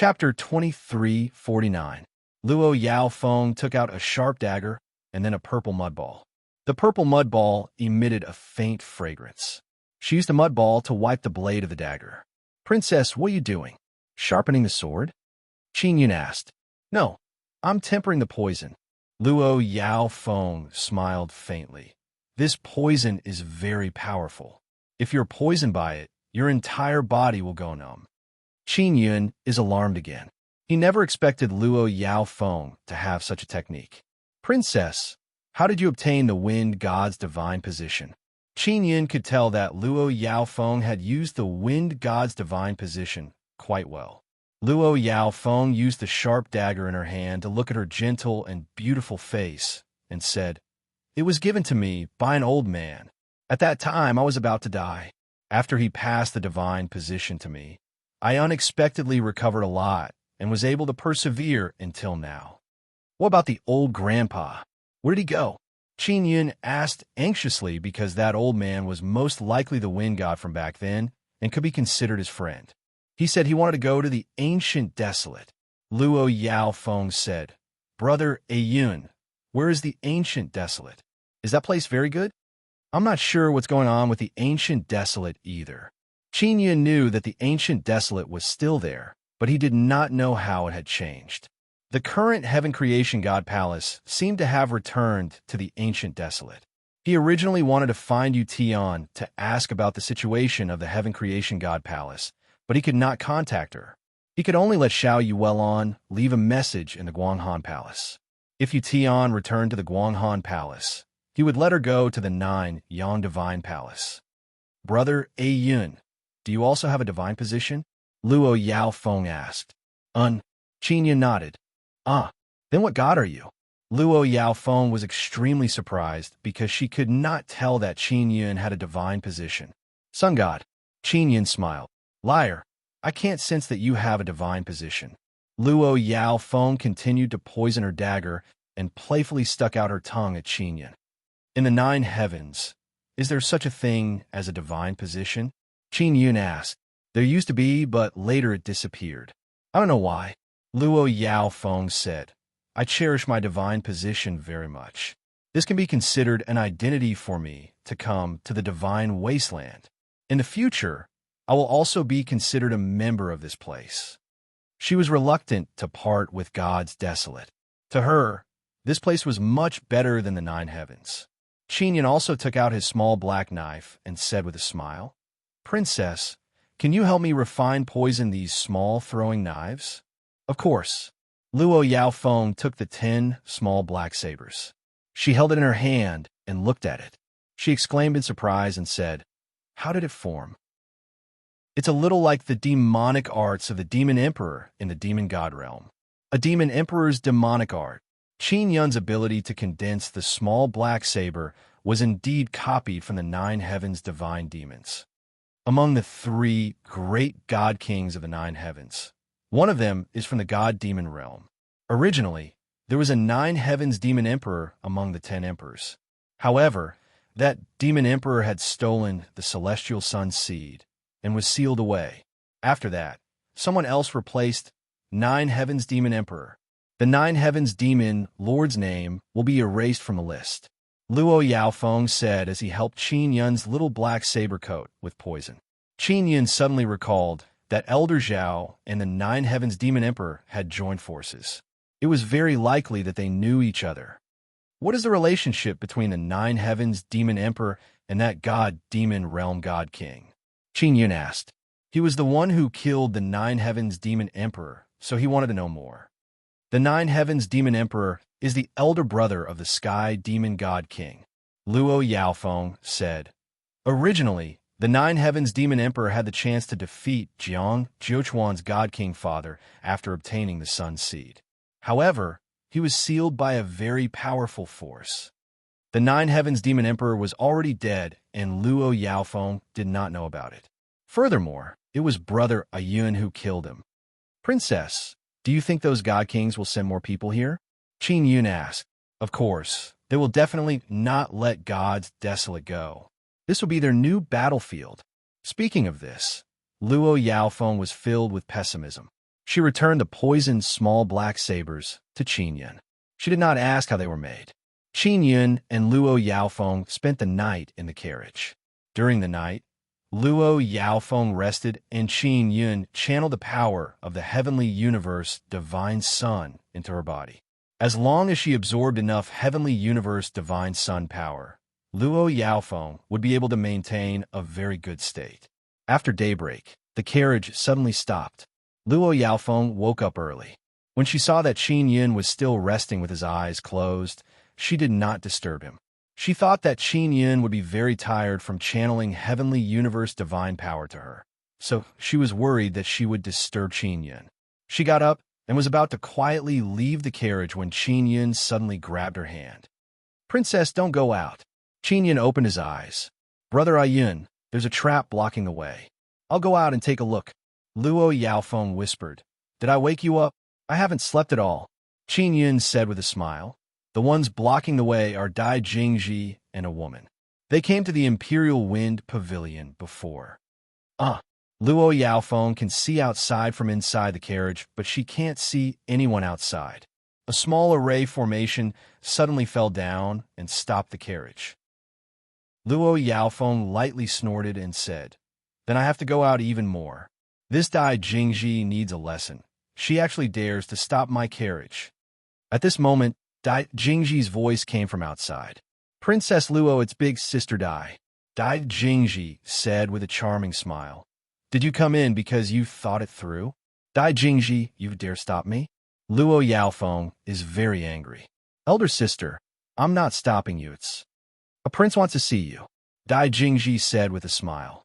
Chapter 2349. Luo Yao Feng took out a sharp dagger and then a purple mud ball. The purple mud ball emitted a faint fragrance. She used the mud ball to wipe the blade of the dagger. "Princess, what are you doing? Sharpening the sword?" Qin Yun asked. "No, I'm tempering the poison." Luo Yao Feng smiled faintly. "This poison is very powerful. If you're poisoned by it, your entire body will go numb." Qin Yun is alarmed again. He never expected Luo Yao Feng to have such a technique. "Princess, how did you obtain the wind god's divine position?" Qin Yun could tell that Luo Yao Feng had used the wind god's divine position quite well. Luo Yao Feng used the sharp dagger in her hand to look at her gentle and beautiful face and said, "It was given to me by an old man. At that time, I was about to die. After he passed the divine position to me, I unexpectedly recovered a lot and was able to persevere until now." "What about the old grandpa? Where did he go?" Qin Yun asked anxiously because that old man was most likely the wind god from back then and could be considered his friend. He said he wanted to go to the ancient desolate. Luo Yao Feng said, "Brother Yun, where is the ancient desolate? Is that place very good?" "I'm not sure what's going on with the ancient desolate either." Qin Yun knew that the ancient desolate was still there, but he did not know how it had changed. The current Heaven Creation God Palace seemed to have returned to the ancient desolate. He originally wanted to find Yu Tian to ask about the situation of the Heaven Creation God Palace, but he could not contact her. He could only let Xiao Yuelon leave a message in the Guanghan Palace. If Yu Tian returned to the Guanghan Palace, he would let her go to the 9 Yang Divine Palace. "Brother Yun, do you also have a divine position?" Luo Yao Feng asked. Qin Yun nodded. Then what god are you?" Luo Yao Feng was extremely surprised because she could not tell that Qin Yun had a divine position. "Sun god." Qin Yun smiled. "Liar, I can't sense that you have a divine position." Luo Yao Feng continued to poison her dagger and playfully stuck out her tongue at Qin Yun. "In the 9 heavens, is there such a thing as a divine position?" Qin Yun asked. "There used to be, but later it disappeared. I don't know why." Luo Yao Feng said, "I cherish my divine position very much. This can be considered an identity for me to come to the divine wasteland. In the future, I will also be considered a member of this place." She was reluctant to part with God's desolate. To her, this place was much better than the 9 heavens. Qin Yun also took out his small black knife and said with a smile, "Princess, can you help me refine poison these small throwing knives?" "Of course." Luo Yao Feng took the 10 small black sabers. She held it in her hand and looked at it. She exclaimed in surprise and said, "How did it form?" "It's a little like the demonic arts of the demon emperor in the demon god realm. A demon emperor's demonic art." Qin Yun's ability to condense the small black saber was indeed copied from the 9 heavens' divine demons. Among the 3 great god kings of the 9 heavens, one of them is from the god-demon realm. Originally, there was a 9 heavens demon emperor among the 10 emperors. However, that demon emperor had stolen the celestial sun's seed and was sealed away. After that, someone else replaced 9 heavens demon emperor. The 9 heavens demon lord's name will be erased from the list. Luo Yao Feng said as he helped Qin Yun's little black saber coat with poison. Qin Yun suddenly recalled that Elder Zhao and the 9 heavens demon emperor had joined forces. It was very likely that they knew each other. What is the relationship between the 9 heavens demon emperor and that god-demon realm god king? Qin Yun asked. He was the one who killed the 9 heavens demon emperor, so he wanted to know more. The 9 heavens demon emperor is the elder brother of the sky demon god king. Luo Yao Feng said. Originally, the 9 heavens demon emperor had the chance to defeat Jiuquan's god king father after obtaining the sun's seed. However, he was sealed by a very powerful force. The 9 heavens demon emperor was already dead, and Luo Yao Feng did not know about it. Furthermore, it was brother Yun who killed him. "Princess, do you think those god kings will send more people here?" Qin Yun asked. "Of course, they will definitely not let God's desolate go. This will be their new battlefield." Speaking of this, Luo Yao Feng was filled with pessimism. She returned the poisoned small black sabers to Qin Yun. She did not ask how they were made. Qin Yun and Luo Yaofeng spent the night in the carriage. During the night, Luo Yaofeng rested and Qin Yun channeled the power of the heavenly universe divine sun into her body. As long as she absorbed enough heavenly universe divine sun power, Luo Yaofeng would be able to maintain a very good state. After daybreak, the carriage suddenly stopped. Luo Yaofeng woke up early. When she saw that Qin Yun was still resting with his eyes closed, she did not disturb him. She thought that Qin Yun would be very tired from channeling heavenly universe divine power to her, so she was worried that she would disturb Qin Yun. She got up and was about to quietly leave the carriage when Qin Yun suddenly grabbed her hand. "Princess, don't go out." Qin Yun opened his eyes. "Brother Ayun, there's a trap blocking the way. I'll go out and take a look." Luo Yaofeng whispered. "Did I wake you up? I haven't slept at all." Qin Yun said with a smile. "The ones blocking the way are Dai Jingji and a woman. They came to the Imperial Wind Pavilion before." Luo Yaofeng can see outside from inside the carriage, but she can't see anyone outside. A small array formation suddenly fell down and stopped the carriage. Luo Yaofeng lightly snorted and said, "Then I have to go out even more. This Dai Jingji needs a lesson. She actually dares to stop my carriage." At this moment, Dai Jingji's voice came from outside. "Princess Luo, it's big sister Dai." Dai Jingji said with a charming smile. "Did you come in because you thought it through? Dai Jingji, you dare stop me?" Luo Yaofeng is very angry. "Elder sister, I'm not stopping you. A prince wants to see you," Dai Jingji said with a smile.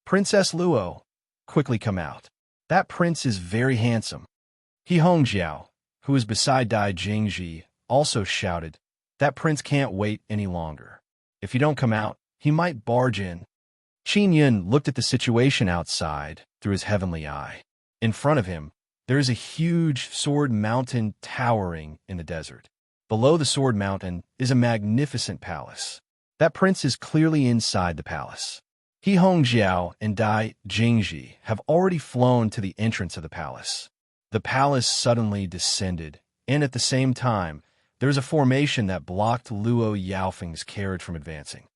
"Princess Luo, quickly come out. That prince is very handsome." He Hongjiao, who was beside Dai Jingji, also shouted, "That prince can't wait any longer. If you don't come out, he might barge in." Qin Yun looked at the situation outside through his heavenly eye. In front of him, there is a huge sword mountain towering in the desert. Below the sword mountain is a magnificent palace. That prince is clearly inside the palace. He Hongjiao and Dai Jingji have already flown to the entrance of the palace. The palace suddenly descended, and at the same time, there is a formation that blocked Luo Yaofeng's carriage from advancing.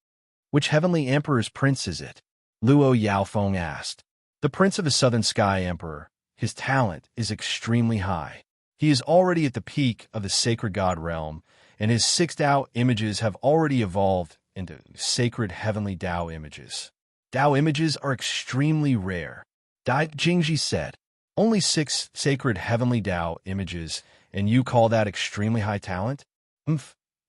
"Which heavenly emperor's prince is it?" Luo Yaofeng asked. "The prince of the Southern Sky Emperor. His talent is extremely high. He is already at the peak of the sacred god realm, and his 6 Dao images have already evolved into sacred heavenly Dao images. Dao images are extremely rare." Dai Jingji said. "Only 6 sacred heavenly Dao images, and you call that extremely high talent?"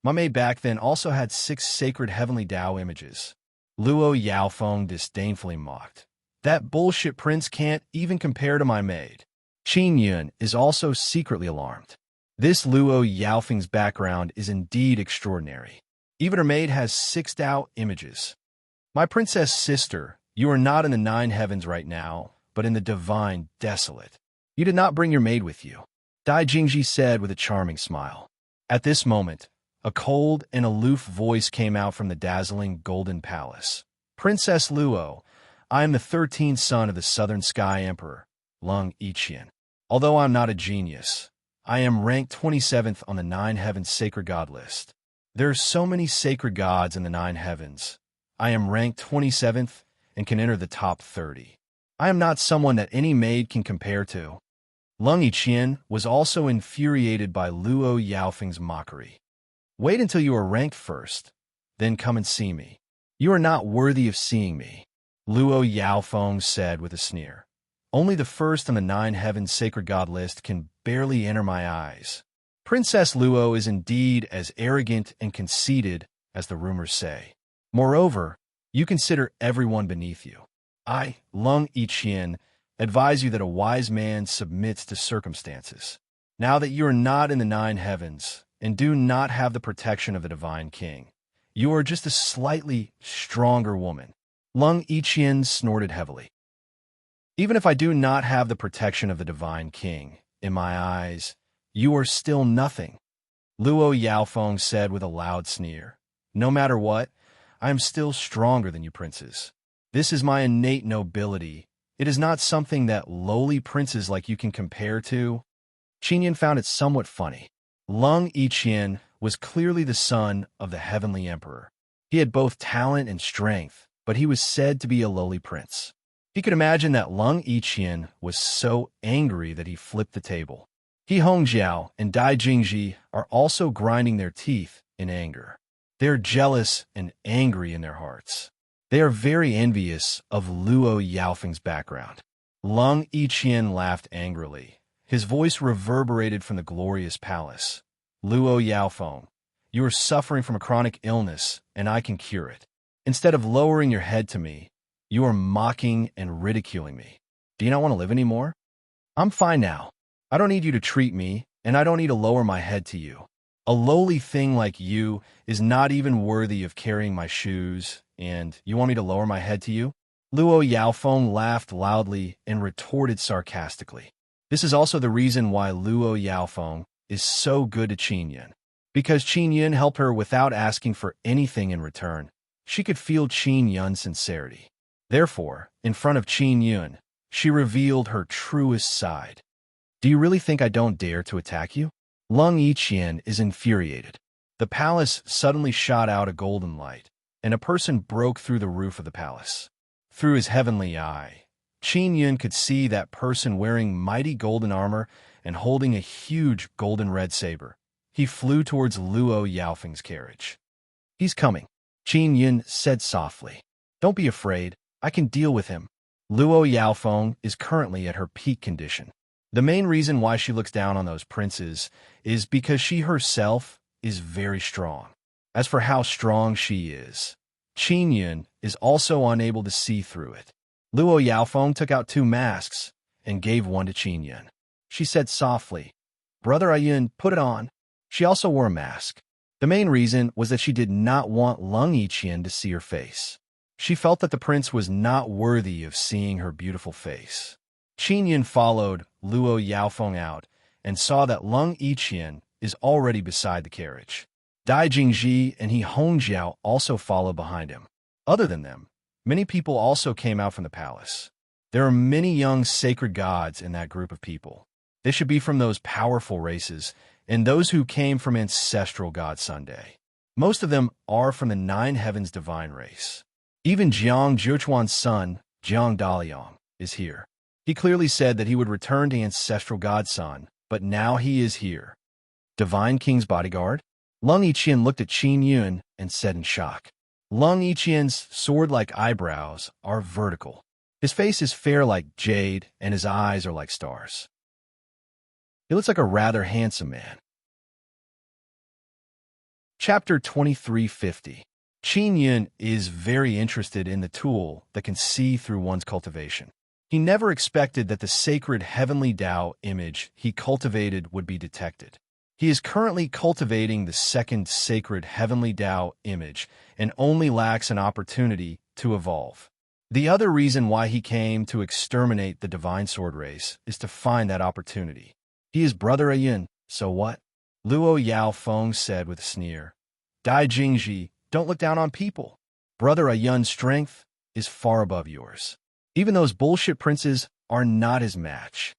My maid back then also had 6 sacred heavenly Dao images." Luo Yaofeng disdainfully mocked. "That bullshit prince can't even compare to my maid." Qin Yun is also secretly alarmed. This Luo Yaofeng's background is indeed extraordinary. Even her maid has 6 Dao images. "My princess sister, you are not in the 9 heavens right now, but in the divine desolate. You did not bring your maid with you," Dai Jingji said with a charming smile. At this moment, a cold and aloof voice came out from the dazzling golden palace. "Princess Luo, I am the 13th son of the Southern Sky Emperor, Lung Yiqian. Although I'm not a genius, I am ranked 27th on the 9 heavens sacred god list. There are so many sacred gods in the 9 heavens. I am ranked 27th and can enter the top 30. I am not someone that any maid can compare to." Lung Yiqian was also infuriated by Luo Yaofeng's mockery. "Wait until you are ranked first, then come and see me. You are not worthy of seeing me," Luo Yaofeng said with a sneer. "Only the first on the 9 heavens sacred god list can barely enter my eyes. Princess Luo is indeed as arrogant and conceited as the rumors say. Moreover, you consider everyone beneath you. I, Lung Yiqian, advise you that a wise man submits to circumstances. Now that you are not in the 9 heavens and do not have the protection of the divine king, you are just a slightly stronger woman." Lung Yiqian snorted heavily. "Even if I do not have the protection of the divine king, in my eyes, you are still nothing," Luo Yaofeng said with a loud sneer. "No matter what, I am still stronger than you princes. This is my innate nobility, It is not something that lowly princes like you can compare to. Qinyan found it somewhat funny. Lung Yiqian was clearly the son of the heavenly emperor. He had both talent and strength, but he was said to be a lowly prince. He could imagine that Lung Yiqian was so angry that he flipped the table. He Hongjiao and Dai Jingji are also grinding their teeth in anger. They are jealous and angry in their hearts. They are very envious of Luo Yaofeng's background. Lung Yiqian laughed angrily. His voice reverberated from the glorious palace. Luo Yaofeng, you are suffering from a chronic illness, and I can cure it. Instead of lowering your head to me, you are mocking and ridiculing me. Do you not want to live anymore? I'm fine now. I don't need you to treat me, and I don't need to lower my head to you. A lowly thing like you is not even worthy of carrying my shoes, and you want me to lower my head to you? Luo Yaofeng laughed loudly and retorted sarcastically. This is also the reason why Luo Yaofeng is so good to Qinyan. Because Qinyan helped her without asking for anything in return, she could feel Qinyan's sincerity. Therefore, in front of Qinyan, she revealed her truest side. Do you really think I don't dare to attack you? Lung Yiqian is infuriated. The palace suddenly shot out a golden light, and a person broke through the roof of the palace. Through his heavenly eye, Qinyan could see that person wearing mighty golden armor and holding a huge golden red saber. He flew towards Luo Yaofeng's carriage. He's coming, Qinyan said softly. Don't be afraid, I can deal with him. Luo Yaofeng is currently at her peak condition. The main reason why she looks down on those princes is because she herself is very strong. As for how strong she is, Qinyan is also unable to see through it. Luo Yaofeng took out 2 masks and gave one to Qinyan. She said softly, Brother Ayun, put it on. She also wore a mask. The main reason was that she did not want Lung Yiqian to see her face. She felt that the prince was not worthy of seeing her beautiful face. Qinyan followed Luo Yaofeng out and saw that Lung Yiqian is already beside the carriage. Dai Jingji and He Hongjiao also followed behind him. Other than them, many people also came out from the palace. There are many young sacred gods in that group of people. They should be from those powerful races and those who came from ancestral god Sunday. Most of them are from the 9 heavens divine race. Even Jiang Zhichuan's son, Jiang Daliang, is here. He clearly said that he would return to ancestral god Sun, but now he is here. Divine King's bodyguard? Lung Yiqian looked at Qinyan and said in shock. Lung Yiqian's sword-like eyebrows are vertical. His face is fair like jade, and his eyes are like stars. He looks like a rather handsome man. Chapter 2350. Qinyan is very interested in the tool that can see through one's cultivation. He never expected that the sacred heavenly Tao image he cultivated would be detected. He is currently cultivating the 2nd sacred heavenly Tao image and only lacks an opportunity to evolve. The other reason why he came to exterminate the divine sword race is to find that opportunity. He is Brother Ayun, so what? Luo Yaofeng said with a sneer. Dai Jingji, don't look down on people. Brother Ayun's strength is far above yours. Even those bullshit princes are not his match.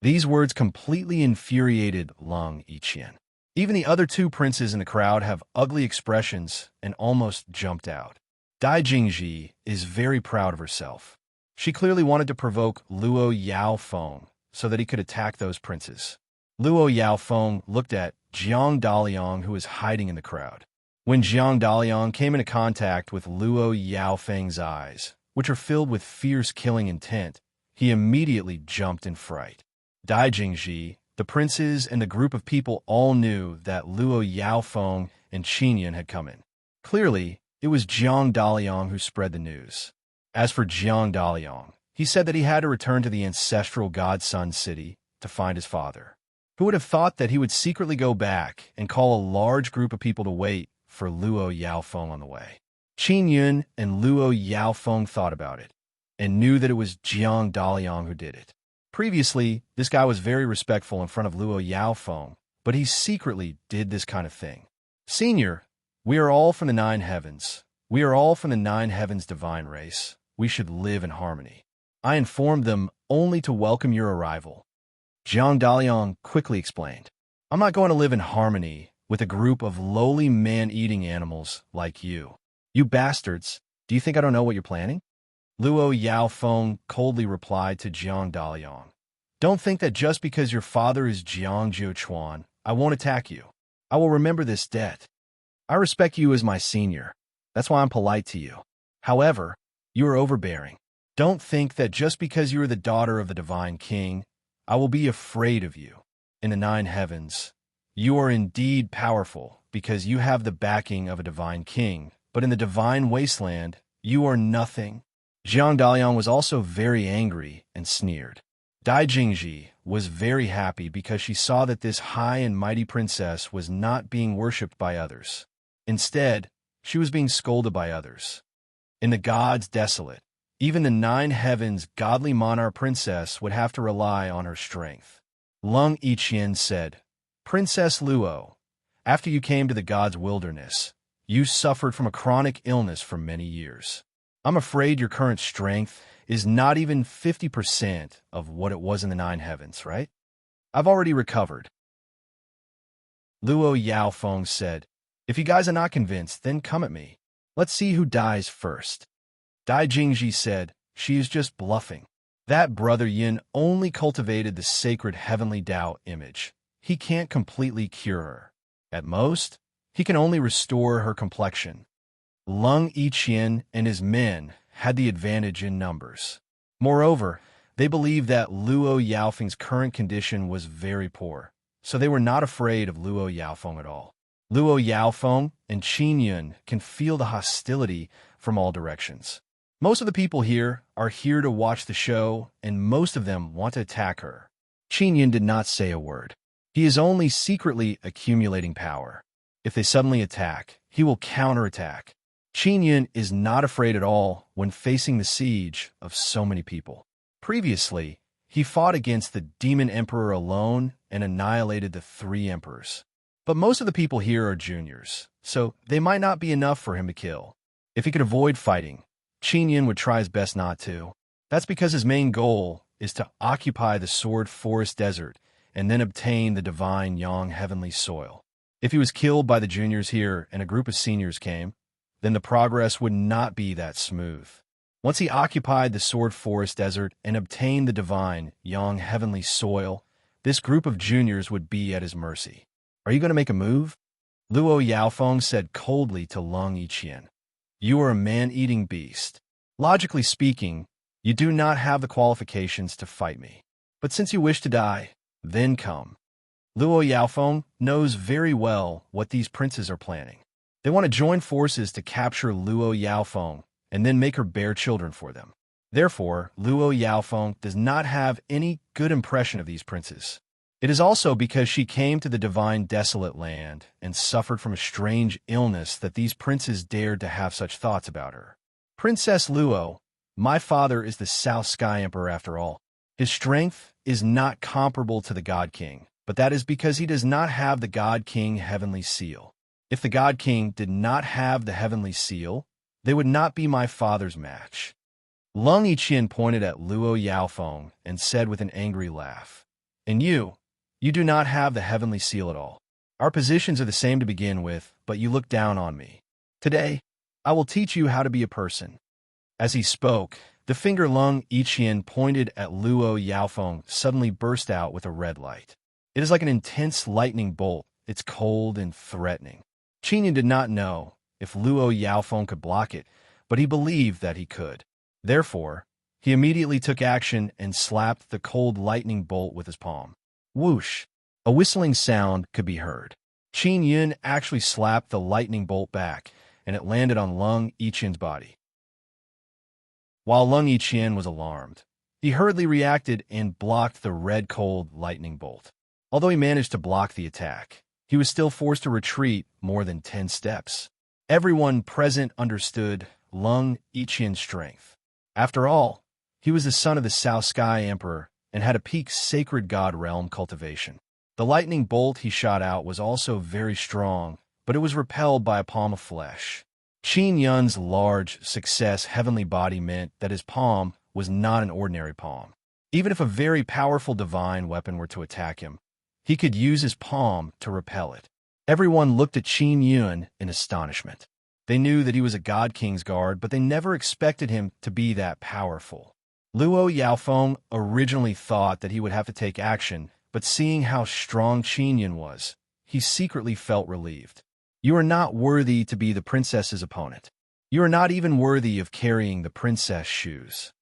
These words completely infuriated Lung Yiqian. Even the other 2 princes in the crowd have ugly expressions and almost jumped out. Dai Jingji is very proud of herself. She clearly wanted to provoke Luo Yaofeng so that he could attack those princes. Luo Yaofeng looked at Jiang Daliang, who was hiding in the crowd. When Jiang Daliang came into contact with Luo Yaofeng's eyes, which are filled with fierce killing intent, he immediately jumped in fright. Dai Jingji, the princes, and the group of people all knew that Luo Yaofeng and Qinyan had come in. Clearly, it was Jiang Daliang who spread the news. As for Jiang Daliang, he said that he had to return to the ancestral god Sun city to find his father. Who would have thought that he would secretly go back and call a large group of people to wait for Luo Yaofeng on the way? Qinyan and Luo Yaofeng thought about it and knew that it was Jiang Daliang who did it. Previously, this guy was very respectful in front of Luo Yaofeng, but he secretly did this kind of thing. Senior, we are all from the 9 heavens. We are all from the 9 heavens divine race. We should live in harmony. I informed them only to welcome your arrival. Jiang Daliang quickly explained. I'm not going to live in harmony with a group of lowly man-eating animals like you. You bastards, do you think I don't know what you're planning? Luo Yaofeng coldly replied to Jiang Daliang. Don't think that just because your father is Jiang Jiuchuan, I won't attack you. I will remember this debt. I respect you as my senior. That's why I'm polite to you. However, you are overbearing. Don't think that just because you are the daughter of the divine king, I will be afraid of you. In the 9 heavens, you are indeed powerful because you have the backing of a divine king, but in the divine wasteland, you are nothing. Jiang Daliang was also very angry and sneered. Dai Jingji was very happy because she saw that this high and mighty princess was not being worshipped by others. Instead, she was being scolded by others. In the gods desolate, even the 9 heavens' godly monarch princess would have to rely on her strength. Lung Yiqian said, Princess Luo, after you came to the gods' wilderness, you suffered from a chronic illness for many years. I'm afraid your current strength is not even 50% of what it was in the 9 heavens, right? I've already recovered. Luo Yaofeng said, If you guys are not convinced, then come at me. Let's see who dies first. Dai Jingji said, She is just bluffing. That brother Yin only cultivated the sacred heavenly Tao image. He can't completely cure her. At most, he can only restore her complexion. Lung Yiqian and his men had the advantage in numbers. Moreover, they believed that Luo Yaofeng's current condition was very poor, so they were not afraid of Luo Yaofeng at all. Luo Yaofeng and Qin Yun can feel the hostility from all directions. Most of the people here are here to watch the show, and most of them want to attack her. Qin Yun did not say a word. He is only secretly accumulating power. If they suddenly attack, he will counterattack. Qin Yun is not afraid at all when facing the siege of so many people. Previously, he fought against the Demon Emperor alone and annihilated the 3 emperors. But most of the people here are juniors, so they might not be enough for him to kill. If he could avoid fighting, Qin Yun would try his best not to. That's because his main goal is to occupy the Sword Forest Desert and then obtain the divine Yang heavenly soil. If he was killed by the juniors here and a group of seniors came, then the progress would not be that smooth. Once he occupied the Sword Forest Desert and obtained the divine Yang heavenly soil, this group of juniors would be at his mercy. Are you going to make a move? Luo Yaofeng said coldly to Lung Yiqian. You are a man-eating beast. Logically speaking, you do not have the qualifications to fight me. But since you wish to die, then come. Luo Yaofeng knows very well what these princes are planning. They want to join forces to capture Luo Yaofeng and then make her bear children for them. Therefore, Luo Yaofeng does not have any good impression of these princes. It is also because she came to the divine desolate land and suffered from a strange illness that these princes dared to have such thoughts about her. Princess Luo, my father is the South Sky Emperor after all. His strength is not comparable to the God King, but that is because he does not have the God King heavenly seal. If the God King did not have the heavenly seal, they would not be my father's match. Lung Yiqian pointed at Luo Yaofeng and said with an angry laugh, And you do not have the heavenly seal at all. Our positions are the same to begin with, but you look down on me. Today, I will teach you how to be a person. As he spoke, the finger Lung Yiqian pointed at Luo Yaofeng suddenly burst out with a red light. It is like an intense lightning bolt. It's cold and threatening. Qin Yun did not know if Luo Yaofeng could block it, but he believed that he could. Therefore, he immediately took action and slapped the cold lightning bolt with his palm. Whoosh! A whistling sound could be heard. Qin Yun actually slapped the lightning bolt back, and it landed on Lung Yiqian's body. While Lung Yiqian was alarmed, he hurriedly reacted and blocked the red cold lightning bolt. Although he managed to block the attack, he was still forced to retreat more than 10 steps. Everyone present understood Lung Yiqian's strength. After all, he was the son of the South Sky Emperor and had a peak sacred god realm cultivation. The lightning bolt he shot out was also very strong, but it was repelled by a palm of flesh. Qin Yun's large success heavenly body meant that his palm was not an ordinary palm. Even if a very powerful divine weapon were to attack him, he could use his palm to repel it. Everyone looked at Qin Yun in astonishment. They knew that he was a God King's guard, but they never expected him to be that powerful. Luo Yaofeng originally thought that he would have to take action, but seeing how strong Qin Yun was, he secretly felt relieved. You are not worthy to be the princess's opponent. You are not even worthy of carrying the princess shoes.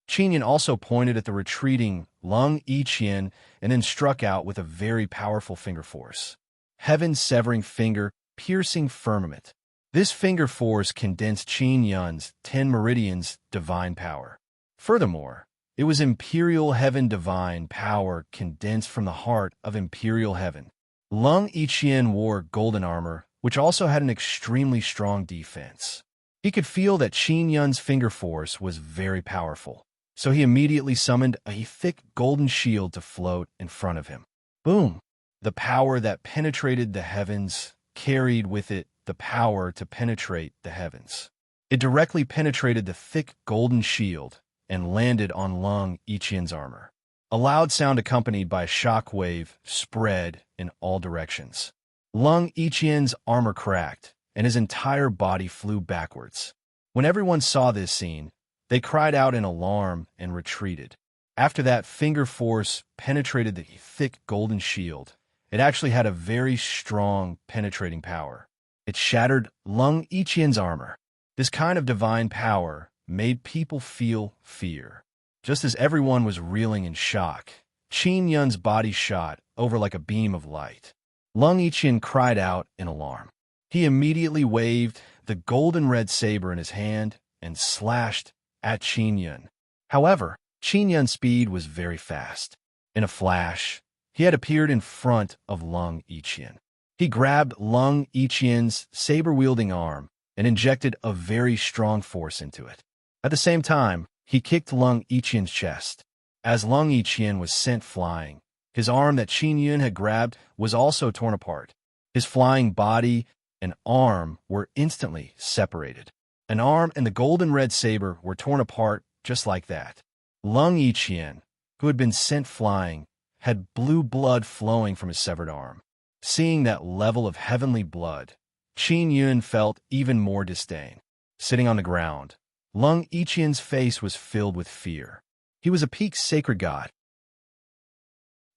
Qin Yun also pointed at the retreating Lung Yiqian and then struck out with a very powerful finger force. Heaven-severing finger, piercing firmament. This finger force condensed Qin Yun's 10 meridians' divine power. Furthermore, it was imperial heaven divine power condensed from the heart of imperial heaven. Lung Yiqian wore golden armor, which also had an extremely strong defense. He could feel that Qin Yun's finger force was very powerful, so he immediately summoned a thick golden shield to float in front of him. Boom! The power that penetrated the heavens carried with it the power to penetrate the heavens. It directly penetrated the thick golden shield and landed on Lung Yiqian's armor. A loud sound accompanied by a shock wave spread in all directions. Lung Yiqian's armor cracked, and his entire body flew backwards. When everyone saw this scene, they cried out in alarm and retreated. After that finger force penetrated the thick golden shield, it actually had a very strong penetrating power. It shattered Lung Yiqian's armor. This kind of divine power made people feel fear. Just as everyone was reeling in shock, Qin Yun's body shot over like a beam of light. Lung Yiqian cried out in alarm. He immediately waved the golden red saber in his hand and slashed at Qin Yun. However, Qin Yun's speed was very fast. In a flash, he had appeared in front of Lung Yiqian. He grabbed Lung Yiqian's saber-wielding arm and injected a very strong force into it. At the same time, he kicked Lung Yiqian's chest. As Lung Yiqian was sent flying, his arm that Qin Yun had grabbed was also torn apart. His flying body and arm were instantly separated. An arm and the golden red saber were torn apart just like that. Lung Yiqian, who had been sent flying, had blue blood flowing from his severed arm. Seeing that level of heavenly blood, Qin Yun felt even more disdain. Sitting on the ground, Lung Yiqian's face was filled with fear. He was a peak sacred god.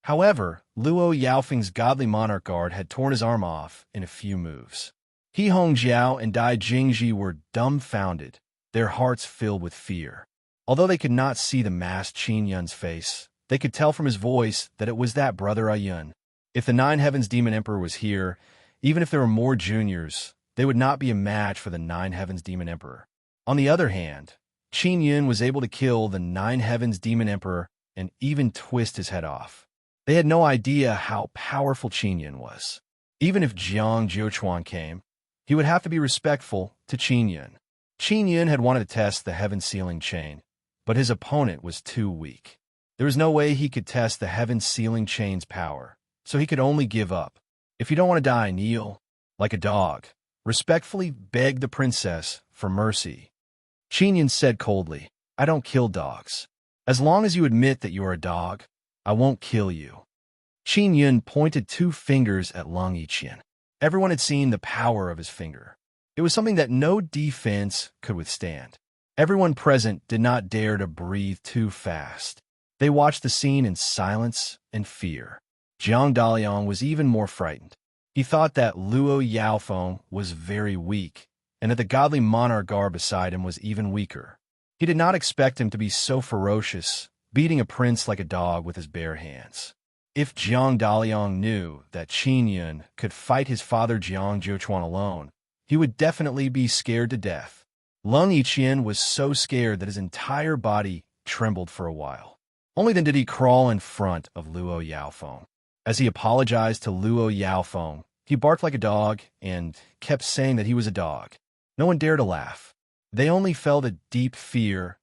However, Luo Yaofeng's godly monarch guard had torn his arm off in a few moves. He Hongjiao and Dai Jingji were dumbfounded, their hearts filled with fear. Although they could not see the masked Qin Yun's face, they could tell from his voice that it was that brother Ayun. If the Nine Heavens Demon Emperor was here, even if there were more juniors, they would not be a match for the Nine Heavens Demon Emperor. On the other hand, Qin Yun was able to kill the Nine Heavens Demon Emperor and even twist his head off. They had no idea how powerful Qin Yun was. Even if Jiang Jiuchuan came, he would have to be respectful to Qin Yun. Qin Yun had wanted to test the heaven sealing chain, but his opponent was too weak. There was no way he could test the heaven sealing chain's power, so he could only give up. If you don't want to die, kneel, like a dog. Respectfully beg the princess for mercy. Qin Yun said coldly, I don't kill dogs. As long as you admit that you are a dog, I won't kill you. Qin Yun pointed 2 fingers at Lung Yiqian. Everyone had seen the power of his finger. It was something that no defense could withstand. Everyone present did not dare to breathe too fast. They watched the scene in silence and fear. Jiang Daliang was even more frightened. He thought that Luo Yaofeng was very weak, and that the godly monarch guard beside him was even weaker. He did not expect him to be so ferocious, beating a prince like a dog with his bare hands. If Jiang Daliang knew that Qin Yun could fight his father Jiang Jiuchuan alone, he would definitely be scared to death. Lung Yiqian was so scared that his entire body trembled for a while. Only then did he crawl in front of Luo Yaofeng. As he apologized to Luo Yaofeng, he barked like a dog and kept saying that he was a dog. No one dared to laugh. They only felt a deep fear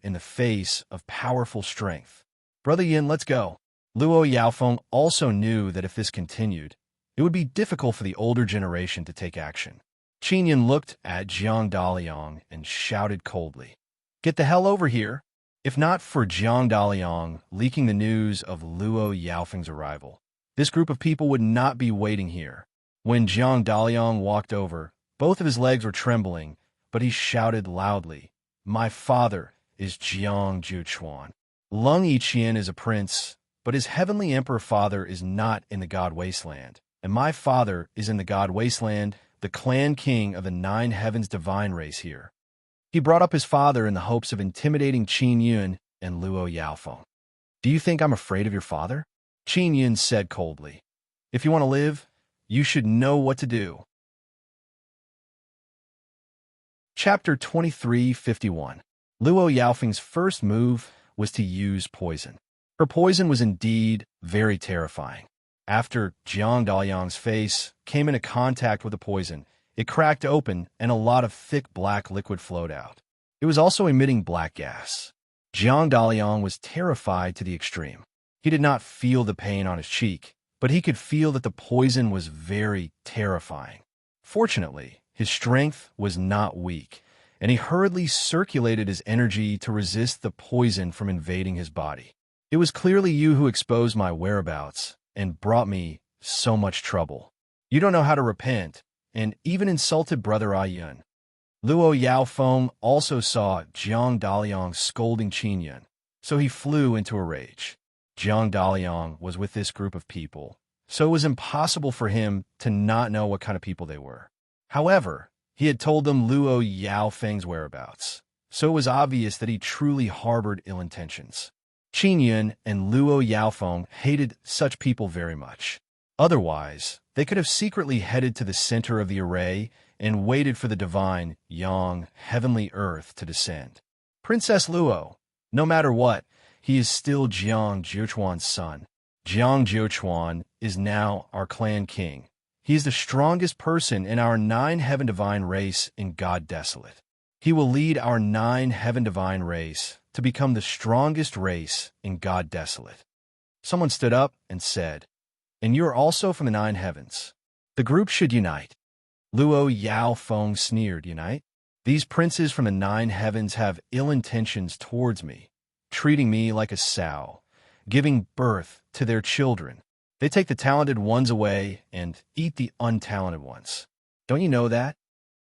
in the face of powerful strength. Brother Yin, let's go. Luo Yaofeng also knew that if this continued, it would be difficult for the older generation to take action. Qin Yun looked at Jiang Daliang and shouted coldly, Get the hell over here. If not for Jiang Daliang leaking the news of Luo Yaofeng's arrival, this group of people would not be waiting here. When Jiang Daliang walked over, both of his legs were trembling, but he shouted loudly, "My father is Jiang Juchuan. Lung Yiqian is a prince, but his heavenly emperor father is not in the God Wasteland, and my father is in the God Wasteland, the clan king of the 9 heavens divine race here." He brought up his father in the hopes of intimidating Qin Yun and Luo Yaofeng. "Do you think I'm afraid of your father?" Qin Yun said coldly. "If you want to live, you should know what to do." Chapter 2351. Luo Yaofeng's first move was to use poison. Her poison was indeed very terrifying. After Jiang Daliang's face came into contact with the poison, it cracked open and a lot of thick black liquid flowed out. It was also emitting black gas. Jiang Daliang was terrified to the extreme. He did not feel the pain on his cheek, but he could feel that the poison was very terrifying. Fortunately, his strength was not weak, and he hurriedly circulated his energy to resist the poison from invading his body. "It was clearly you who exposed my whereabouts and brought me so much trouble. You don't know how to repent, and even insulted Brother Ayun." Luo Yaofeng also saw Jiang Daliang scolding Qin Yun, so he flew into a rage. Jiang Daliang was with this group of people, so it was impossible for him to not know what kind of people they were. However, he had told them Luo Yaofeng's whereabouts, so it was obvious that he truly harbored ill intentions. Qin Yun and Luo Yaofeng hated such people very much. Otherwise, they could have secretly headed to the center of the array and waited for the divine Yang heavenly earth to descend. "Princess Luo, no matter what, he is still Jiang Juchuan's son. Jiang Juchuan is now our clan king. He is the strongest person in our 9 heaven divine race in God Desolate. He will lead our 9 heaven divine race to become the strongest race in God Desolate." Someone stood up and said, "And you are also from the 9 heavens. The group should unite." Luo Yaofeng sneered, "Unite? These princes from the 9 heavens have ill intentions towards me, treating me like a sow, giving birth to their children. They take the talented ones away and eat the untalented ones. Don't you know that?"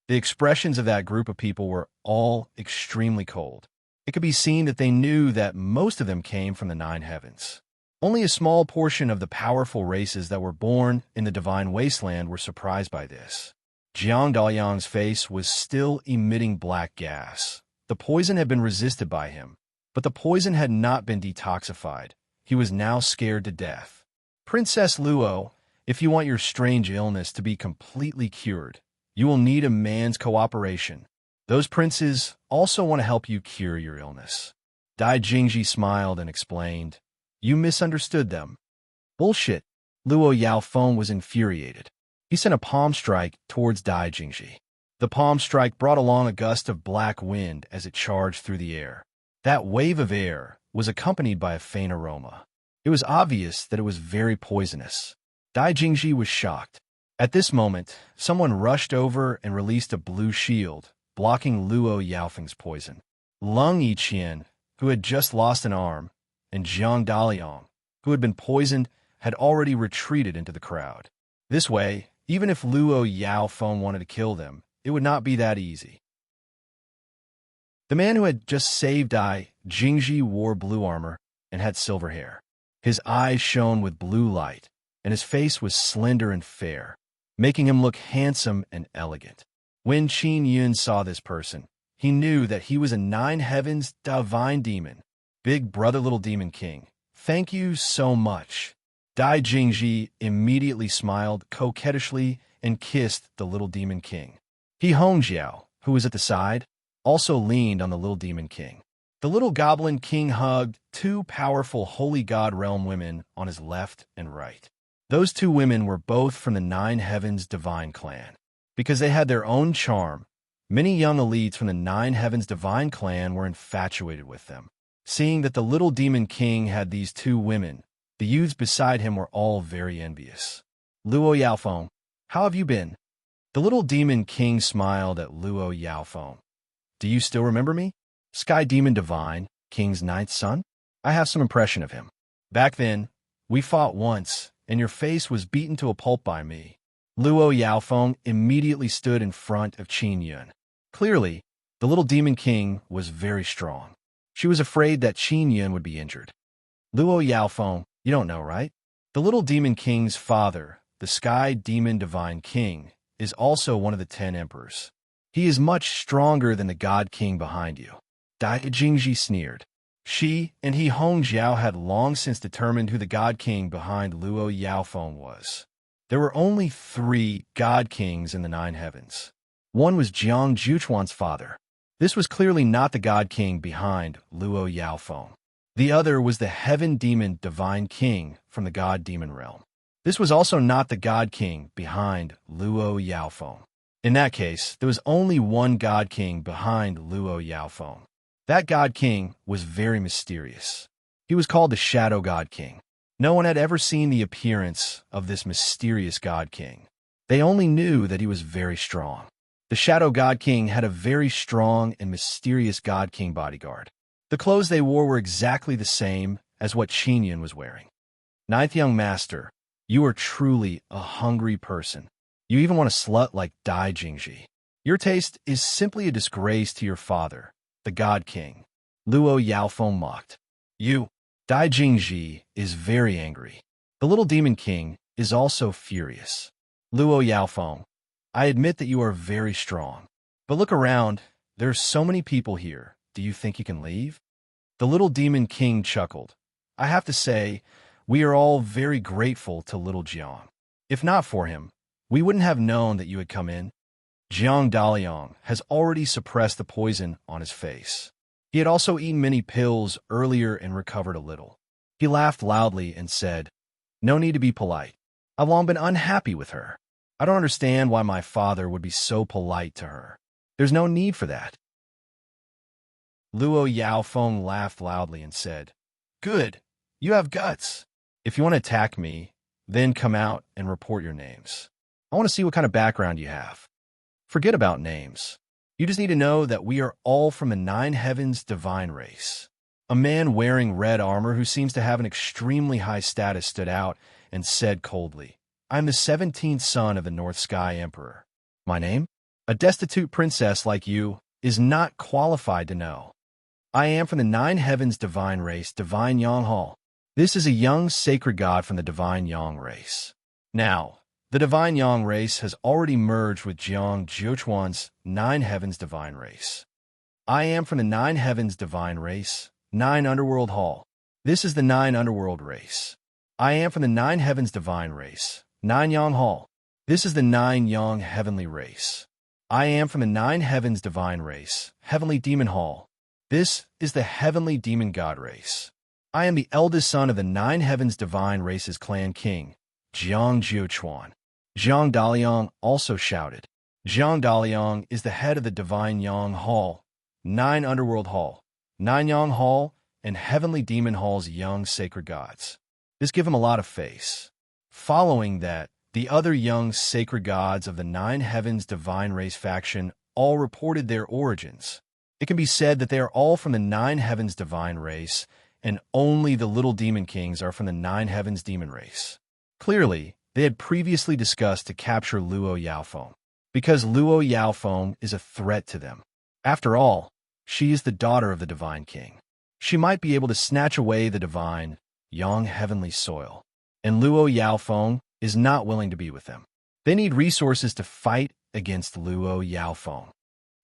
The expressions of that group of people were all extremely cold. It could be seen that they knew that most of them came from the 9 heavens. Only a small portion of the powerful races that were born in the divine wasteland were surprised by this. Jiang Daliang's face was still emitting black gas. The poison had been resisted by him, but the poison had not been detoxified. He was now scared to death. "Princess Luo, if you want your strange illness to be completely cured, you will need a man's cooperation. Those princes also want to help you cure your illness." Dai Jingji smiled and explained, "You misunderstood them." "Bullshit." Luo Yaofeng was infuriated. He sent a palm strike towards Dai Jingji. The palm strike brought along a gust of black wind as it charged through the air. That wave of air was accompanied by a faint aroma. It was obvious that it was very poisonous. Dai Jingji was shocked. At this moment, someone rushed over and released a blue shield, blocking Luo Yaofeng's poison. Lung Yiqian, who had just lost an arm, and Jiang Daliang, who had been poisoned, had already retreated into the crowd. This way, even if Luo Yaofeng wanted to kill them, it would not be that easy. The man who had just saved Dai Jingji wore blue armor and had silver hair. His eyes shone with blue light, and his face was slender and fair, making him look handsome and elegant. When Qin Yun saw this person, he knew that he was a 9 heavens divine demon. "Big brother, little demon king, thank you so much." Dai Jingji immediately smiled coquettishly and kissed the little demon king. He Hongjiao, who was at the side, also leaned on the little demon king. The little goblin king hugged 2 powerful holy god realm women on his left and right. Those 2 women were both from the 9 heavens divine clan. Because they had their own charm, many young elites from the 9 heavens divine clan were infatuated with them. Seeing that the little demon king had these 2 women, the youths beside him were all very envious. "Luo Yaofeng, how have you been?" The little demon king smiled at Luo Yaofeng. "Do you still remember me?" Sky Demon Divine, King's ninth son? I have some impression of him. Back then, we fought once, and your face was beaten to a pulp by me. Luo Yaofeng immediately stood in front of Qin Yun. Clearly, the little demon king was very strong. She was afraid that Qin Yun would be injured. Luo Yaofeng, you don't know, right? The little demon king's father, the Sky Demon Divine King, is also one of the 10 emperors. He is much stronger than the God King behind you. Dai Jingji sneered. She and he Hongjiao had long since determined who the God King behind Luo Yaofeng was. There were only 3 God Kings in the 9 heavens. One was Jiang Juchuan's father. This was clearly not the God King behind Luo Yaofeng. The other was the Heaven Demon Divine King from the God Demon realm. This was also not the God King behind Luo Yaofeng. In that case, there was only one God King behind Luo Yaofeng. That God King was very mysterious. He was called the Shadow God King. No one had ever seen the appearance of this mysterious God King. They only knew that he was very strong. The Shadow God King had a very strong and mysterious God King bodyguard. The clothes they wore were exactly the same as what Qin Yun was wearing. Ninth Young Master, you are truly a hungry person. You even want a slut like Dai Jingji. Your taste is simply a disgrace to your father, the God King. Luo Yaofeng mocked. Dai Jingji is very angry. The little demon king is also furious. Luo Yaofeng, I admit that you are very strong. But look around, there are so many people here. Do you think you can leave? The little demon king chuckled. I have to say, we are all very grateful to little Jiang. If not for him, we wouldn't have known that you had come in. Jiang Daliang has already suppressed the poison on his face. He had also eaten many pills earlier and recovered a little. He laughed loudly and said, No need to be polite. I've long been unhappy with her. I don't understand why my father would be so polite to her. There's no need for that. Luo Yaofeng laughed loudly and said, Good, you have guts. If you want to attack me, then come out and report your names. I want to see what kind of background you have. Forget about names. You just need to know that we are all from the 9 heavens divine race. A man wearing red armor who seems to have an extremely high status stood out and said coldly, I am the 17th son of the North Sky Emperor. My name? A destitute princess like you is not qualified to know. I am from the 9 heavens divine race, Divine Yang Hall. This is a young sacred god from the Divine Yang race. Now, the Divine Yang race has already merged with Jiang Juchuan's 9 heavens divine race. I am from the 9 heavens divine race, 9 underworld hall. This is the 9 underworld race. I am from the 9 heavens divine race, 9 Yang hall. This is the 9 Yang heavenly race. I am from the 9 heavens divine race, heavenly demon hall. This is the heavenly demon god race. I am the eldest son of the 9 heavens divine race's clan king, Jiang Juchuan. Jiang Daliang also shouted. Jiang Daliang is the head of the Divine Yang Hall, 9 Underworld Hall, 9 Yang Hall, and Heavenly Demon Hall's young sacred gods. This give him a lot of face. Following that, the other young sacred gods of the 9 heavens divine race faction all reported their origins. It can be said that they are all from the 9 heavens divine race, and only the little demon kings are from the 9 heavens demon race. Clearly, they had previously discussed to capture Luo Yaofeng, because Luo Yaofeng is a threat to them. After all, she is the daughter of the Divine King. She might be able to snatch away the divine, young heavenly soil, and Luo Yaofeng is not willing to be with them. They need resources to fight against Luo Yaofeng.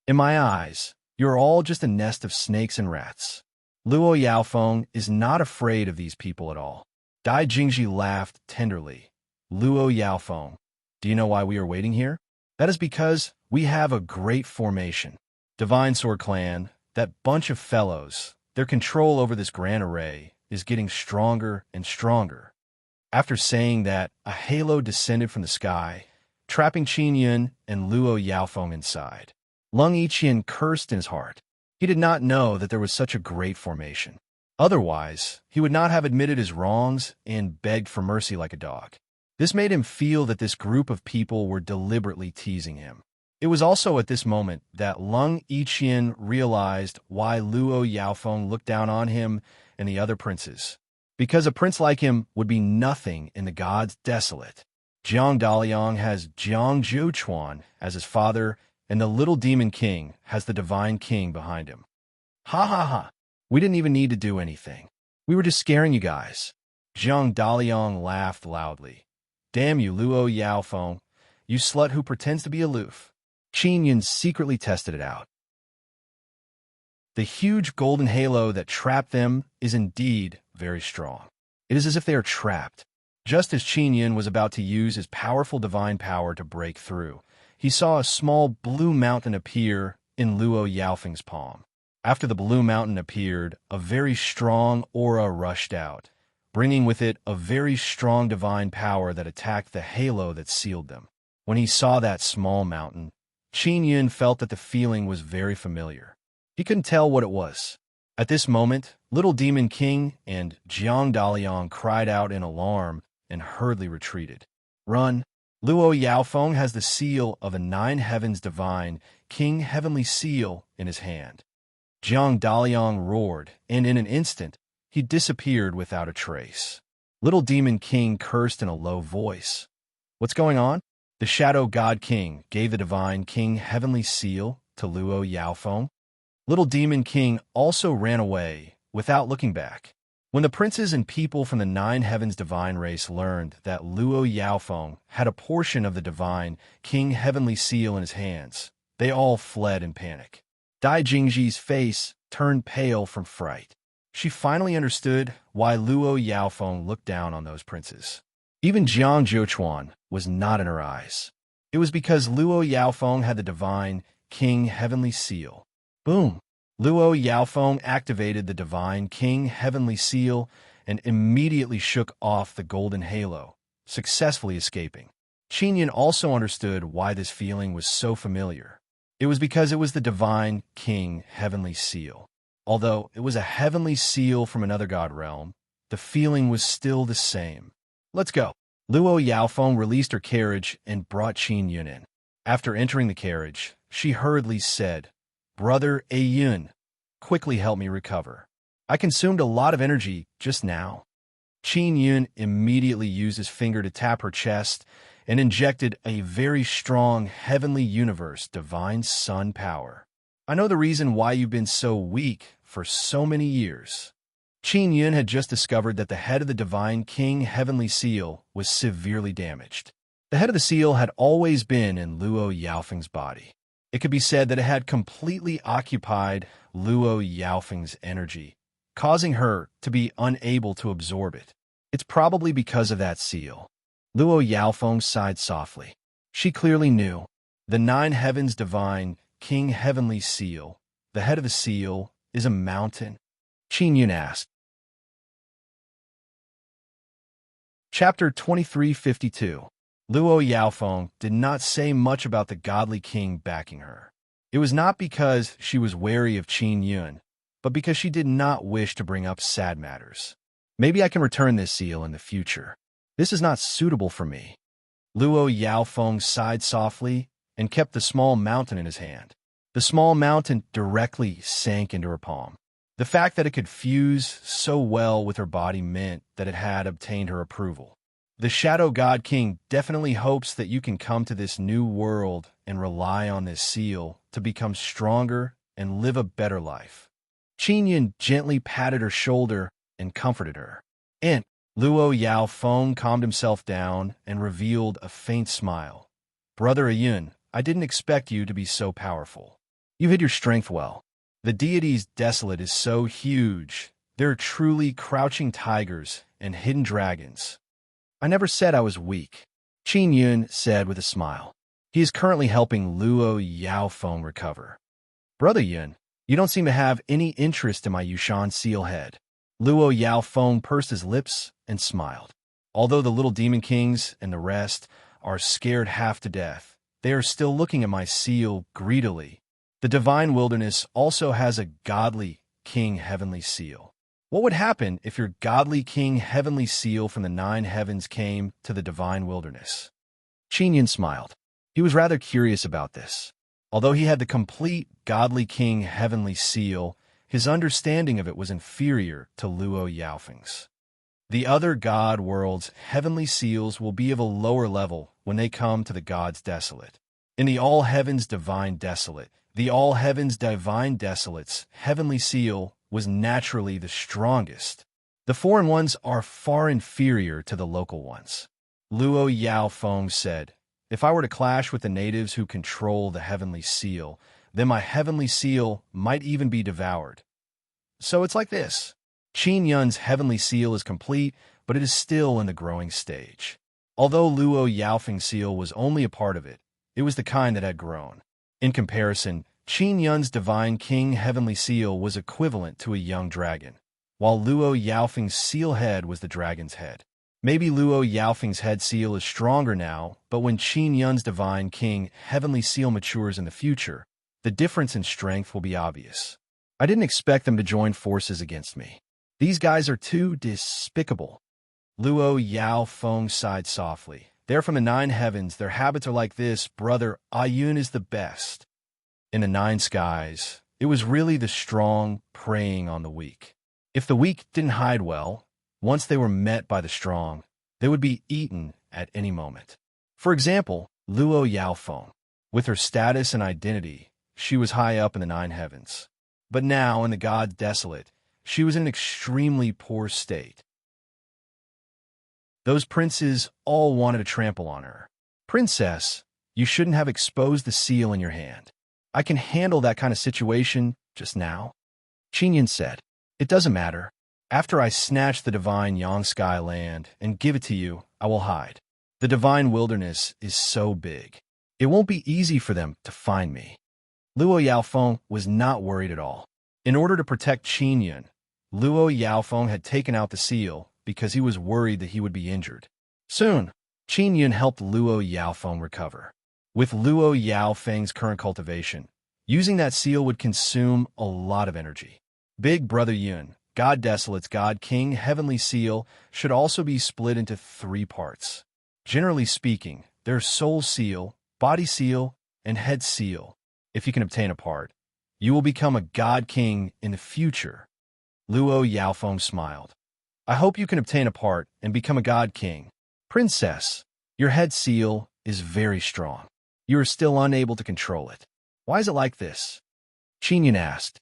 In my eyes, you're all just a nest of snakes and rats. Luo Yaofeng is not afraid of these people at all. Dai Jingji laughed tenderly. Luo Yaofeng, do you know why we are waiting here? That is because we have a great formation. Divine Sword Clan, that bunch of fellows, their control over this grand array is getting stronger and stronger. After saying that, a halo descended from the sky, trapping Qin Yun and Luo Yaofeng inside. Lung Yiqian cursed in his heart. He did not know that there was such a great formation. Otherwise, he would not have admitted his wrongs and begged for mercy like a dog. This made him feel that this group of people were deliberately teasing him. It was also at this moment that Lung Yiqian realized why Luo Yaofeng looked down on him and the other princes. Because a prince like him would be nothing in the gods desolate. Jiang Daliang has Jiang Zhuchuan as his father, and the little demon king has the divine king behind him. Ha ha ha. We didn't even need to do anything. We were just scaring you guys. Jiang Daliang laughed loudly. Damn you, Luo Yaofeng, you slut who pretends to be aloof. Qin Yun secretly tested it out. The huge golden halo that trapped them is indeed very strong. It is as if they are trapped. Just as Qin Yun was about to use his powerful divine power to break through, he saw a small blue mountain appear in Luo Yaofeng's palm. After the blue mountain appeared, a very strong aura rushed out, bringing with it a very strong divine power that attacked the halo that sealed them. When he saw that small mountain, Qin Yun felt that the feeling was very familiar. He couldn't tell what it was. At this moment, Little Demon King and Jiang Daliang cried out in alarm and hurriedly retreated. Run! Luo Yaofeng has the seal of a nine heavens divine king heavenly seal in his hand. Jiang Daliang roared, and in an instant, he disappeared without a trace. Little Demon King cursed in a low voice. What's going on? The Shadow God King gave the divine king heavenly seal to Luo Yaofeng. Little Demon King also ran away without looking back. When the princes and people from the nine heavens divine race learned that Luo Yaofeng had a portion of the divine king heavenly seal in his hands, they all fled in panic. Dai Jingji's face turned pale from fright. She finally understood why Luo Yaofeng looked down on those princes. Even Jiang Zhuchuan was not in her eyes. It was because Luo Yaofeng had the divine king heavenly seal. Boom! Luo Yaofeng activated the divine king heavenly seal and immediately shook off the golden halo, successfully escaping. Qin Yun also understood why this feeling was so familiar. It was because it was the divine king heavenly seal. Although it was a heavenly seal from another god realm, the feeling was still the same. Let's go. Luo Yaofeng released her carriage and brought Qin Yun in. After entering the carriage, she hurriedly said, Brother Yun, quickly help me recover. I consumed a lot of energy just now. Qin Yun immediately used his finger to tap her chest and injected a very strong heavenly universe divine sun power. I know the reason why you've been so weak for so many years. Qin Yun had just discovered that the head of the divine king heavenly seal was severely damaged. The head of the seal had always been in Luo Yaofeng's body. It could be said that it had completely occupied Luo Yaofeng's energy, causing her to be unable to absorb it. It's probably because of that seal. Luo Yaofeng sighed softly. She clearly knew. The nine heavens divine king heavenly seal, the head of the seal, is a mountain. Qin Yun asked. Chapter 2352. Luo Yaofeng did not say much about the godly king backing her. It was not because she was wary of Qin Yun, but because she did not wish to bring up sad matters. Maybe I can return this seal in the future. This is not suitable for me. Luo Yaofeng sighed softly and kept the small mountain in his hand. The small mountain directly sank into her palm. The fact that it could fuse so well with her body meant that it had obtained her approval. The Shadow God King definitely hopes that you can come to this new world and rely on this seal to become stronger and live a better life. Qin Yun gently patted her shoulder and comforted her. And Luo Yaofeng calmed himself down and revealed a faint smile. Brother Yun, I didn't expect you to be so powerful. You hid your strength well. The deity's desolate is so huge. There are truly crouching tigers and hidden dragons. I never said I was weak, Qin Yun said with a smile. He is currently helping Luo Yaofeng recover. Brother Yun, you don't seem to have any interest in my Yushan seal head. Luo Yaofeng pursed his lips and smiled. Although the little demon kings and the rest are scared half to death, they are still looking at my seal greedily. The divine wilderness also has a godly king heavenly seal. What would happen if your godly king heavenly seal from the nine heavens came to the divine wilderness? Qin Yun smiled. He was rather curious about this. Although he had the complete godly king heavenly seal, his understanding of it was inferior to Luo Yaofeng's. The other god world's heavenly seals will be of a lower level when they come to the gods desolate. In the all heavens divine desolate, the all heavens divine desolate's heavenly seal was naturally the strongest. The foreign ones are far inferior to the local ones. Luo Yaofeng said, "If I were to clash with the natives who control the heavenly seal, then my heavenly seal might even be devoured." So it's like this. Qin Yun's heavenly seal is complete, but it is still in the growing stage. Although Luo Yaofeng's seal was only a part of it, it was the kind that had grown. In comparison, Qin Yun's divine king heavenly seal was equivalent to a young dragon, while Luo Yaofeng's seal head was the dragon's head. Maybe Luo Yaofeng's head seal is stronger now, but when Qin Yun's divine king heavenly seal matures in the future, the difference in strength will be obvious. I didn't expect them to join forces against me. These guys are too despicable. Luo Yaofeng sighed softly. They're from the 9 heavens. Their habits are like this. Brother, Ayun is the best. In the 9 skies, it was really the strong preying on the weak. If the weak didn't hide well, once they were met by the strong, they would be eaten at any moment. For example, Luo Yaofeng. With her status and identity, she was high up in the 9 heavens. But now, in the gods desolate, she was in an extremely poor state. Those princes all wanted to trample on her. "Princess, you shouldn't have exposed the seal in your hand. I can handle that kind of situation just now," Qin Yun said. "It doesn't matter. After I snatch the divine Yang Sky land and give it to you, I will hide. The divine wilderness is so big. It won't be easy for them to find me." Luo Yaofeng was not worried at all. In order to protect Qin Yun, Luo Yaofeng had taken out the seal because he was worried that he would be injured. Soon, Qin Yun helped Luo Yaofeng recover. With Luo Yaofeng's current cultivation, using that seal would consume a lot of energy. Big Brother Yun, God Desolate's God King Heavenly Seal, should also be split into 3 parts. Generally speaking, there's Soul Seal, Body Seal, and Head Seal. If you can obtain a part, you will become a God King in the future. Luo Yaofeng smiled. "I hope you can obtain a part and become a God King. Princess, your head seal is very strong. You are still unable to control it. Why is it like this?" Qin Yun asked.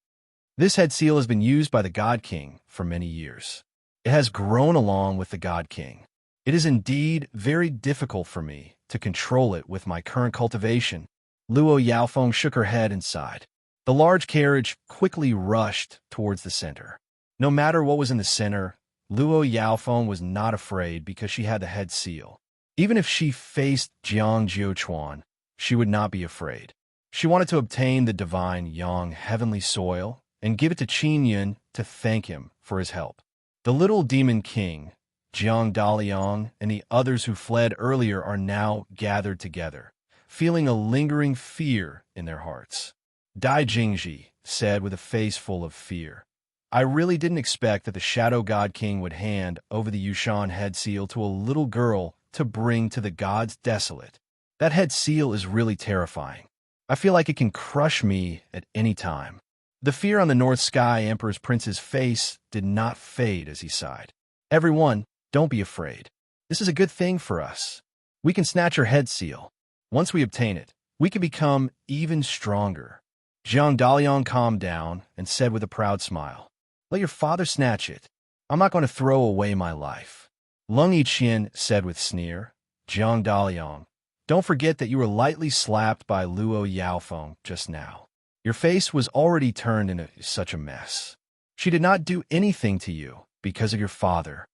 "This head seal has been used by the God King for many years. It has grown along with the God King. It is indeed very difficult for me to control it with my current cultivation." Luo Yaofeng shook her head and sighed. The large carriage quickly rushed towards the center. No matter what was in the center, Luo Yaofeng was not afraid because she had the head seal. Even if she faced Jiang Jiuquan, she would not be afraid. She wanted to obtain the divine Yang heavenly soil and give it to Qin Yun to thank him for his help. The little demon king, Jiang Daliang, and the others who fled earlier are now gathered together, feeling a lingering fear in their hearts. Dai Jingji said with a face full of fear, "I really didn't expect that the Shadow God King would hand over the Yushan head seal to a little girl to bring to the gods desolate. That head seal is really terrifying. I feel like it can crush me at any time." The fear on the North Sky Emperor's prince's face did not fade as he sighed. "Everyone, don't be afraid. This is a good thing for us. We can snatch her head seal. Once we obtain it, we can become even stronger." Jiang Daliang calmed down and said with a proud smile, "Let your father snatch it. I'm not going to throw away my life." Lung Yiqian said with sneer, "Jiang Daliang, don't forget that you were lightly slapped by Luo Yaofeng just now. Your face was already turned into such a mess. She did not do anything to you because of your father."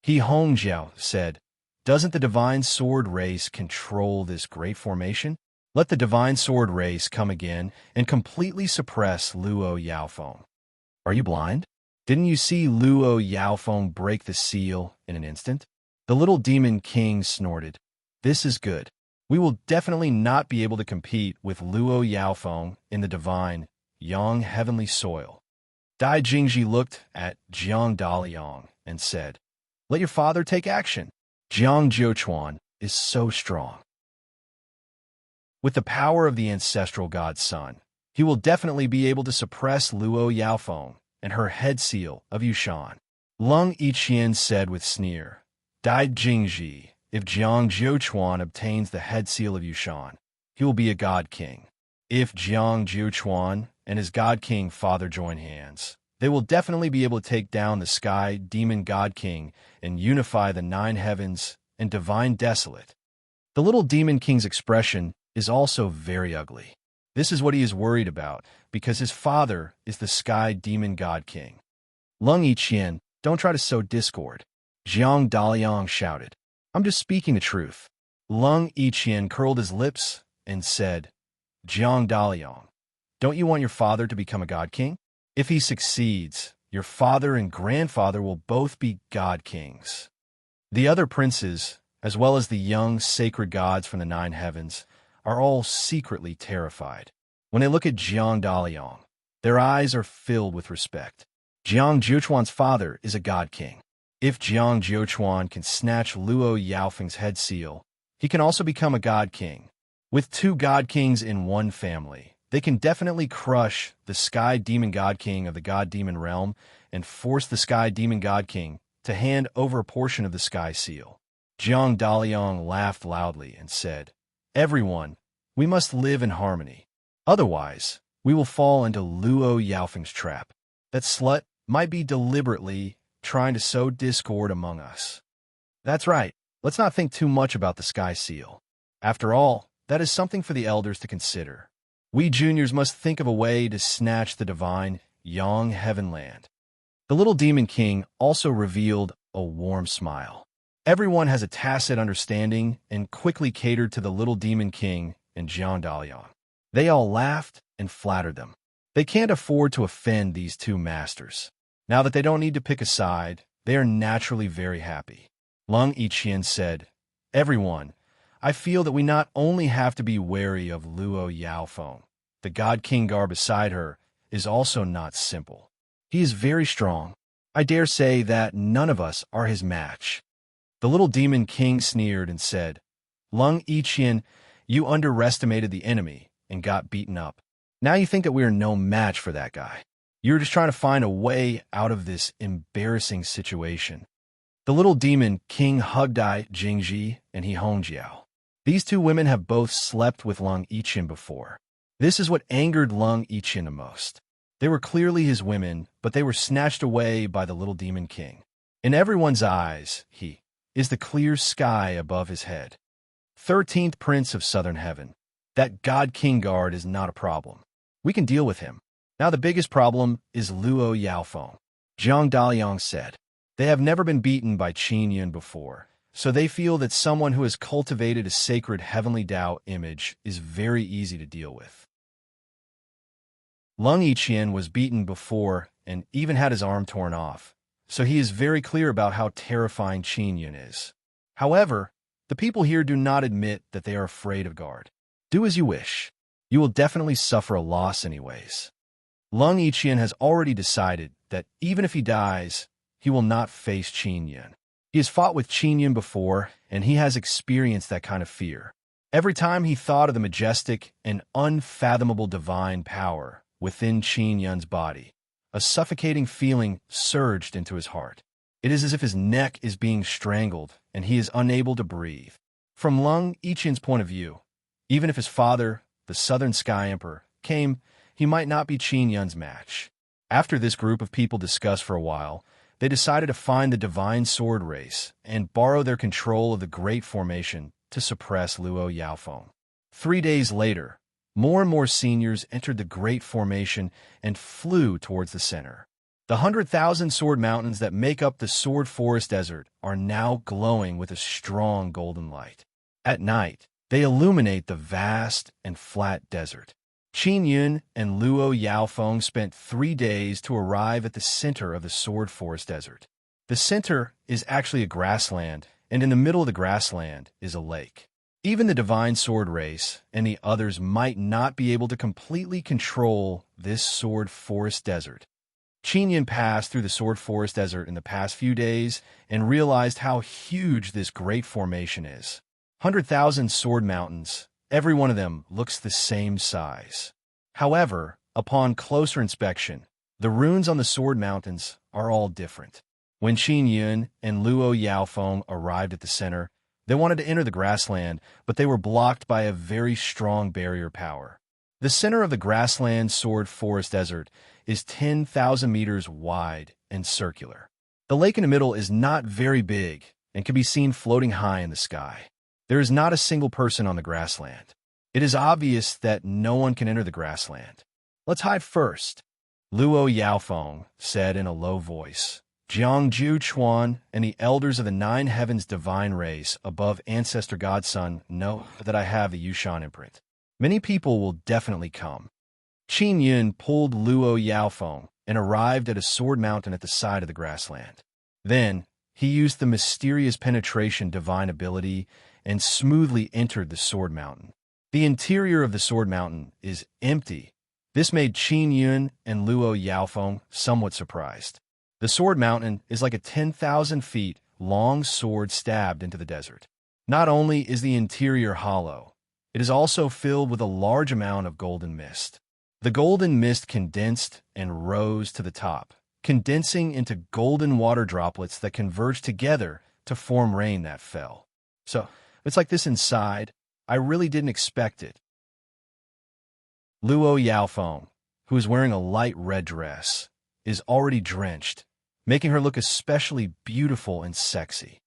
He Hongjiao said, "Doesn't the divine sword race control this great formation? Let the divine sword race come again and completely suppress Luo Yaofeng. Are you blind? Didn't you see Luo Yaofeng break the seal in an instant?" The little demon king snorted. "This is good. We will definitely not be able to compete with Luo Yaofeng in the divine Yang heavenly soil." Dai Jingji looked at Jiang Daliang and said, "Let your father take action. Jiang Jiuquan is so strong." With the power of the ancestral god Sun, he will definitely be able to suppress Luo Yaofeng and her head seal of Yushan. Lung Yiqian said with sneer, Dai Jingji, if Jiang Jiuquan obtains the head seal of Yushan, he will be a god king. If Jiang Jiuquan and his god king father join hands, they will definitely be able to take down the sky demon god king and unify the 9 heavens and divine desolate. The little demon king's expression is also very ugly. This is what he is worried about, because his father is the sky demon god king. Lung Yiqian, don't try to sow discord. Jiang Daliang shouted. I'm just speaking the truth. Lung Yiqian curled his lips and said, Jiang Daliang, don't you want your father to become a god king? If he succeeds, your father and grandfather will both be god kings. The other princes, as well as the young sacred gods from the 9 heavens, are all secretly terrified. When they look at Jiang Daliang, their eyes are filled with respect. Jiang Jiuquan's father is a god king. If Jiang Jiuquan can snatch Luo Yaofeng's head seal, he can also become a god king. With 2 god kings in one family, they can definitely crush the sky demon god king of the god demon realm and force the sky demon god king to hand over a portion of the sky seal. Jiang Daliang laughed loudly and said, Everyone, we must live in harmony. Otherwise, we will fall into Luo Yaofeng's trap. That slut might be deliberately trying to sow discord among us. That's right. Let's not think too much about the sky seal. After all, that is something for the elders to consider. We juniors must think of a way to snatch the divine Yang Heavenland. The little demon king also revealed a warm smile. Everyone has a tacit understanding and quickly catered to the little demon king and Jiang Daliang. They all laughed and flattered them. They can't afford to offend these 2 masters. Now that they don't need to pick a side, they are naturally very happy. Lung Yiqian said, Everyone, I feel that we not only have to be wary of Luo Yaofeng, the god king guard beside her is also not simple. He is very strong. I dare say that none of us are his match. The little demon king sneered and said, Lung Yiqian, you underestimated the enemy and got beaten up. Now you think that we are no match for that guy. You're just trying to find a way out of this embarrassing situation. The little demon king hugged Dai Jingji and he Hongjiao. These 2 women have both slept with Lung Yiqian before. This is what angered Lung Yiqian the most. They were clearly his women, but they were snatched away by the little demon king. In everyone's eyes, he is the clear sky above his head. 13th Prince of Southern Heaven. That God King Guard is not a problem. We can deal with him. Now the biggest problem is Luo Yaofeng. Jiang Daliang said. They have never been beaten by Qin Yun before, so they feel that someone who has cultivated a sacred heavenly Tao image is very easy to deal with. Lung Yiqian was beaten before and even had his arm torn off, so he is very clear about how terrifying Qin Yun is. However, the people here do not admit that they are afraid of guard. Do as you wish. You will definitely suffer a loss anyways. Lung Yiqian has already decided that even if he dies, he will not face Qin Yun. He has fought with Qin Yun before, and he has experienced that kind of fear. Every time he thought of the majestic and unfathomable divine power within Qin Yun's body, a suffocating feeling surged into his heart. It is as if his neck is being strangled, and he is unable to breathe. From Lung Yiqian's point of view, even if his father, the Southern Sky Emperor, came, he might not be Qin Yun's match. After this group of people discussed for a while, they decided to find the Divine Sword Race and borrow their control of the Great Formation to suppress Luo Yaofeng. 3 days later, more and more seniors entered the Great Formation and flew towards the center. The 100,000 sword mountains that make up the Sword Forest Desert are now glowing with a strong golden light. At night, they illuminate the vast and flat desert. Qin Yun and Luo Yaofeng spent 3 days to arrive at the center of the Sword Forest Desert. The center is actually a grassland, and in the middle of the grassland is a lake. Even the Divine Sword Race and the others might not be able to completely control this Sword Forest Desert. Qin Yun passed through the Sword Forest Desert in the past few days and realized how huge this great formation is. 100,000 sword mountains, Every one of them looks the same size. However, upon closer inspection, the runes on the Sword Mountains are all different. When Qin Yun and Luo Yaofeng arrived at the center, they wanted to enter the grassland, but they were blocked by a very strong barrier power. The center of the grassland sword forest desert is 10,000 meters wide and circular. The lake in the middle is not very big and can be seen floating high in the sky. There is not a single person on the grassland. It is obvious that no one can enter the grassland. Let's hide first, Luo Yaofeng said in a low voice. Jiangju Chuan and the elders of the Nine Heavens divine race above Ancestor Godson know that I have the Yushan imprint. Many people will definitely come. Qin Yun pulled Luo Yaofeng and arrived at a sword mountain at the side of the grassland. Then, he used the mysterious penetration divine ability and smoothly entered the sword mountain. The interior of the sword mountain is empty. This made Qin Yun and Luo Yaofeng somewhat surprised. The sword mountain is like a 10,000 feet long sword stabbed into the desert. Not only is the interior hollow, it is also filled with a large amount of golden mist. The golden mist condensed and rose to the top, condensing into golden water droplets that converged together to form rain that fell. So, it's like this inside. I really didn't expect it. Luo Yaofeng, who is wearing a light red dress, is already drenched, making her look especially beautiful and sexy.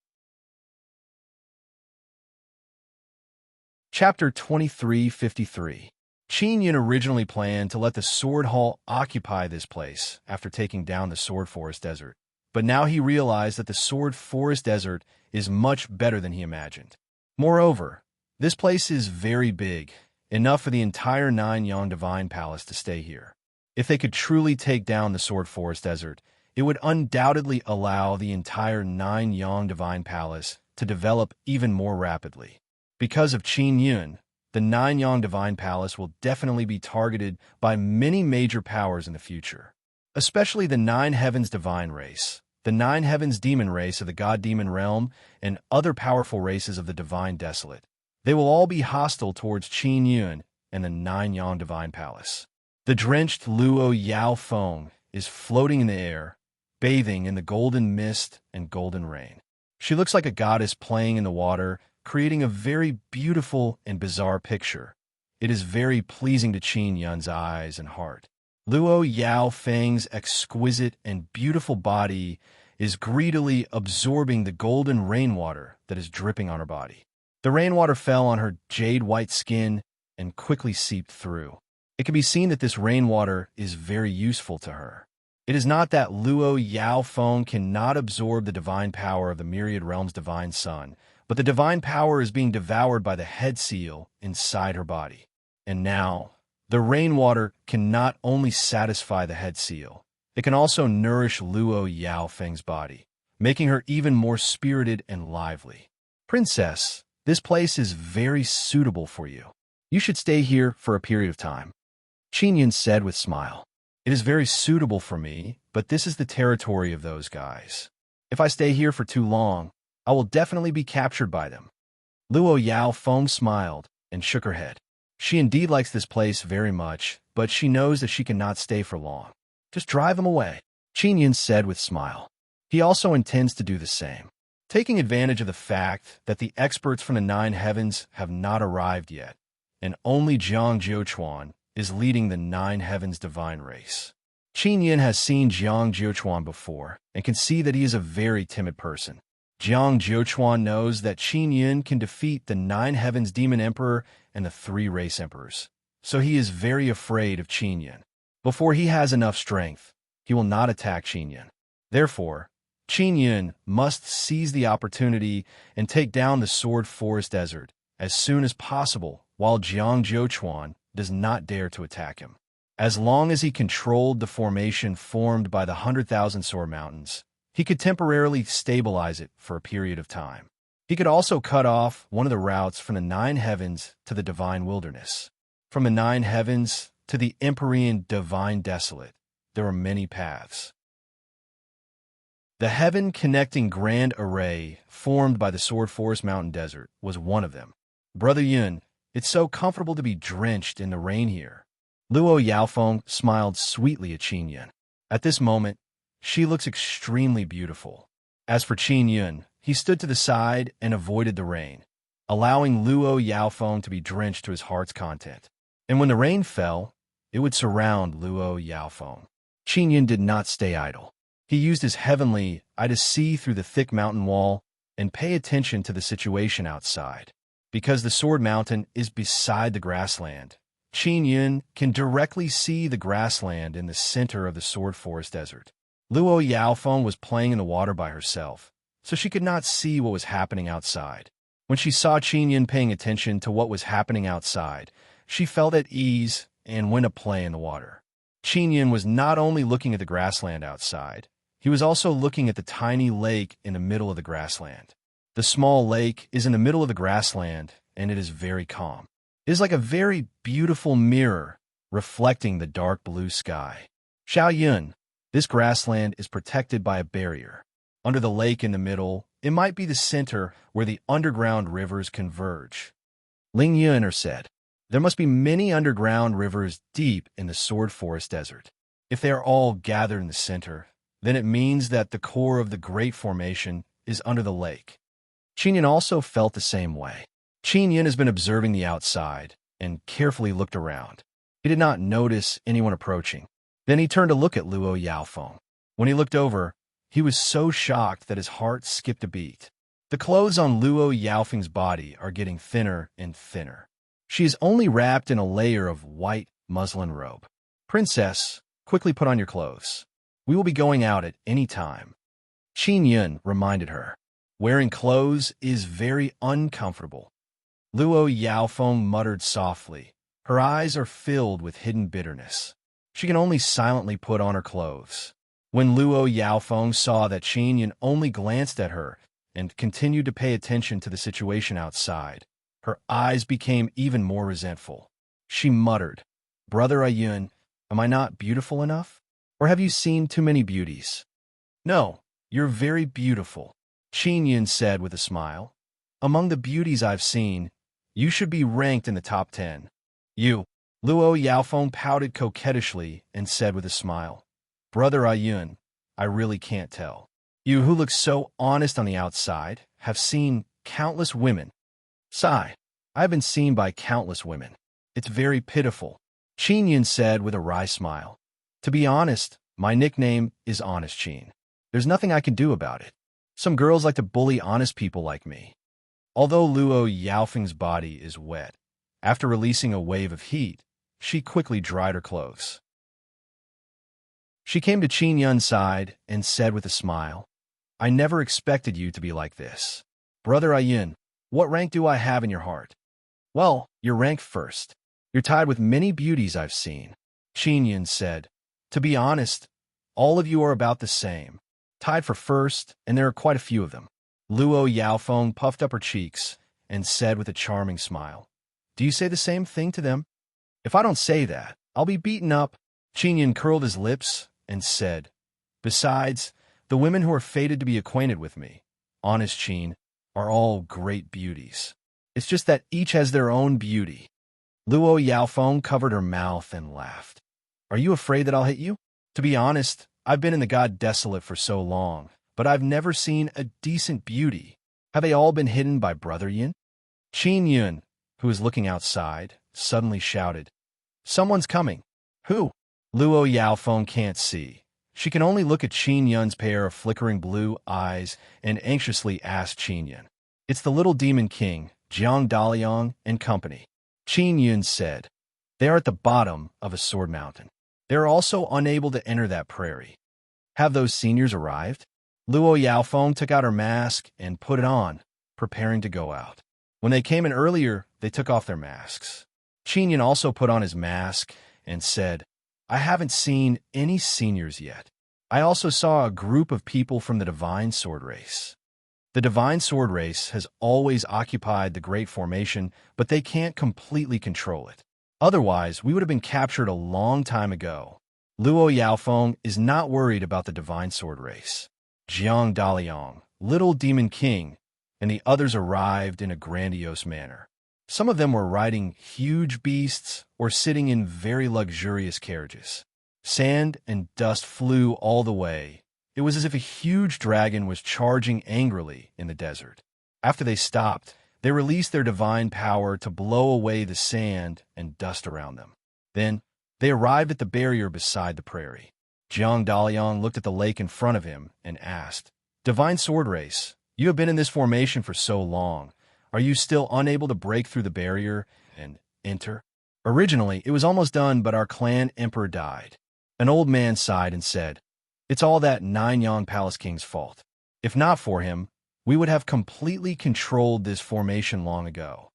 Chapter 2353. Qin Yun originally planned to let the Sword Hall occupy this place after taking down the Sword Forest Desert, but now he realized that the Sword Forest Desert is much better than he imagined. Moreover, this place is very big, enough for the entire Nine Yang Divine Palace to stay here. If they could truly take down the Sword Forest Desert, it would undoubtedly allow the entire Nine Yang Divine Palace to develop even more rapidly. Because of Qin Yun, the Nine Yang Divine Palace will definitely be targeted by many major powers in the future, especially the Nine Heavens Divine Race, the Nine Heavens Demon Race of the God-Demon Realm, and other powerful races of the Divine Desolate. They will all be hostile towards Qin Yun and the Nine Yang Divine Palace. The drenched Luo Yaofeng is floating in the air, bathing in the golden mist and golden rain. She looks like a goddess playing in the water, creating a very beautiful and bizarre picture. It is very pleasing to Qin Yun's eyes and heart. Luo Yaofeng's exquisite and beautiful body is greedily absorbing the golden rainwater that is dripping on her body. The rainwater fell on her jade-white skin and quickly seeped through. It can be seen that this rainwater is very useful to her. It is not that Luo Yaofeng cannot absorb the divine power of the myriad realms' divine sun, but the divine power is being devoured by the head seal inside her body. And now, the rainwater can not only satisfy the head seal, it can also nourish Luo Yaofeng's body, making her even more spirited and lively. Princess, this place is very suitable for you. You should stay here for a period of time, Qin Yun said with a smile. It is very suitable for me, but this is the territory of those guys. If I stay here for too long, I will definitely be captured by them. Luo Yaofeng smiled and shook her head. She indeed likes this place very much, but she knows that she cannot stay for long. Just drive them away, Qin Yun said with a smile. He also intends to do the same. Taking advantage of the fact that the experts from the Nine Heavens have not arrived yet, and only Jiang Jiuquan is leading the Nine Heavens divine race. Qin Yun has seen Jiang Jiuquan before and can see that he is a very timid person. Jiang Jiuquan knows that Qin Yun can defeat the Nine Heavens Demon Emperor and the Three Race Emperors, so he is very afraid of Qin Yun. Before he has enough strength, he will not attack Qin Yun. Therefore, Qin Yun must seize the opportunity and take down the Sword Forest Desert as soon as possible while Jiang Jiuquan does not dare to attack him. As long as he controlled the formation formed by the 100,000 Sword Mountains, he could temporarily stabilize it for a period of time. He could also cut off one of the routes from the Nine Heavens to the Divine Wilderness. From the Nine Heavens to the Empyrean Divine Desolate, there are many paths. The heaven-connecting Grand Array formed by the Sword Forest Mountain Desert was one of them. Brother Yun, It's so comfortable to be drenched in the rain here. Luo Yaofeng smiled sweetly at Qin Yun. At this moment, she looks extremely beautiful. As for Qin Yun, he stood to the side and avoided the rain, allowing Luo Yaofeng to be drenched to his heart's content. And when the rain fell, it would surround Luo Yaofeng. Qin Yun did not stay idle. He used his heavenly eye to see through the thick mountain wall and pay attention to the situation outside. Because the Sword Mountain is beside the grassland, Qin Yun can directly see the grassland in the center of the Sword Forest Desert. Luo Yaofeng was playing in the water by herself, so she could not see what was happening outside. When she saw Qin Yun paying attention to what was happening outside, she felt at ease and went to play in the water. Qin Yun was not only looking at the grassland outside, he was also looking at the tiny lake in the middle of the grassland. The small lake is in the middle of the grassland, and it is very calm. It is like a very beautiful mirror reflecting the dark blue sky. Xiao Yun, this grassland is protected by a barrier. Under the lake in the middle, it might be the center where the underground rivers converge. Ling Yun said, there must be many underground rivers deep in the Sword Forest Desert. If they are all gathered in the center, then it means that the core of the Great Formation is under the lake. Qin Yun also felt the same way. Qin Yun has been observing the outside and carefully looked around. He did not notice anyone approaching. Then he turned to look at Luo Yaofeng. When he looked over, he was so shocked that his heart skipped a beat. The clothes on Luo Yaofeng's body are getting thinner and thinner. She is only wrapped in a layer of white muslin robe. Princess, quickly put on your clothes. We will be going out at any time. Qin Yun reminded her. Wearing clothes is very uncomfortable. Luo Yaofeng muttered softly. Her eyes are filled with hidden bitterness. She can only silently put on her clothes. When Luo Yaofeng saw that Qin Yun only glanced at her and continued to pay attention to the situation outside, her eyes became even more resentful. She muttered, Brother Ayun, am I not beautiful enough? Or have you seen too many beauties? No, you're very beautiful, Qin Yun said with a smile. Among the beauties I've seen, you should be ranked in the top 10. You, Luo Yaofeng pouted coquettishly and said with a smile, Brother Ayun, I really can't tell. You who look so honest on the outside have seen countless women. Sigh, I have been seen by countless women. It's very pitiful, Qin Yun said with a wry smile. To be honest, my nickname is Honest Qin. There's nothing I can do about it. Some girls like to bully honest people like me. Although Luo Yaofeng's body is wet, after releasing a wave of heat, she quickly dried her clothes. She came to Qin Yun's side and said with a smile, I never expected you to be like this. Brother Ayun, what rank do I have in your heart? Well, you're ranked first. You're tied with many beauties I've seen, Qin Yun said. To be honest, all of you are about the same. Tied for first, and there are quite a few of them. Luo Yaofeng puffed up her cheeks and said with a charming smile, Do you say the same thing to them? If I don't say that, I'll be beaten up. Qin Yun curled his lips and said, Besides, the women who are fated to be acquainted with me, Honest Qin, are all great beauties. It's just that each has their own beauty. Luo Yaofeng covered her mouth and laughed. Are you afraid that I'll hit you? To be honest, I've been in the God Desolate for so long, but I've never seen a decent beauty. Have they all been hidden by Brother Yin? Qin Yun, who was looking outside, suddenly shouted, Someone's coming. Who? Luo Yaofeng can't see. She can only look at Qin Yun's pair of flickering blue eyes and anxiously ask Qin Yun. It's the little demon king, Jiang Daliang and company. Qin Yun said, They are at the bottom of a sword mountain. They are also unable to enter that prairie. Have those seniors arrived? Luo Yaofeng took out her mask and put it on, preparing to go out. When they came in earlier, they took off their masks. Qin Yun also put on his mask and said, I haven't seen any seniors yet. I also saw a group of people from the Divine Sword Race. The Divine Sword Race has always occupied the Great Formation, but they can't completely control it. Otherwise, we would have been captured a long time ago. Luo Yaofeng is not worried about the Divine Sword Race. Jiang Daliang, Little Demon King, and the others arrived in a grandiose manner. Some of them were riding huge beasts or sitting in very luxurious carriages. Sand and dust flew all the way. It was as if a huge dragon was charging angrily in the desert. After they stopped, they released their divine power to blow away the sand and dust around them. Then, they arrived at the barrier beside the prairie. Jiang Daliang looked at the lake in front of him and asked, "Divine Sword Race, you have been in this formation for so long. Are you still unable to break through the barrier and enter?" "Originally, it was almost done, but our clan emperor died." An old man sighed and said, "It's all that Nine-Yang Palace King's fault. If not for him, we would have completely controlled this formation long ago."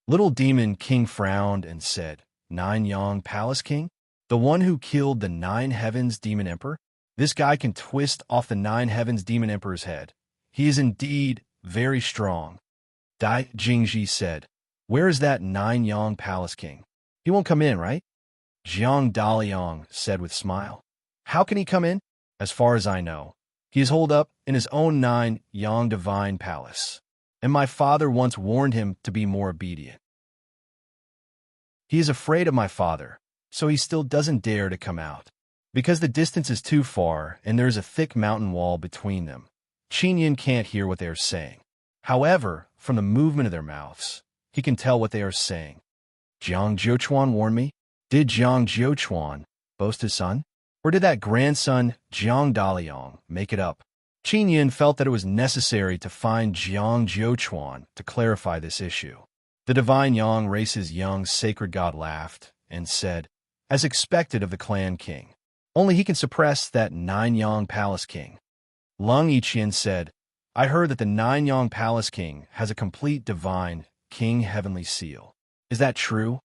Little Demon King frowned and said, "Nine-Yang Palace King? The one who killed the Nine Heavens Demon Emperor? This guy can twist off the Nine Heavens Demon Emperor's head. He is indeed very strong." Dai Jingji said, "Where is that Nine-Yang Palace King? He won't come in, right?" Jiang Daliang said with smile, "How can he come in? As far as I know, he is holed up in his own Nine-Yang Divine Palace, and my father once warned him to be more obedient. He is afraid of my father, so he still doesn't dare to come out, because the distance is too far and there is a thick mountain wall between them. Qinyan can't hear what they are saying. However, from the movement of their mouths, he can tell what they are saying." Jiang Jiuchuan warned me. Did Jiang Jiuchuan boast his son? Or did that grandson, Jiang Daliang, make it up? Qinyan felt that it was necessary to find Jiang Jiuchuan to clarify this issue. The divine Yang race's young sacred god laughed and said, "As expected of the clan king. Only he can suppress that Nine-Yang Palace King." Lung Yiqian said, "I heard that the Nine-Yang Palace King has a complete divine king heavenly seal. Is that true?"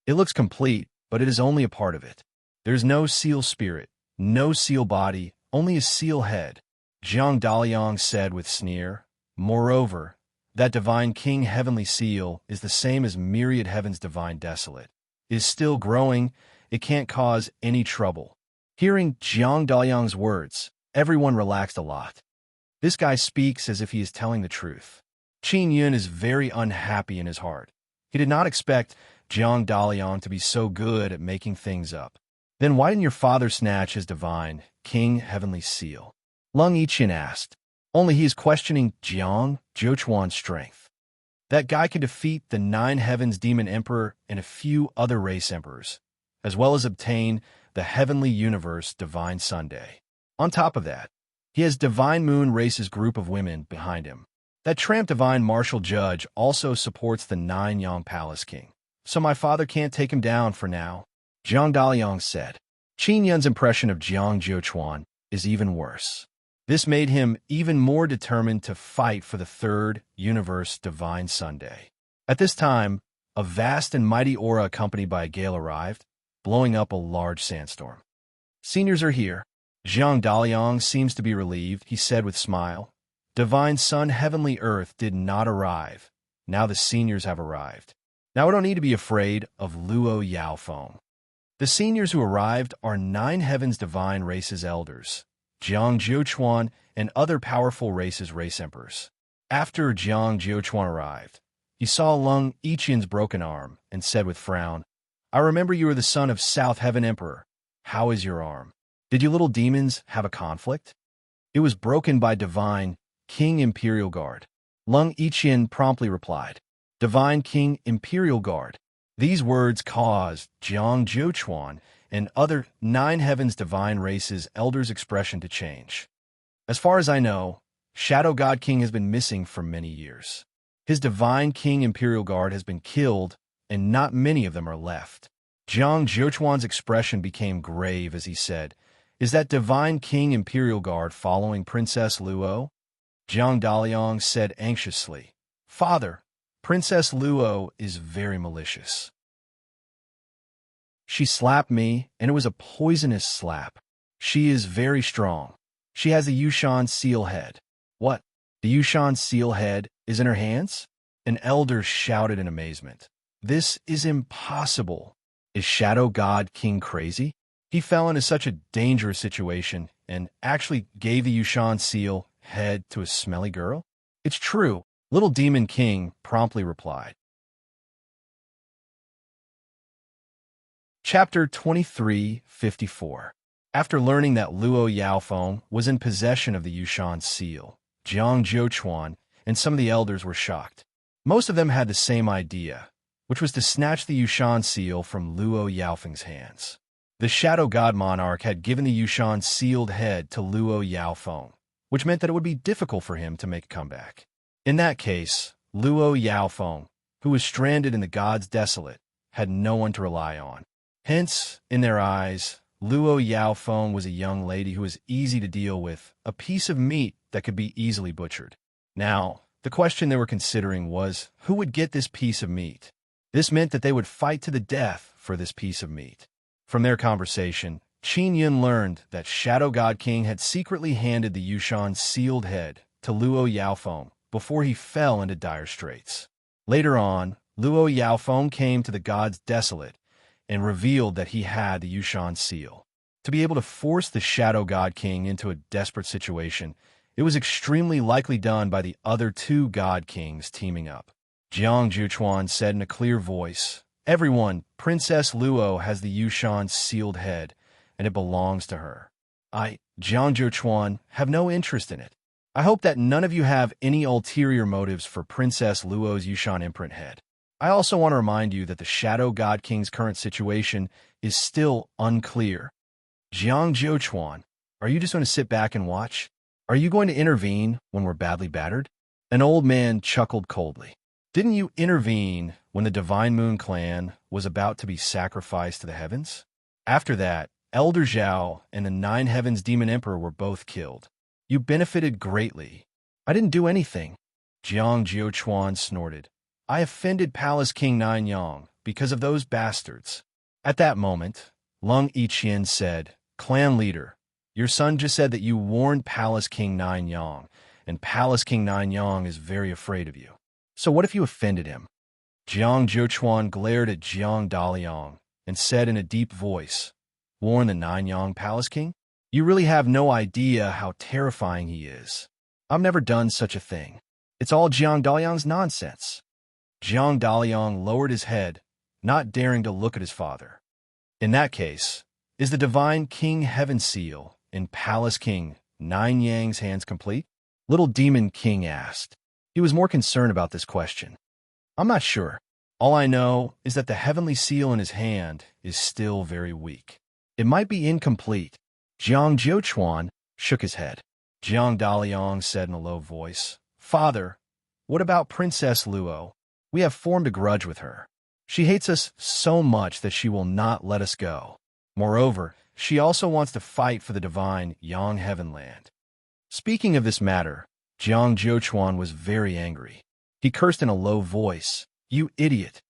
"It looks complete, but it is only a part of it. There's no seal spirit, no seal body, only a seal head," Jiang Daliang said with sneer. "Moreover, that divine king heavenly seal is the same as myriad heaven's divine desolate. It is still growing, it can't cause any trouble." Hearing Jiang Daliang's words, everyone relaxed a lot. This guy speaks as if he is telling the truth. Qin Yun is very unhappy in his heart. He did not expect Jiang Daliang to be so good at making things up. "Then why didn't your father snatch his divine king heavenly seal?" Lung Yiqian asked. "Only he is questioning Jiang Jiuchuan's strength. That guy can defeat the Nine Heavens Demon Emperor and a few other race emperors, as well as obtain the Heavenly Universe Divine Sunday. On top of that, he has Divine Moon Race's group of women behind him. That tramp Divine Martial Judge also supports the Nine-Yang Palace King. So my father can't take him down for now," Jiang Daliang said. Qin Yun's impression of Jiang Jiuchuan is even worse. This made him even more determined to fight for the third Universe Divine Sunday. At this time, a vast and mighty aura accompanied by a gale arrived, blowing up a large sandstorm. "Seniors are here." Jiang Daliang seems to be relieved, he said with smile. "Divine Sun Heavenly Earth did not arrive. Now the seniors have arrived. Now I don't need to be afraid of Luo Yaofeng." The seniors who arrived are Nine Heavens Divine Race's elders, Jiang Jiuchuan, and other powerful races' race emperors. After Jiang Jiuchuan arrived, he saw Lung Yiqian's broken arm and said with frown, "I remember you were the son of South Heaven Emperor. How is your arm? Did you little demons have a conflict?" "It was broken by Divine King Imperial Guard," Lung Yiqian promptly replied. "Divine King Imperial Guard." These words caused Jiang Jiuchuan and other Nine Heavens Divine Race's elders' expression to change. "As far as I know, Shadow God King has been missing for many years. His Divine King Imperial Guard has been killed, and not many of them are left." Jiang Jiuchuan's expression became grave as he said, "Is that Divine King Imperial Guard following Princess Luo?" Jiang Daliang said anxiously, "Father, Princess Luo is very malicious. She slapped me, and it was a poisonous slap. She is very strong. She has the Yushan seal head." "What? The Yushan seal head is in her hands?" An elder shouted in amazement. "This is impossible. Is Shadow God King crazy? He fell into such a dangerous situation and actually gave the Yushan seal head to a smelly girl?" "It's true," Little Demon King promptly replied. Chapter 2354. After learning that Luo Yaofeng was in possession of the Yushan seal, Jiang Zhouchuan and some of the elders were shocked. Most of them had the same idea, which was to snatch the Yushan seal from Luo Yaofeng's hands. The Shadow God Monarch had given the Yushan sealed head to Luo Yaofeng, which meant that it would be difficult for him to make a comeback. In that case, Luo Yaofeng, who was stranded in the Gods Desolate, had no one to rely on. Hence, in their eyes, Luo Yaofeng was a young lady who was easy to deal with, a piece of meat that could be easily butchered. Now, the question they were considering was, who would get this piece of meat? This meant that they would fight to the death for this piece of meat. From their conversation, Qin Yun learned that Shadow God King had secretly handed the Yushan sealed head to Luo Yaofeng before he fell into dire straits. Later on, Luo Yaofeng came to the Gods Desolate and revealed that he had the Yushan seal. To be able to force the Shadow God King into a desperate situation, it was extremely likely done by the other two God Kings teaming up. Jiang Zhuchuan said in a clear voice, "Everyone, Princess Luo has the Yushan sealed head, and it belongs to her. I, Jiang Zhuchuan, have no interest in it. I hope that none of you have any ulterior motives for Princess Luo's Yushan imprint head. I also want to remind you that the Shadow God King's current situation is still unclear. Jiang Zhouchuan, are you just going to sit back and watch? Are you going to intervene when we're badly battered?" An old man chuckled coldly. "Didn't you intervene when the Divine Moon clan was about to be sacrificed to the heavens? After that, Elder Zhao and the Nine Heavens Demon Emperor were both killed. You benefited greatly." "I didn't do anything." Jiang Zhouchuan snorted. "I offended Palace King Nanyang because of those bastards." At that moment, Lung Yiqian said, "Clan leader, your son just said that you warned Palace King Nanyang, and Palace King Nanyang is very afraid of you. So what if you offended him?" Jiang Zhouchuan glared at Jiang Daliang and said in a deep voice, "Warn the Nanyang Palace King? You really have no idea how terrifying he is. I've never done such a thing. It's all Jiang Daliang's nonsense." Jiang Daliang lowered his head, not daring to look at his father. "In that case, is the Divine King Heaven Seal in Palace King Nanyang's hands complete?" Little Demon King asked. He was more concerned about this question. "I'm not sure. All I know is that the Heavenly Seal in his hand is still very weak. It might be incomplete." Jiang Zhouchuan shook his head. Jiang Daliang said in a low voice, "Father, what about Princess Luo? We have formed a grudge with her. She hates us so much that she will not let us go. Moreover, she also wants to fight for the divine Yang Heaven Land." Speaking of this matter, Jiang Zhouchuan was very angry. He cursed in a low voice, "You idiot!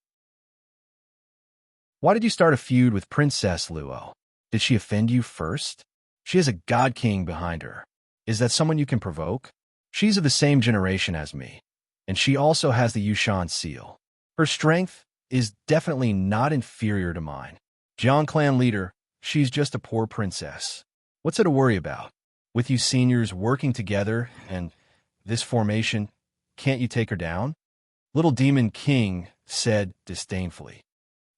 Why did you start a feud with Princess Luo? Did she offend you first? She has a God King behind her. Is that someone you can provoke? She's of the same generation as me, and she also has the Yushan seal. Her strength is definitely not inferior to mine. Jiang Clan leader, she's just a poor princess. What's it to worry about? With you seniors working together and this formation, can't you take her down?" Little Demon King said disdainfully.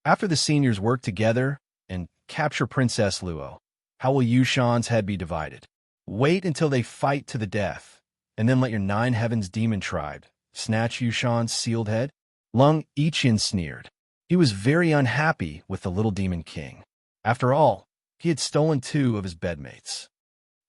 "After the seniors work together and capture Princess Luo, how will Yushan's head be divided? Wait until they fight to the death, and then let your Nine Heavens Demon tribe snatch Yushan's sealed head?" Lung Yiqian sneered. He was very unhappy with the Little Demon King. After all, he had stolen 2 of his bedmates.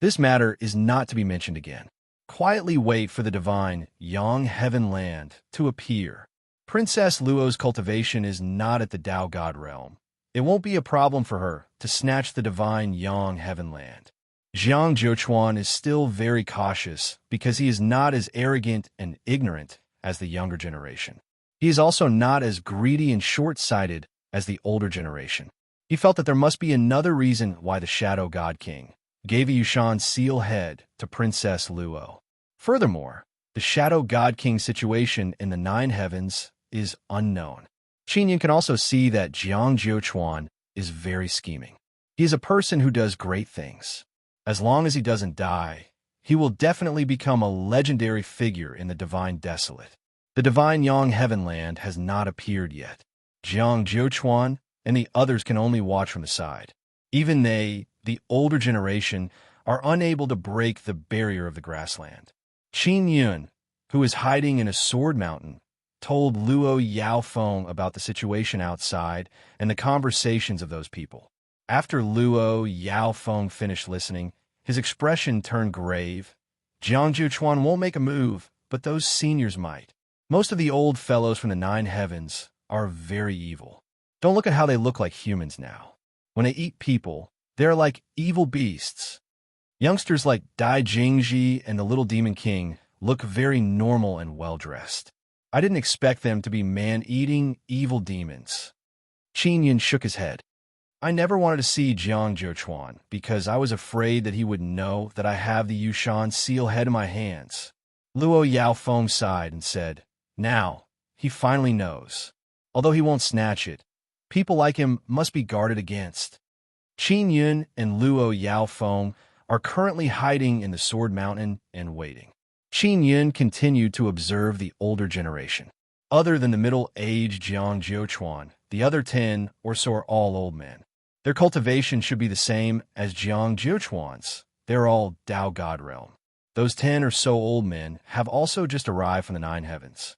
"This matter is not to be mentioned again. Quietly wait for the divine Yang Heaven Land to appear. Princess Luo's cultivation is not at the Tao God realm. It won't be a problem for her to snatch the divine Yang Heaven Land." Jiang Zhouchuan is still very cautious because he is not as arrogant and ignorant as the younger generation. He is also not as greedy and short-sighted as the older generation. He felt that there must be another reason why the Shadow God King gave a Yushan seal head to Princess Luo. Furthermore, the Shadow God King situation in the Nine Heavens is unknown. Qin Yun can also see that Jiang Zhouchuan is very scheming. He is a person who does great things. As long as he doesn't die, he will definitely become a legendary figure in the Divine Desolate. The divine Yang Heaven Land has not appeared yet. Jiang Zhouchuan and the others can only watch from the side. Even they, the older generation, are unable to break the barrier of the grassland. Qin Yun, who is hiding in a sword mountain, told Luo Yaofeng about the situation outside and the conversations of those people. After Luo Yaofeng finished listening, his expression turned grave. Jiang Zhuchuan won't make a move, but those seniors might. Most of the old fellows from the Nine Heavens are very evil. Don't look at how they look like humans now. When they eat people, they're like evil beasts. Youngsters like Dai Jingji and the Little Demon King look very normal and well-dressed. I didn't expect them to be man-eating evil demons. Qin Yun shook his head. I never wanted to see Jiang Zhuchuan because I was afraid that he would know that I have the Yushan seal head in my hands. Luo Yaofeng sighed and said, now, he finally knows. Although he won't snatch it, people like him must be guarded against. Qin Yun and Luo Yaofeng are currently hiding in the Sword Mountain and waiting. Qin Yun continued to observe the older generation. Other than the middle-aged Jiang Zhuchuan, the other 10 or so are all old men. Their cultivation should be the same as Jiang Zhuchuan's. They're all Dao God realm. Those 10 or so old men have also just arrived from the Nine Heavens.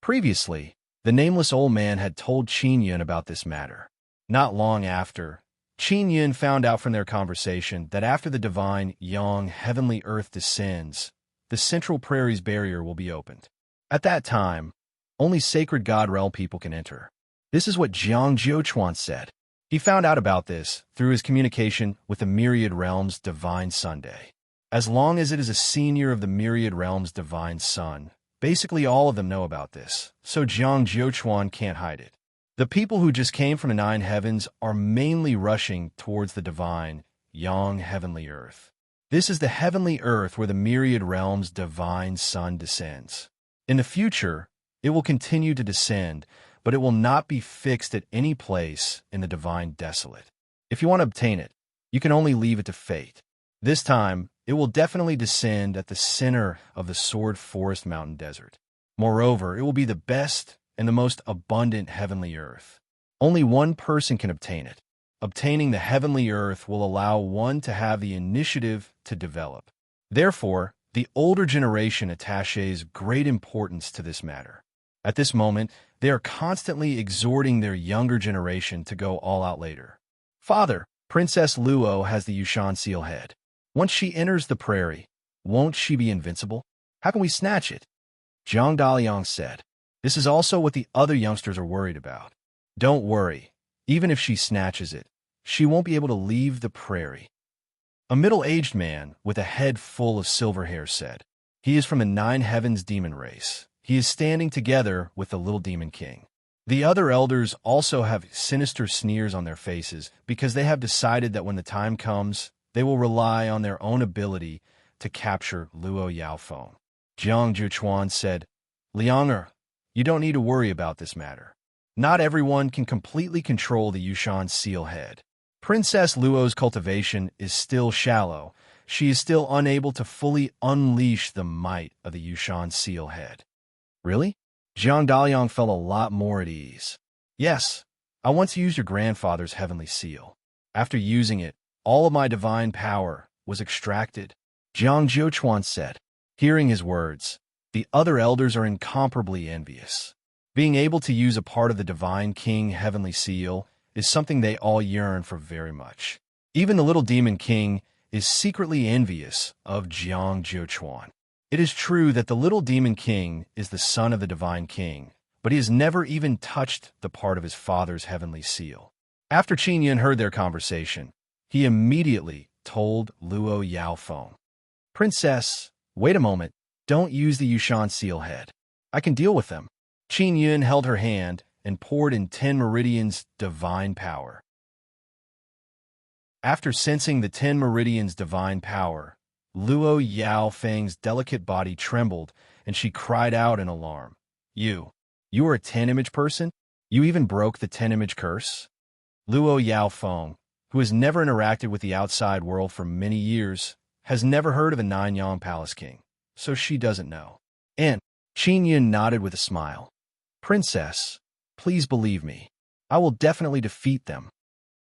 Previously, the nameless old man had told Qin Yun about this matter. Not long after, Qin Yun found out from their conversation that after the divine Yang heavenly earth descends, the central prairie's barrier will be opened. At that time, only sacred God realm people can enter. This is what Jiang Zhuchuan said. He found out about this through his communication with the Myriad Realm's Divine Sunday. As long as it is a senior of the Myriad Realm's Divine Sun, basically all of them know about this, so Jiang Zhuchuan can't hide it. The people who just came from the Nine Heavens are mainly rushing towards the divine Yang heavenly earth. This is the heavenly earth where the Myriad Realm's Divine Sun descends. In the future, it will continue to descend, but it will not be fixed at any place in the Divine Desolate. If you want to obtain it, you can only leave it to fate. This time, it will definitely descend at the center of the Sword Forest Mountain Desert. Moreover, it will be the best and the most abundant heavenly earth. Only one person can obtain it. Obtaining the heavenly earth will allow one to have the initiative to develop. Therefore, the older generation attaches great importance to this matter. At this moment, they are constantly exhorting their younger generation to go all out later. Father, Princess Luo has the Yushan seal head. Once she enters the prairie, won't she be invincible? How can we snatch it? Zhang Daliang said. This is also what the other youngsters are worried about. Don't worry. Even if she snatches it, she won't be able to leave the prairie. A middle-aged man with a head full of silver hair said. He is from the Nine Heavens demon race. He is standing together with the Little Demon King. The other elders also have sinister sneers on their faces because they have decided that when the time comes, they will rely on their own ability to capture Luo Yaofeng. Jiang Zhuchuan said, Lianger, you don't need to worry about this matter. Not everyone can completely control the Yushan seal head. Princess Luo's cultivation is still shallow. She is still unable to fully unleash the might of the Yushan seal head. Really? Zhang Daliang felt a lot more at ease. Yes, I once used your grandfather's heavenly seal. After using it, all of my divine power was extracted. Jiang Zhuchuan said. Hearing his words, the other elders are incomparably envious. Being able to use a part of the Divine King heavenly seal is something they all yearn for very much. Even the Little Demon King is secretly envious of Jiang Zhuchuan. It is true that the Little Demon King is the son of the Divine King, but he has never even touched the part of his father's heavenly seal. After Qin Yun heard their conversation, he immediately told Luo Yaofeng, Princess, wait a moment. Don't use the Yushan seal head. I can deal with them. Qin Yun held her hand and poured in 10 meridians' divine power. After sensing the 10 meridians' divine power, Luo Yaofeng's delicate body trembled and she cried out in alarm. You are a 10-image person? You even broke the 10-image curse? Luo Yaofeng, who has never interacted with the outside world for many years, has never heard of a Nine-Yang Palace King, so she doesn't know. And Qin Yun nodded with a smile. Princess, please believe me. I will definitely defeat them.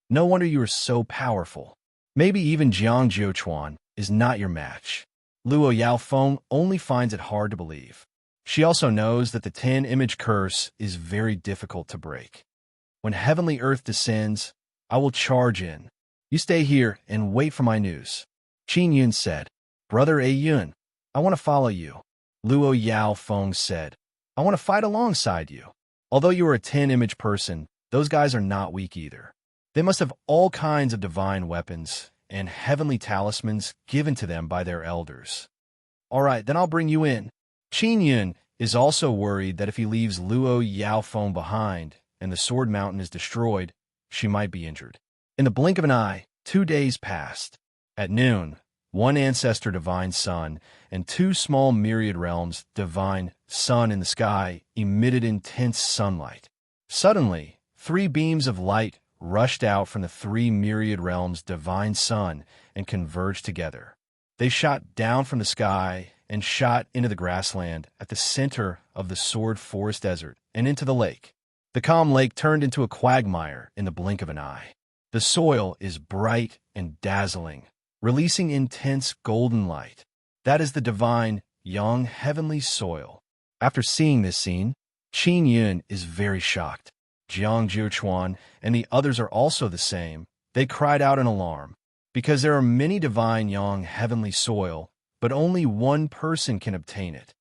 No wonder you are so powerful. Maybe even Jiang Jiuquan is not your match. Luo Yaofeng only finds it hard to believe. She also knows that the 10-image curse is very difficult to break. When heavenly earth descends, I will charge in. You stay here and wait for my news. Qin Yun said, Brother A Yun, I want to follow you. Luo Yaofeng said, I want to fight alongside you. Although you are a 10-image person, those guys are not weak either. They must have all kinds of divine weapons and heavenly talismans given to them by their elders. All right, then I'll bring you in. Qin Yun is also worried that if he leaves Luo Yaofeng behind and the Sword Mountain is destroyed, she might be injured. In the blink of an eye, 2 days passed. At noon, one ancestor divine sun and 2 small myriad realms divine sun in the sky emitted intense sunlight. Suddenly, 3 beams of light rushed out from the 3 myriad realms divine sun and converged together. They shot down from the sky and shot into the grassland at the center of the Sword Forest Desert and into the lake. The calm lake turned into a quagmire in the blink of an eye. The soil is bright and dazzling, releasing intense golden light. That is the divine, young, heavenly soil. After seeing this scene, Qin Yun is very shocked. Jiang Jiuquan and the others are also the same. They cried out in alarm, because there are many divine, young, heavenly soil, but only one person can obtain it.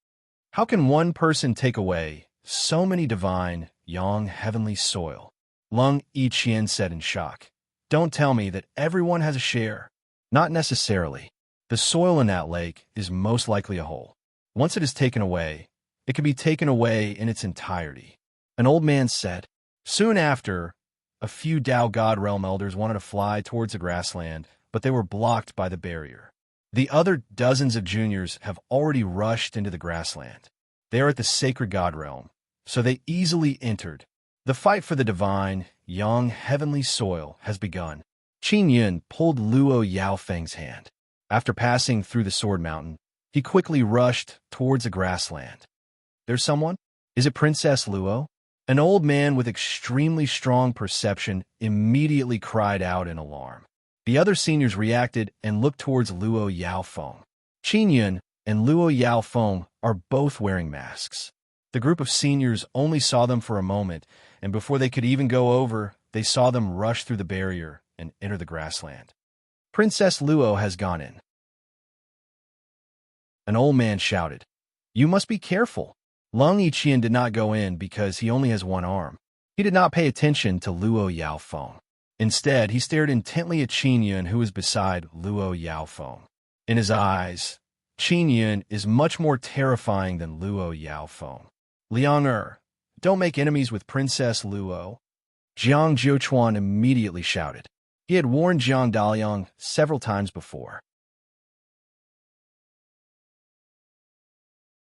How can one person take away so many divine, young, heavenly soil? Lung Yiqian said in shock. Don't tell me that everyone has a share. Not necessarily. The soil in that lake is most likely a whole. Once it is taken away, it can be taken away in its entirety. An old man said. Soon after, a few Dao God Realm elders wanted to fly towards the grassland, but they were blocked by the barrier. The other dozens of juniors have already rushed into the grassland. They are at the sacred God Realm, so they easily entered. The fight for the divine, young, heavenly soil has begun. Qin Yun pulled Luo Yaofeng's hand. After passing through the Sword Mountain, he quickly rushed towards the grassland. There's someone? Is it Princess Luo? An old man with extremely strong perception immediately cried out in alarm. The other seniors reacted and looked towards Luo Yaofeng. Qin Yun and Luo Yaofeng are both wearing masks. The group of seniors only saw them for a moment, and before they could even go over, they saw them rush through the barrier and enter the grassland. Princess Luo has gone in. An old man shouted, You must be careful. Lung Yiqian did not go in because he only has one arm. He did not pay attention to Luo Yaofeng. Instead, he stared intently at Qin Yun, who was beside Luo Yaofeng. In his eyes, Qin Yun is much more terrifying than Luo Yaofeng. Liang don't make enemies with Princess Luo. Jiang Jiuquan immediately shouted. He had warned Jiang Daliang several times before.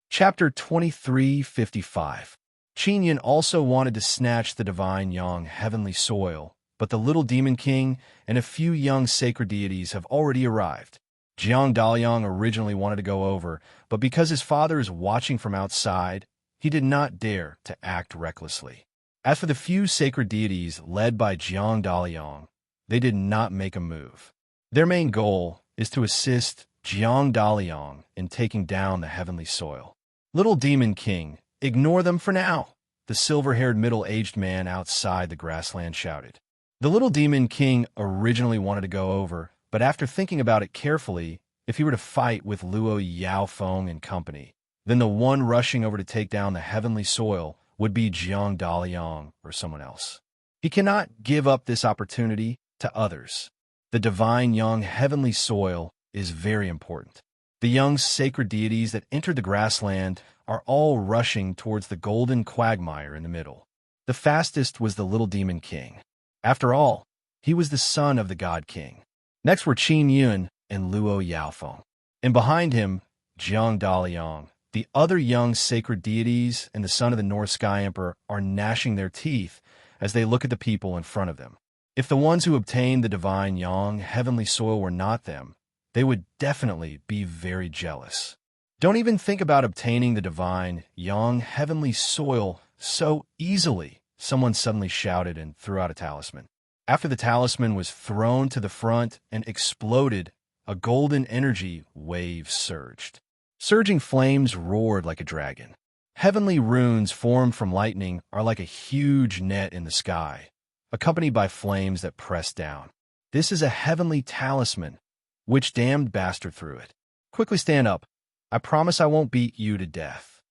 Chapter 2355. Qin Yun also wanted to snatch the divine young heavenly soil, but the little demon king and a few young sacred deities have already arrived. Jiang Daliang originally wanted to go over, but because his father is watching from outside, he did not dare to act recklessly. As for the few sacred deities led by Jiang Daliang, they did not make a move. Their main goal is to assist Jiang Daliang in taking down the heavenly soil. Little Demon King, ignore them for now, the silver-haired middle-aged man outside the grassland shouted. The Little Demon King originally wanted to go over, but after thinking about it carefully, if he were to fight with Luo Yaofeng and company, then the one rushing over to take down the heavenly soil would be Jiang Daliang or someone else. He cannot give up this opportunity to others. The divine young heavenly soil is very important. The young sacred deities that entered the grassland are all rushing towards the golden quagmire in the middle. The fastest was the Little Demon King. After all, he was the son of the God King. Next were Qin Yun and Luo Yaofeng. And behind him, Jiang Daliang. The other young sacred deities and the son of the North Sky Emperor are gnashing their teeth as they look at the people in front of them. If the ones who obtained the divine young heavenly soil were not them, they would definitely be very jealous. Don't even think about obtaining the divine, young, heavenly soil so easily. someone suddenly shouted and threw out a talisman. After the talisman was thrown to the front and exploded, a golden energy wave surged. Surging flames roared like a dragon. Heavenly runes formed from lightning are like a huge net in the sky, accompanied by flames that press down. This is a heavenly talisman. Which damned bastard threw it? Quickly stand up. I promise I won't beat you to death.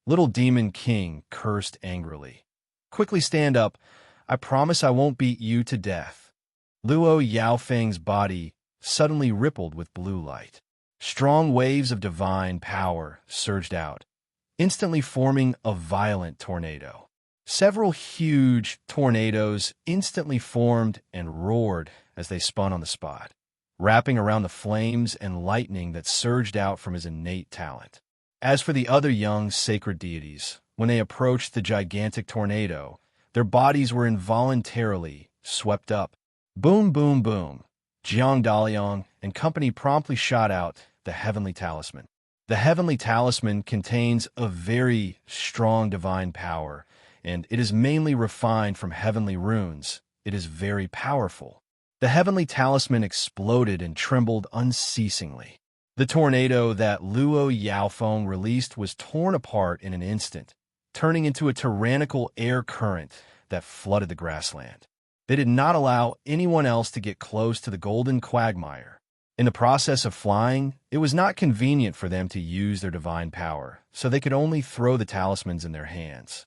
Little Demon King cursed angrily. Quickly stand up. I promise I won't beat you to death. Luo Yaofeng's body suddenly rippled with blue light. Strong waves of divine power surged out, instantly forming a violent tornado. Several huge tornadoes instantly formed and roared as they spun on the spot, wrapping around the flames and lightning that surged out from his innate talent. As for the other young sacred deities, when they approached the gigantic tornado, their bodies were involuntarily swept up. Boom, boom, boom. Jiang Daliang and company promptly shot out the heavenly talisman. The heavenly talisman contains a very strong divine power, and it is mainly refined from heavenly runes. It is very powerful. The heavenly talisman exploded and trembled unceasingly. The tornado that Luo Yaofeng released was torn apart in an instant, turning into a tyrannical air current that flooded the grassland. They did not allow anyone else to get close to the golden quagmire. In the process of flying, it was not convenient for them to use their divine power, so they could only throw the talismans in their hands.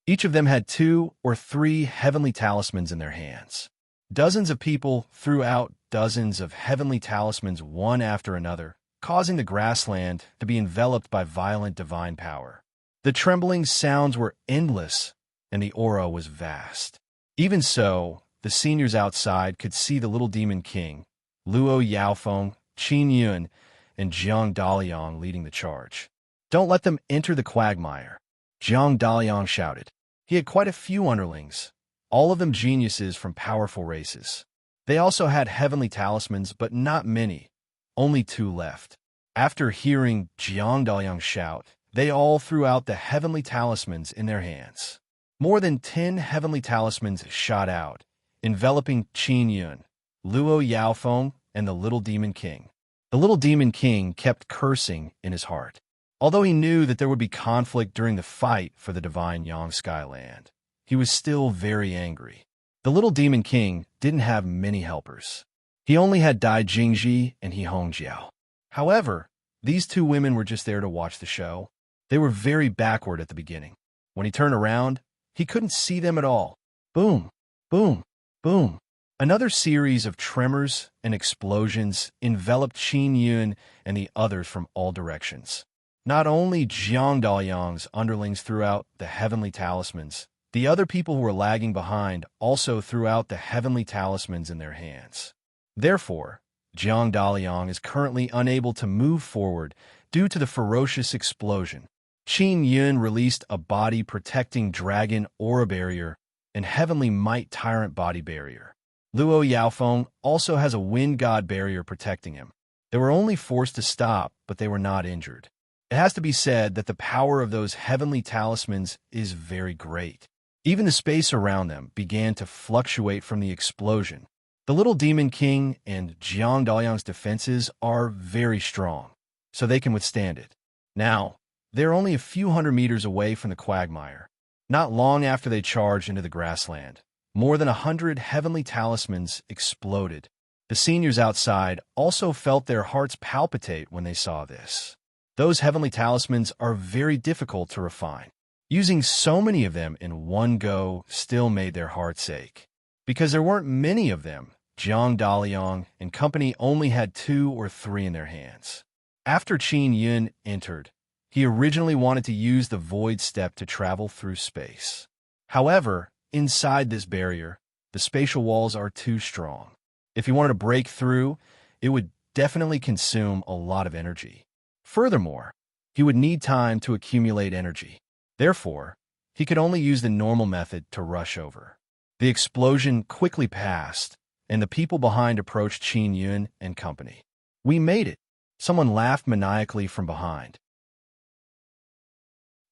Each of them had 2 or 3 heavenly talismans in their hands. Dozens of people threw out dozens of heavenly talismans one after another, causing the grassland to be enveloped by violent divine power. The trembling sounds were endless, and the aura was vast. Even so, the seniors outside could see the little demon king, Luo Yaofeng, Qin Yun, and Jiang Daliang leading the charge. Don't let them enter the quagmire, Jiang Daliang shouted. He had quite a few underlings, all of them geniuses from powerful races. They also had heavenly talismans, but not many, only 2 left. After hearing Jiang Daliang shout, they all threw out the heavenly talismans in their hands. More than 10 heavenly talismans shot out, enveloping Qin Yun, Luo Yaofeng, and the Little Demon King. The Little Demon King kept cursing in his heart. Although he knew that there would be conflict during the fight for the divine Yang Skyland, he was still very angry. The Little Demon King didn't have many helpers. He only had Dai Jingji and He Hongjiao. However, these 2 women were just there to watch the show. They were very backward at the beginning. When he turned around, he couldn't see them at all. Boom, boom, boom. Another series of tremors and explosions enveloped Qin Yun and the others from all directions. Not only Jiang Daliang's underlings threw out the heavenly talismans, the other people who were lagging behind also threw out the heavenly talismans in their hands. Therefore, Jiang Daliang is currently unable to move forward due to the ferocious explosion. Qin Yun released a body-protecting dragon aura barrier and heavenly might tyrant body barrier. Luo Yaofeng also has a wind god barrier protecting him. They were only forced to stop, but they were not injured. It has to be said that the power of those heavenly talismans is very great. Even the space around them began to fluctuate from the explosion. The Little Demon King and Jiang Daliang's defenses are very strong, so they can withstand it. Now, they're only a few hundred meters away from the quagmire. Not long after they charged into the grassland, more than 100 heavenly talismans exploded. The seniors outside also felt their hearts palpitate when they saw this. Those heavenly talismans are very difficult to refine. Using so many of them in one go still made their hearts ache. Because there weren't many of them, Jiang Daliang and company only had 2 or 3 in their hands. After Qin Yun entered, he originally wanted to use the void step to travel through space. However, inside this barrier, the spatial walls are too strong. If he wanted to break through, it would definitely consume a lot of energy. Furthermore, he would need time to accumulate energy. Therefore, he could only use the normal method to rush over. The explosion quickly passed, and the people behind approached Qin Yun and company. We made it! Someone laughed maniacally from behind.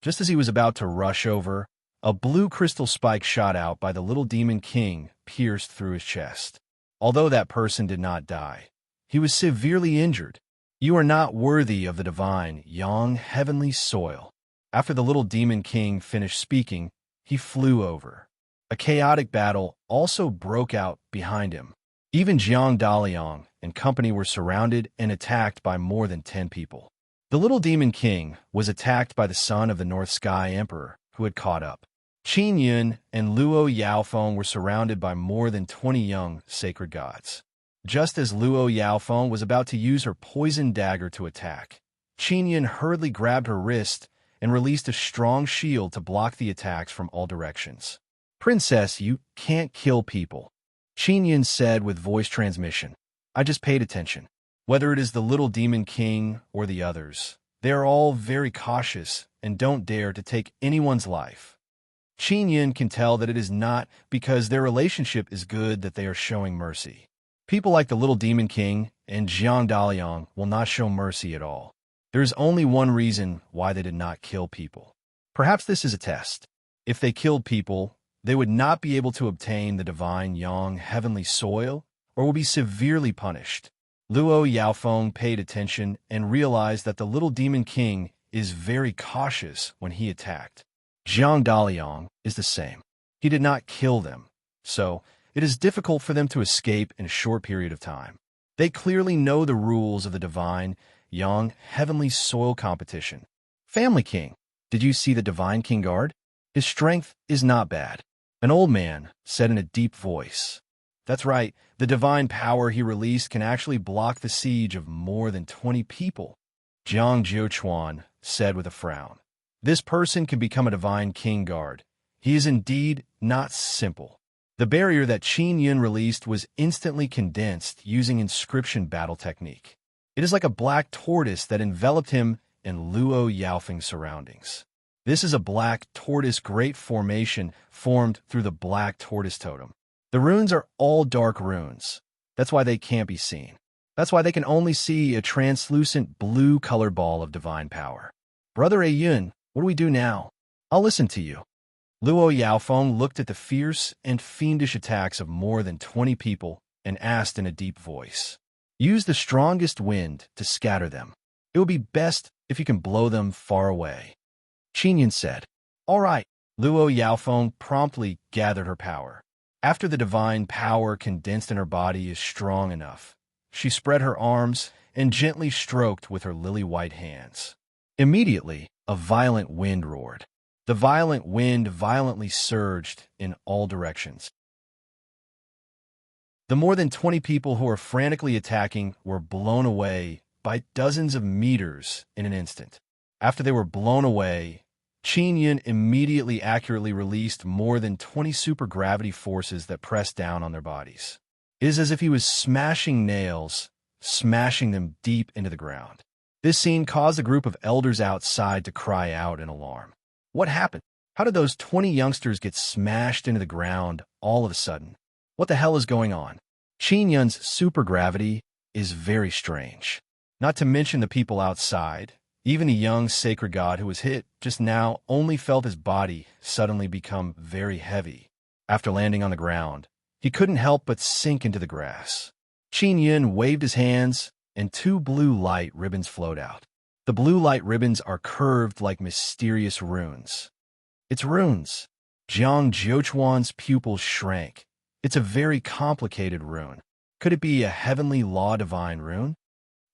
Just as he was about to rush over, A blue crystal spike shot out by the little demon king pierced through his chest. Although that person did not die, he was severely injured. You are not worthy of the divine, young, heavenly soil. After the little demon king finished speaking, he flew over. A chaotic battle also broke out behind him. Even Jiang Daliang and company were surrounded and attacked by more than 10 people. The little demon king was attacked by the son of the North Sky Emperor, who had caught up. Qin Yun and Luo Yaofeng were surrounded by more than 20 young sacred gods. Just as Luo Yaofeng was about to use her poison dagger to attack, Qin Yun hurriedly grabbed her wrist and released a strong shield to block the attacks from all directions. "Princess, you can't kill people," Qin Yun said with voice transmission. "I just paid attention. Whether it is the little demon king or the others, they are all very cautious and don't dare to take anyone's life." Qin Yun can tell that it is not because their relationship is good that they are showing mercy. People like the little demon king and Jiang Daliang will not show mercy at all. There is only one reason why they did not kill people. Perhaps this is a test. If they killed people, they would not be able to obtain the divine yang heavenly soil or will be severely punished. Luo Yaofeng paid attention and realized that the little demon king is very cautious when he attacked. Jiang Daliang is the same. He did not kill them, so it is difficult for them to escape in a short period of time. They clearly know the rules of the divine, yang, heavenly soil competition. Family King, did you see the divine king guard? His strength is not bad. An old man said in a deep voice. That's right, the divine power he released can actually block the siege of more than 20 people. Jiang Jiuchuan said with a frown. This person can become a divine king guard. He is indeed not simple. The barrier that Qin Yun released was instantly condensed using inscription battle technique. It is like a black tortoise that enveloped him in Luo Yaofeng's surroundings. This is a black tortoise great formation formed through the black tortoise totem. The runes are all dark runes. That's why they can't be seen. That's why they can only see a translucent blue colored ball of divine power. Brother Ayun, what do we do now? I'll listen to you. Luo Yaofeng looked at the fierce and fiendish attacks of more than 20 people and asked in a deep voice. Use the strongest wind to scatter them. It would be best if you can blow them far away. Qin Yun said. All right. Luo Yaofeng promptly gathered her power. After the divine power condensed in her body is strong enough, she spread her arms and gently stroked with her lily-white hands. Immediately, a violent wind roared. The violent wind violently surged in all directions. The more than 20 people who were frantically attacking were blown away by dozens of meters in an instant. After they were blown away, Qin Yun immediately accurately released more than 20 supergravity forces that pressed down on their bodies. It is as if he was smashing nails, smashing them deep into the ground. This scene caused a group of elders outside to cry out in alarm. What happened? How did those 20 youngsters get smashed into the ground all of a sudden? What the hell is going on? Qin Yun's supergravity is very strange. Not to mention the people outside. Even the young sacred god who was hit just now only felt his body suddenly become very heavy. After landing on the ground, he couldn't help but sink into the grass. Qin Yun waved his hands, and 2 blue light ribbons flowed out. The blue light ribbons are curved like mysterious runes. It's runes. Jiang Jiuchuan's pupils shrank. It's a very complicated rune. Could it be a heavenly law divine rune?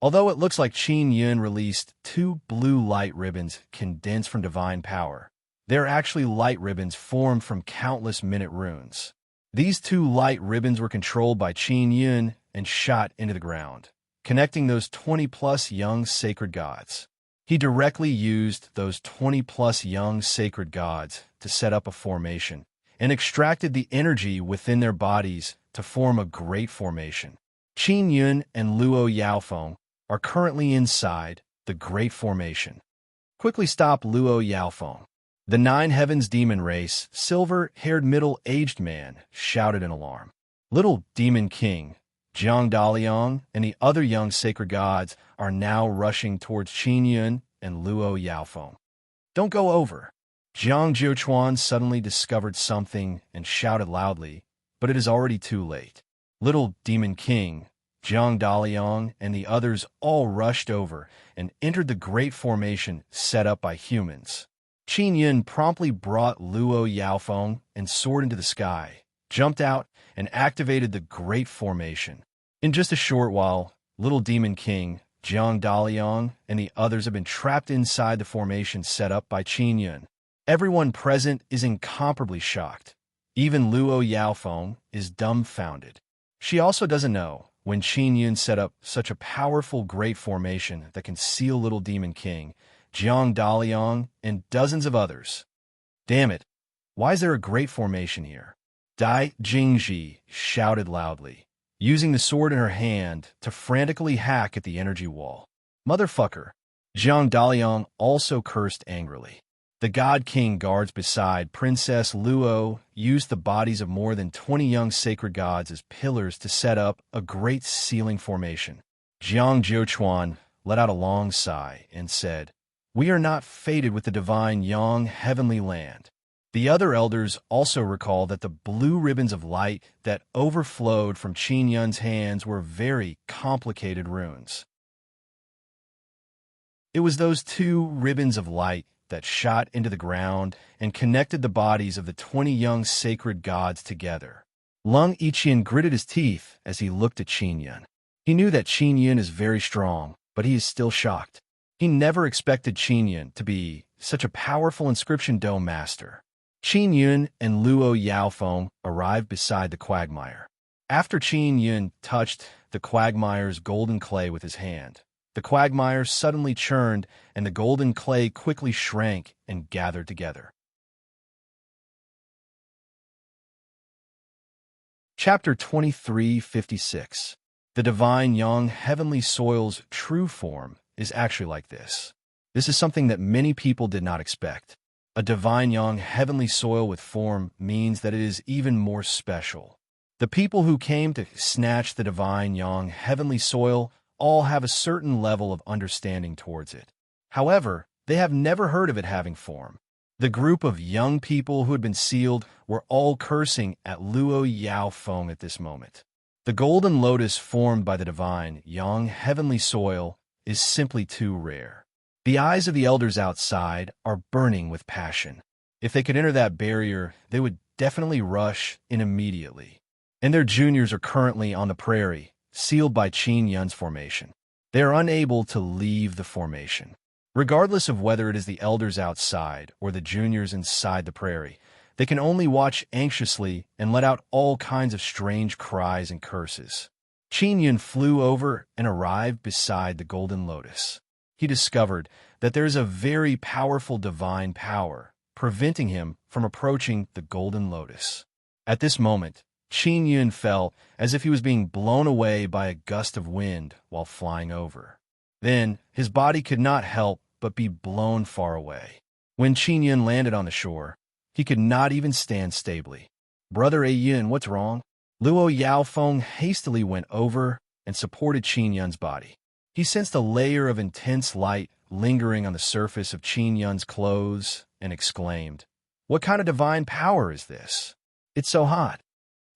Although it looks like Qin Yun released 2 blue light ribbons condensed from divine power, they're actually light ribbons formed from countless minute runes. These 2 light ribbons were controlled by Qin Yun and shot into the ground, connecting those 20-plus young sacred gods. He directly used those 20-plus young sacred gods to set up a formation and extracted the energy within their bodies to form a great formation. Qin Yun and Luo Yaofeng are currently inside the Great Formation. Quickly stop Luo Yaofeng. The 9 Heavens demon race, silver-haired middle-aged man, shouted in alarm. Little Demon King, Jiang Daliang, and the other young sacred gods are now rushing towards Qin Yun and Luo Yaofeng. Don't go over. Jiang Zhuochuan suddenly discovered something and shouted loudly, but it is already too late. Little Demon King, Jiang Daliang, and the others all rushed over and entered the great formation set up by humans. Qin Yun promptly brought Luo Yaofeng and soared into the sky, jumped out, and activated the great formation. In just a short while, Little Demon King, Jiang Daliang, and the others have been trapped inside the formation set up by Qin Yun. Everyone present is incomparably shocked. Even Luo Yaofeng is dumbfounded. She also doesn't know when Qin Yun set up such a powerful great formation that can seal Little Demon King, Jiang Daliang, and dozens of others. Damn it, why is there a great formation here? Dai Jingji shouted loudly, using the sword in her hand to frantically hack at the energy wall. Motherfucker! Jiang Daliang also cursed angrily. The God King guards beside Princess Luo used the bodies of more than 20 young sacred gods as pillars to set up a great sealing formation. Jiang Zhuochuan let out a long sigh and said, "We are not fated with the divine Yang heavenly land." The other elders also recall that the blue ribbons of light that overflowed from Qin Yun's hands were very complicated runes. It was those two ribbons of light that shot into the ground and connected the bodies of the 20 young sacred gods together. Lung Yiqian gritted his teeth as he looked at Qin Yun. He knew that Qin Yun is very strong, but he is still shocked. He never expected Qin Yun to be such a powerful inscription dome master. Qin Yun and Luo Yaofeng arrived beside the quagmire. After Qin Yun touched the quagmire's golden clay with his hand, the quagmire suddenly churned, and the golden clay quickly shrank and gathered together. Chapter 2356. The Divine Yang Heavenly Soil's true form is actually like this. This is something that many people did not expect. A Divine Yang Heavenly Soil with form means that it is even more special. The people who came to snatch the Divine Yang Heavenly Soil all have a certain level of understanding towards it. However, they have never heard of it having form. The group of young people who had been sealed were all cursing at Luo Yaofeng at this moment. The golden lotus formed by the divine Yang Heavenly Soil is simply too rare. The eyes of the elders outside are burning with passion. If they could enter that barrier, they would definitely rush in immediately. And their juniors are currently on the prairie, sealed by Qin Yun's formation. They are unable to leave the formation. Regardless of whether it is the elders outside or the juniors inside the prairie, they can only watch anxiously and let out all kinds of strange cries and curses. Qin Yun flew over and arrived beside the golden lotus. He discovered that there is a very powerful divine power preventing him from approaching the golden lotus. At this moment, Qin Yun felt as if he was being blown away by a gust of wind while flying over. Then, his body could not help but be blown far away. When Qin Yun landed on the shore, he could not even stand stably. "Brother A Yun, what's wrong?" Luo Yaofeng hastily went over and supported Qin Yun's body. He sensed a layer of intense light lingering on the surface of Qin Yun's clothes and exclaimed, "What kind of divine power is this? It's so hot."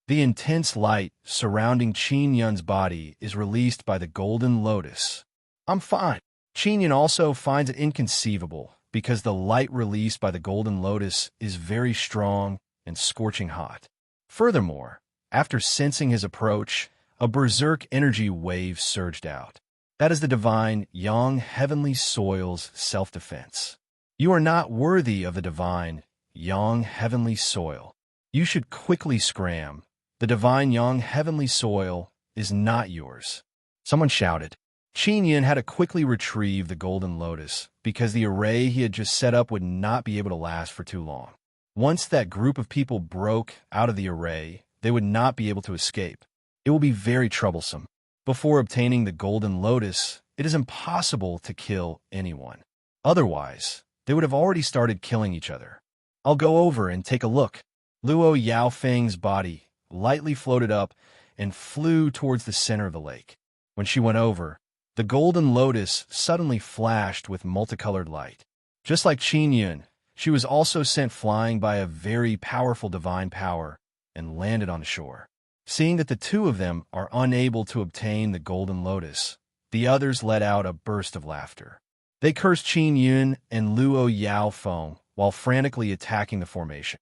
The intense light surrounding Qin Yun's body is released by the golden lotus. "I'm fine." Qin Yun also finds it inconceivable because the light released by the golden lotus is very strong and scorching hot. Furthermore, after sensing his approach, a berserk energy wave surged out. That is the divine Yang Heavenly Soil's self-defense. You are not worthy of the divine Yang Heavenly Soil. You should quickly scram. The divine Yang Heavenly Soil is not yours. Someone shouted. Qin Yun had to quickly retrieve the golden lotus because the array he had just set up would not be able to last for too long. Once that group of people broke out of the array, they would not be able to escape. It will be very troublesome. Before obtaining the golden lotus, it is impossible to kill anyone. Otherwise, they would have already started killing each other. "I'll go over and take a look." Luo Yaofeng's body lightly floated up and flew towards the center of the lake. When she went over, the golden lotus suddenly flashed with multicolored light. Just like Qin Yun, She was also sent flying by a very powerful divine power and landed on the shore. Seeing that the two of them are unable to obtain the golden lotus, the others let out a burst of laughter. They cursed Qin Yun and Luo Yaofeng while frantically attacking the formation.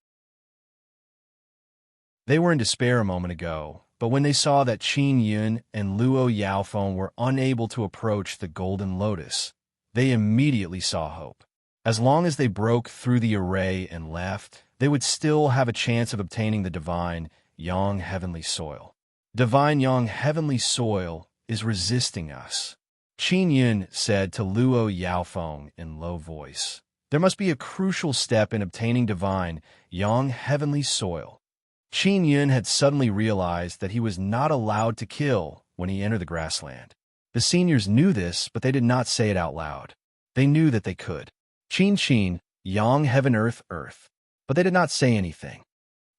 They were in despair a moment ago, but when they saw that Qin Yun and Luo Yaofeng were unable to approach the golden lotus, they immediately saw hope. As long as they broke through the array and left, they would still have a chance of obtaining the divine Yang heavenly soil. Divine Yang heavenly soil is resisting us. Qin Yun said to Luo Yaofeng in low voice. There must be a crucial step in obtaining divine Yang heavenly soil. Qin Yun had suddenly realized that he was not allowed to kill when he entered the grassland. The seniors knew this, but they did not say it out loud. They knew that they could. Qin, Yang heaven earth, earth. But they did not say anything.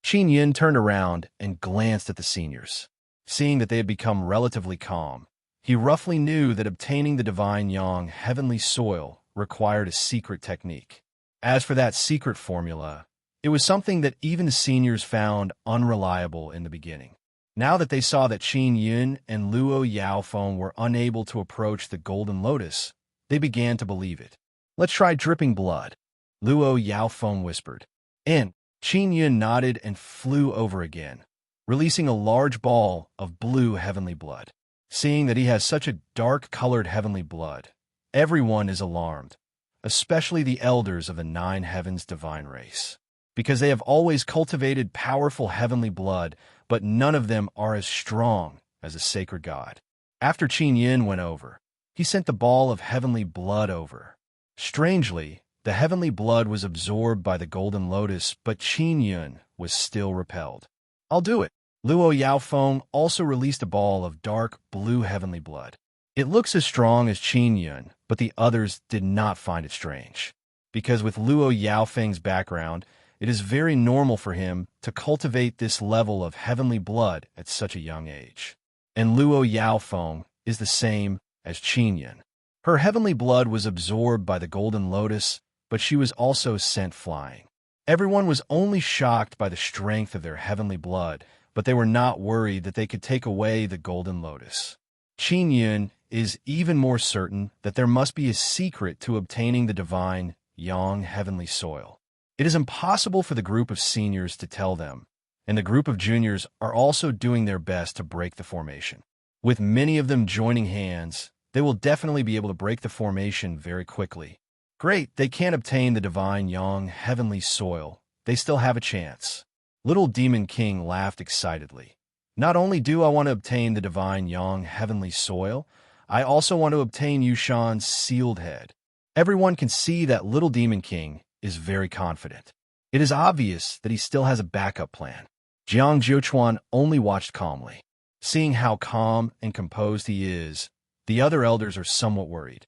Qin Yun turned around and glanced at the seniors. Seeing that they had become relatively calm, he roughly knew that obtaining the divine Yang heavenly soil required a secret technique. As for that secret formula, it was something that even the seniors found unreliable in the beginning. Now that they saw that Qin Yun and Luo Yaofeng were unable to approach the golden lotus, they began to believe it. Let's try dripping blood, Luo Yaofeng whispered. And Qin Yun nodded and flew over again, releasing a large ball of blue heavenly blood. Seeing that he has such a dark-colored heavenly blood, everyone is alarmed, especially the elders of the nine heavens divine race, because they have always cultivated powerful heavenly blood, but none of them are as strong as a sacred god. After Qin Yun went over, he sent the ball of heavenly blood over. Strangely, the heavenly blood was absorbed by the golden lotus, but Qin Yun was still repelled. I'll do it. Luo Yaofeng also released a ball of dark blue heavenly blood. It looks as strong as Qin Yun, but the others did not find it strange, because with Luo Yaofeng's background, it is very normal for him to cultivate this level of heavenly blood at such a young age. And Luo Yaofeng is the same as Qin Yun. Her heavenly blood was absorbed by the golden lotus, but she was also sent flying. Everyone was only shocked by the strength of their heavenly blood, but they were not worried that they could take away the golden lotus. Qin Yun is even more certain that there must be a secret to obtaining the divine Yang heavenly soil. It is impossible for the group of seniors to tell them, and the group of juniors are also doing their best to break the formation. With many of them joining hands, they will definitely be able to break the formation very quickly. Great, they can't obtain the divine Yang heavenly soil. They still have a chance. Little Demon King laughed excitedly. Not only do I want to obtain the divine Yang heavenly soil, I also want to obtain Yushan's sealed head. Everyone can see that Little Demon King is very confident. It is obvious that he still has a backup plan. Jiang Jiuchuan only watched calmly. Seeing how calm and composed he is, the other elders are somewhat worried,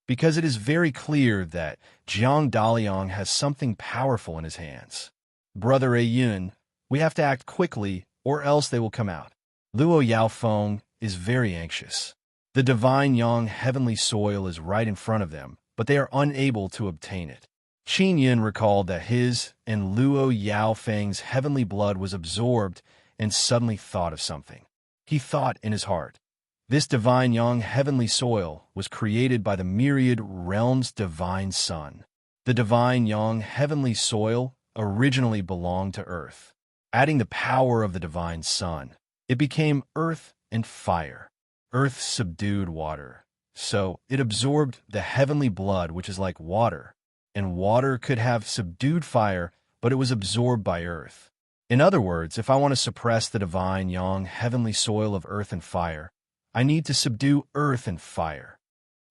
because it is very clear that Jiang Daliang has something powerful in his hands. Brother Ayun, we have to act quickly or else they will come out. Luo Yaofeng is very anxious. The divine Yang heavenly soil is right in front of them, but they are unable to obtain it. Qin Yun recalled that his and Luo Yaofeng's heavenly blood was absorbed and suddenly thought of something. He thought in his heart, this divine Yang heavenly soil was created by the myriad realms' divine sun. The divine Yang heavenly soil originally belonged to earth. Adding the power of the divine sun, it became earth and fire. Earth subdued water, so it absorbed the heavenly blood, which is like water, and water could have subdued fire, but it was absorbed by earth. In other words, if I want to suppress the divine Yang heavenly soil of earth and fire, I need to subdue earth and fire.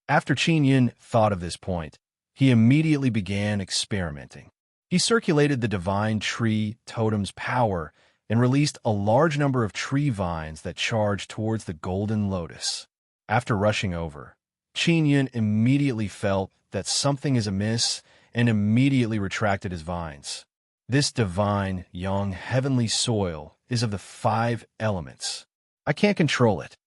After Qin Yun thought of this point, he immediately began experimenting. He circulated the divine tree totem's power and released a large number of tree vines that charged towards the golden lotus. After rushing over, Qin Yun immediately felt that something is amiss and immediately retracted his vines. This divine Yang heavenly soil is of the 5 elements. I can't control it.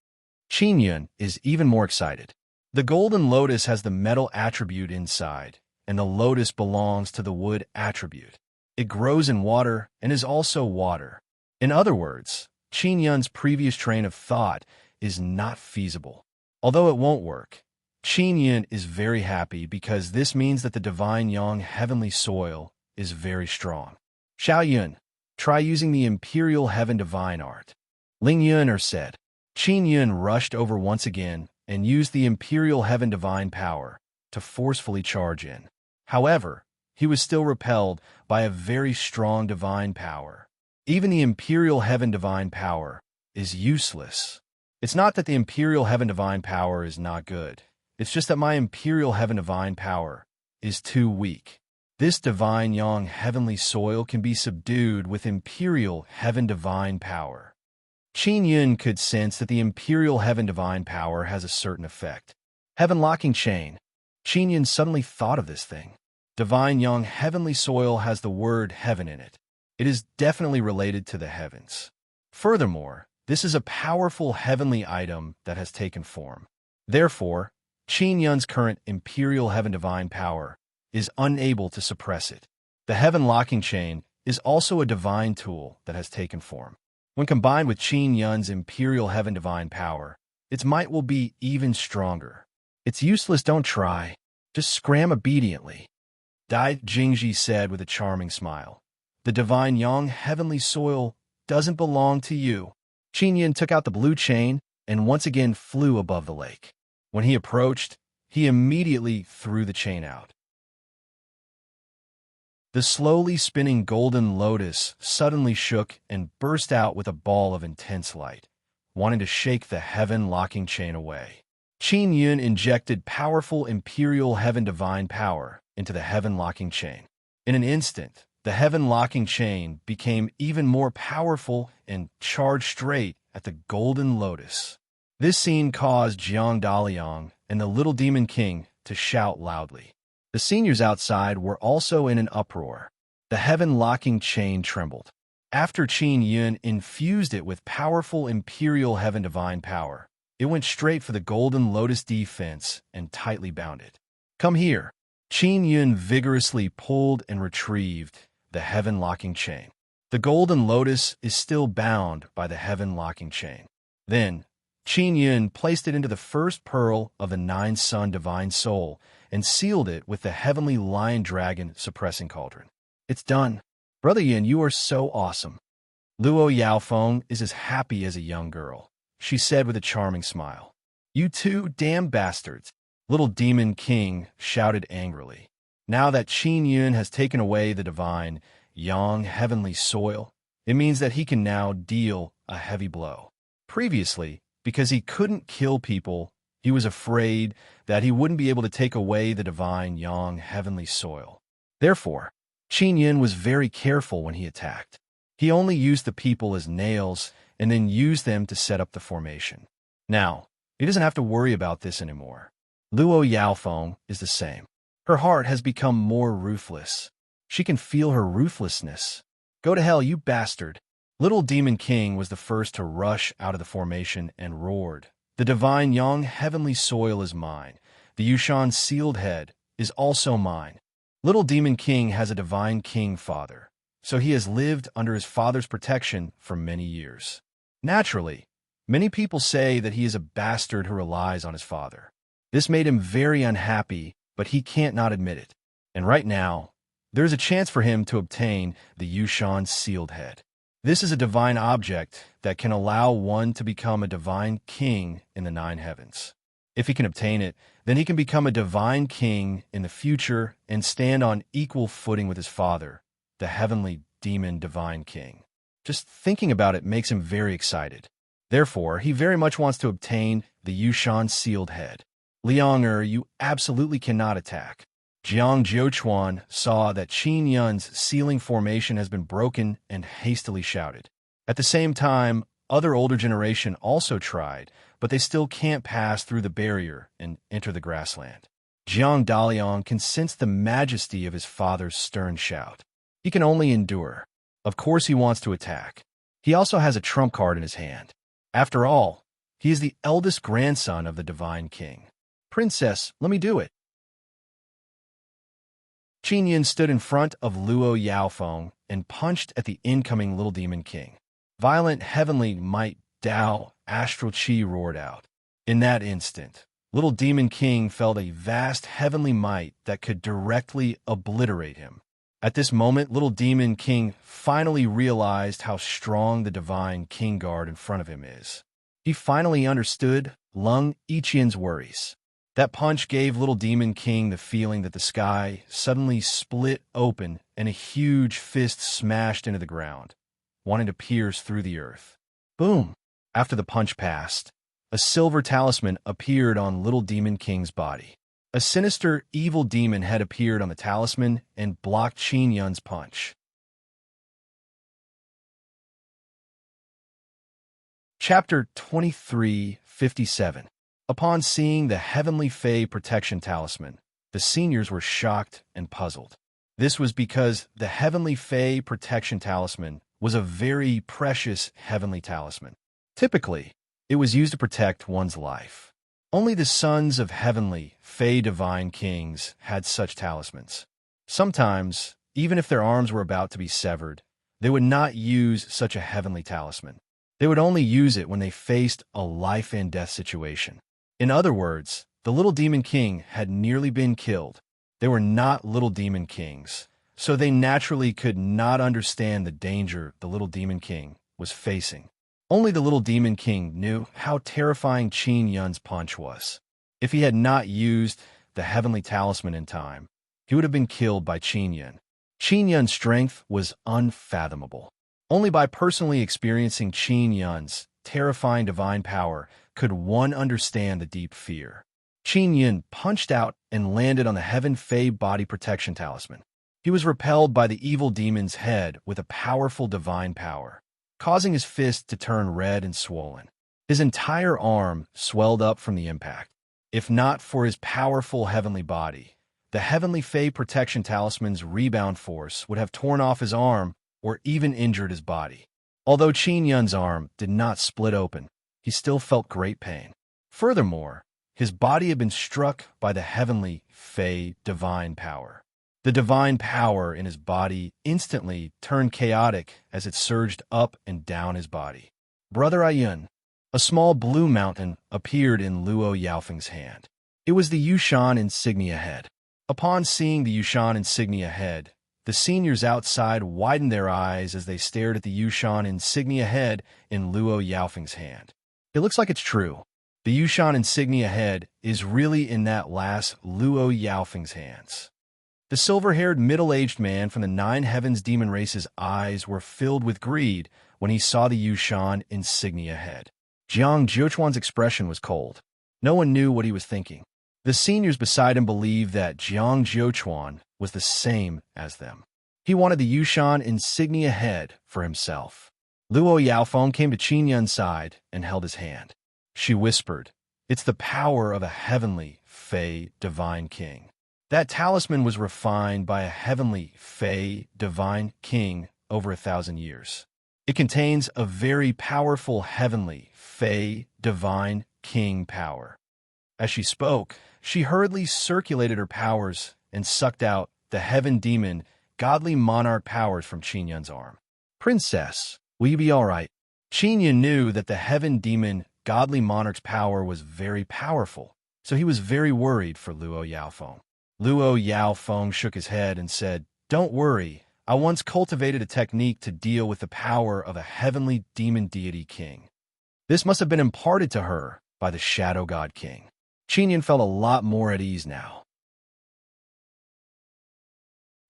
Qin Yun is even more excited. The golden lotus has the metal attribute inside, and the lotus belongs to the wood attribute. It grows in water and is also water. In other words, Qin Yun's previous train of thought is not feasible. Although it won't work, Qin Yun is very happy because this means that the divine yang heavenly soil is very strong. Xiao Yun, try using the imperial heaven divine art. Ling Yuner said. Qin Yun rushed over once again and used the imperial heaven divine power to forcefully charge in. However, he was still repelled by a very strong divine power. Even the imperial heaven divine power is useless. It's not that the imperial heaven divine power is not good. It's just that my imperial heaven divine power is too weak. This divine yang heavenly soil can be subdued with imperial heaven divine power. Qin Yun could sense that the imperial heaven divine power has a certain effect. Heaven locking chain. Qin Yun suddenly thought of this thing. Divine yang heavenly soil has the word heaven in it. It is definitely related to the heavens. Furthermore, this is a powerful heavenly item that has taken form. Therefore, Qin Yun's current imperial heaven divine power is unable to suppress it. The heaven locking chain is also a divine tool that has taken form. When combined with Qin Yun's imperial heaven divine power, its might will be even stronger. It's useless, don't try. Just scram obediently. Dai Jingji said with a charming smile. The divine yang heavenly soil doesn't belong to you. Qin Yun took out the blue chain and once again flew above the lake. When he approached, he immediately threw the chain out. The slowly spinning golden lotus suddenly shook and burst out with a ball of intense light, wanting to shake the heaven-locking chain away. Qin Yun injected powerful imperial heaven divine power into the heaven-locking chain. In an instant, the heaven-locking chain became even more powerful and charged straight at the golden lotus. This scene caused Jiang Daliang and the little demon king to shout loudly. The seniors outside were also in an uproar. The heaven-locking chain trembled. After Qin Yun infused it with powerful imperial heaven divine power, it went straight for the golden lotus defense and tightly bound it. Come here. Qin Yun vigorously pulled and retrieved the heaven-locking chain. The golden lotus is still bound by the heaven-locking chain. Then, Qin Yun placed it into the first pearl of the nine-sun divine soul and sealed it with the heavenly lion-dragon suppressing cauldron. It's done. Brother Yin, you are so awesome. Luo Yaofeng is as happy as a young girl, she said with a charming smile. You two damn bastards, little demon king shouted angrily. Now that Qin Yun has taken away the divine yang heavenly soil, it means that he can now deal a heavy blow. Previously, because he couldn't kill people, he was afraid that he wouldn't be able to take away the divine yang heavenly soil. Therefore, Qin Yun was very careful when he attacked. He only used the people as nails and then used them to set up the formation. Now, he doesn't have to worry about this anymore. Luo Yaofeng is the same. Her heart has become more ruthless. She can feel her ruthlessness. Go to hell, you bastard. Little Demon King was the first to rush out of the formation and roared. The divine yang heavenly soil is mine. The Yushan sealed head is also mine. Little Demon King has a divine king father, so he has lived under his father's protection for many years. Naturally, many people say that he is a bastard who relies on his father. This made him very unhappy, but he can't not admit it. And right now, there's a chance for him to obtain the Yushan sealed head. This is a divine object that can allow one to become a divine king in the nine heavens. If he can obtain it, then he can become a divine king in the future and stand on equal footing with his father, the heavenly demon divine king. Just thinking about it makes him very excited. Therefore, he very much wants to obtain the Yushan sealed head. Liang you absolutely cannot attack. Jiang Jiuquan saw that Qin Yun's sealing formation has been broken and hastily shouted. At the same time, other older generation also tried, but they still can't pass through the barrier and enter the grassland. Jiang Daliang can sense the majesty of his father's stern shout. He can only endure. Of course he wants to attack. He also has a trump card in his hand. After all, he is the eldest grandson of the divine king. Princess, let me do it. Qin Yin stood in front of Luo Yaofeng and punched at the incoming little demon king. Violent heavenly might Dao astral chi roared out. In that instant, little demon king felt a vast heavenly might that could directly obliterate him. At this moment, little demon king finally realized how strong the divine king guard in front of him is. He finally understood Lung Yiqian's worries. That punch gave little demon king the feeling that the sky suddenly split open and a huge fist smashed into the ground, wanting to pierce through the earth. Boom! After the punch passed, a silver talisman appeared on little demon king's body. A sinister, evil demon head appeared on the talisman and blocked Qin Yun's punch. Chapter 2357. Upon seeing the Heavenly Fae Protection Talisman, the seniors were shocked and puzzled. This was because the Heavenly Fae Protection Talisman was a very precious heavenly talisman. Typically, it was used to protect one's life. Only the sons of heavenly, Fae divine kings had such talismans. Sometimes, even if their arms were about to be severed, they would not use such a heavenly talisman. They would only use it when they faced a life and death situation. In other words, the little demon king had nearly been killed. They were not little demon kings, so they naturally could not understand the danger the little demon king was facing. Only the little demon king knew how terrifying Qin Yun's punch was. If he had not used the heavenly talisman in time, he would have been killed by Qin Yun. Qin Yun's strength was unfathomable. Only by personally experiencing Qin Yun's terrifying divine power could one understand the deep fear. Qin Yun punched out and landed on the Heaven Fae Body Protection Talisman. He was repelled by the evil demon's head with a powerful divine power, causing his fist to turn red and swollen. His entire arm swelled up from the impact. If not for his powerful heavenly body, the Heavenly Fae Protection Talisman's rebound force would have torn off his arm or even injured his body. Although Qin Yun's arm did not split open, he still felt great pain. Furthermore, his body had been struck by the Heavenly Fae divine power. The divine power in his body instantly turned chaotic as it surged up and down his body. Brother Ayun, a small blue mountain appeared in Luo Yaofeng's hand. It was the Yushan insignia head. Upon seeing the Yushan insignia head, the seniors outside widened their eyes as they stared at the Yushan insignia head in Luo Yaofeng's hand. It looks like it's true. The Yushan insignia head is really in that last Luo Yaofeng's hands. The silver-haired middle-aged man from the Nine Heavens demon race's eyes were filled with greed when he saw the Yushan insignia head. Jiang Jiuquan's expression was cold. No one knew what he was thinking. The seniors beside him believed that Jiang Jiuquan was the same as them. He wanted the Yushan insignia head for himself. Luo Yaofeng came to Qin Yun's side and held his hand. She whispered, "It's the power of a heavenly Fae divine king." That talisman was refined by a heavenly Fae divine king over 1,000 years. It contains a very powerful heavenly Fae divine king power. As she spoke, she hurriedly circulated her powers and sucked out the heaven demon godly monarch powers from Qin Yun's arm. "Princess, will you be all right?" Qin Yun knew that the heaven demon godly monarch's power was very powerful, so he was very worried for Luo Yaofeng. Luo Yaofeng shook his head and said, "Don't worry, I once cultivated a technique to deal with the power of a heavenly demon deity king. This must have been imparted to her by the Shadow God King." Qin Yun felt a lot more at ease now.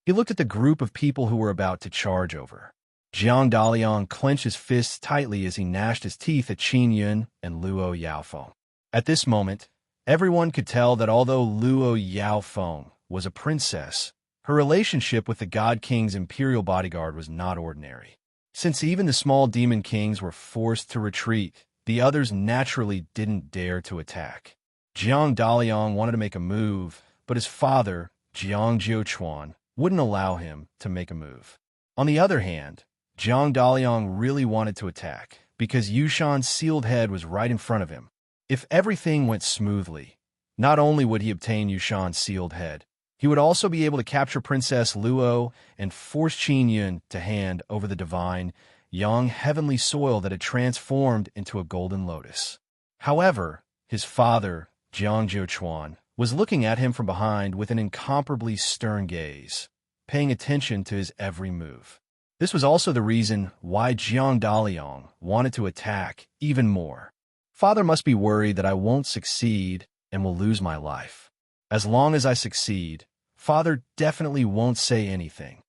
He looked at the group of people who were about to charge over. Jiang Daliang clenched his fists tightly as he gnashed his teeth at Qin Yun and Luo Yaofeng. At this moment, everyone could tell that although Luo Yaofeng was a princess, her relationship with the God King's imperial bodyguard was not ordinary. Since even the small demon kings were forced to retreat, the others naturally didn't dare to attack. Jiang Daliang wanted to make a move, but his father, Jiang Jiuquan, wouldn't allow him to make a move. On the other hand, Jiang Daliang really wanted to attack, because Yushan's sealed head was right in front of him. If everything went smoothly, not only would he obtain Yushan's sealed head, He would also be able to capture Princess Luo and force Qin Yun to hand over the divine, young heavenly soil that had transformed into a golden lotus. However, his father, Jiang Zhuochuan, was looking at him from behind with an incomparably stern gaze, paying attention to his every move. This was also the reason why Jiang Daliang wanted to attack even more. Father must be worried that I won't succeed and will lose my life. As long as I succeed, Father definitely won't say anything.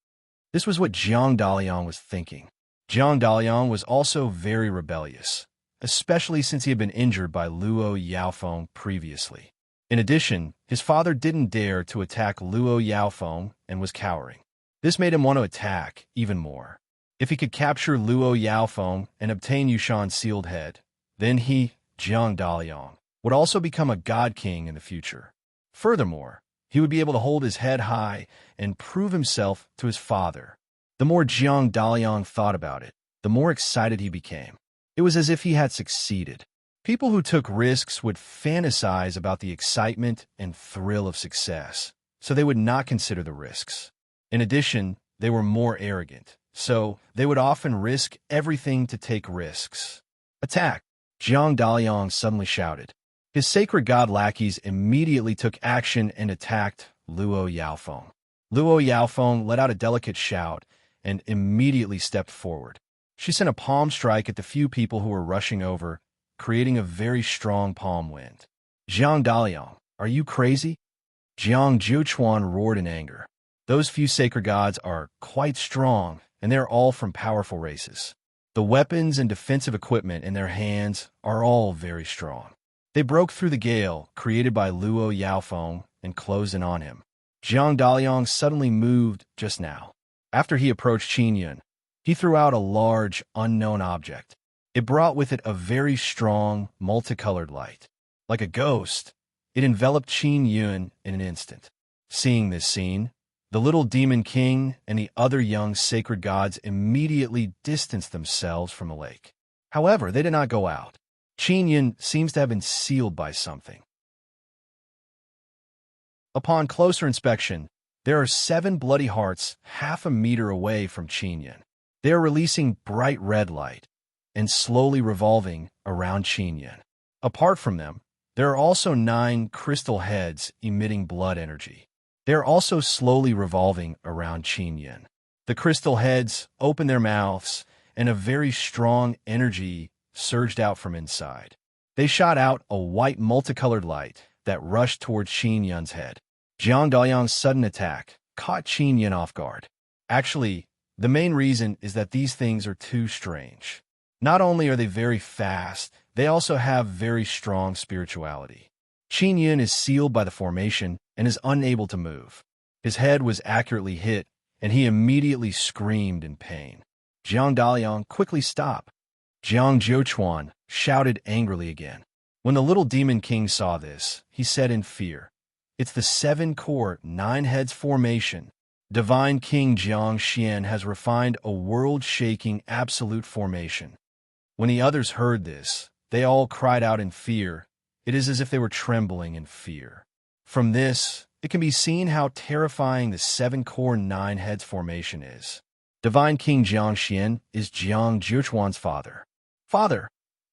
This was what Jiang Daliang was thinking. Jiang Daliang was also very rebellious, especially since he had been injured by Luo Yaofeng previously. In addition, his father didn't dare to attack Luo Yaofeng and was cowering. This made him want to attack even more. If he could capture Luo Yaofeng and obtain Yushan's sealed head, then he, Jiang Daliang, would also become a god king in the future. Furthermore, he would be able to hold his head high and prove himself to his father. The more Jiang Daliang thought about it, the more excited he became. It was as if he had succeeded. People who took risks would fantasize about the excitement and thrill of success, so they would not consider the risks. In addition, they were more arrogant, so they would often risk everything to take risks. Attack! Jiang Daliang suddenly shouted. His sacred god lackeys immediately took action and attacked Luo Yaofeng. Luo Yaofeng let out a delicate shout and immediately stepped forward. She sent a palm strike at the few people who were rushing over, creating a very strong palm wind. Jiang Daliang, are you crazy? Jiang Zhuochuan roared in anger. Those few sacred gods are quite strong, and they're all from powerful races. The weapons and defensive equipment in their hands are all very strong. They broke through the gale created by Luo Yaofeng and closed in on him. Jiang Daliang suddenly moved just now. After he approached Qin Yun, he threw out a large, unknown object. It brought with it a very strong, multicolored light. Like a ghost, it enveloped Qin Yun in an instant. Seeing this scene, the little demon king and the other young sacred gods immediately distanced themselves from the lake. However, they did not go out. Qin Yun seems to have been sealed by something. Upon closer inspection, there are 7 bloody hearts half a meter away from Qin Yun. They are releasing bright red light and slowly revolving around Qin Yun. Apart from them, there are also 9 crystal heads emitting blood energy. They are also slowly revolving around Qin Yun. The crystal heads open their mouths, and a very strong energy surged out from inside. They shot out a white multicolored light that rushed towards Qin Yun's head. Jiang Daliang's sudden attack caught Qin Yun off guard. Actually, the main reason is that these things are too strange. Not only are they very fast, they also have very strong spirituality. Qin Yun is sealed by the formation and is unable to move. His head was accurately hit, and he immediately screamed in pain. Jiang Daliang, quickly stop! Jiang Zhuochuan shouted angrily again. When the little demon king saw this, he said in fear, "It's the 7-core, 9-heads formation. Divine King Jiang Xian has refined a world-shaking absolute formation." When the others heard this, they all cried out in fear. It is as if they were trembling in fear. From this, it can be seen how terrifying the 7-core 9-heads formation is. Divine King Jiang Xian is Jiang Zhuochuan's father. Father,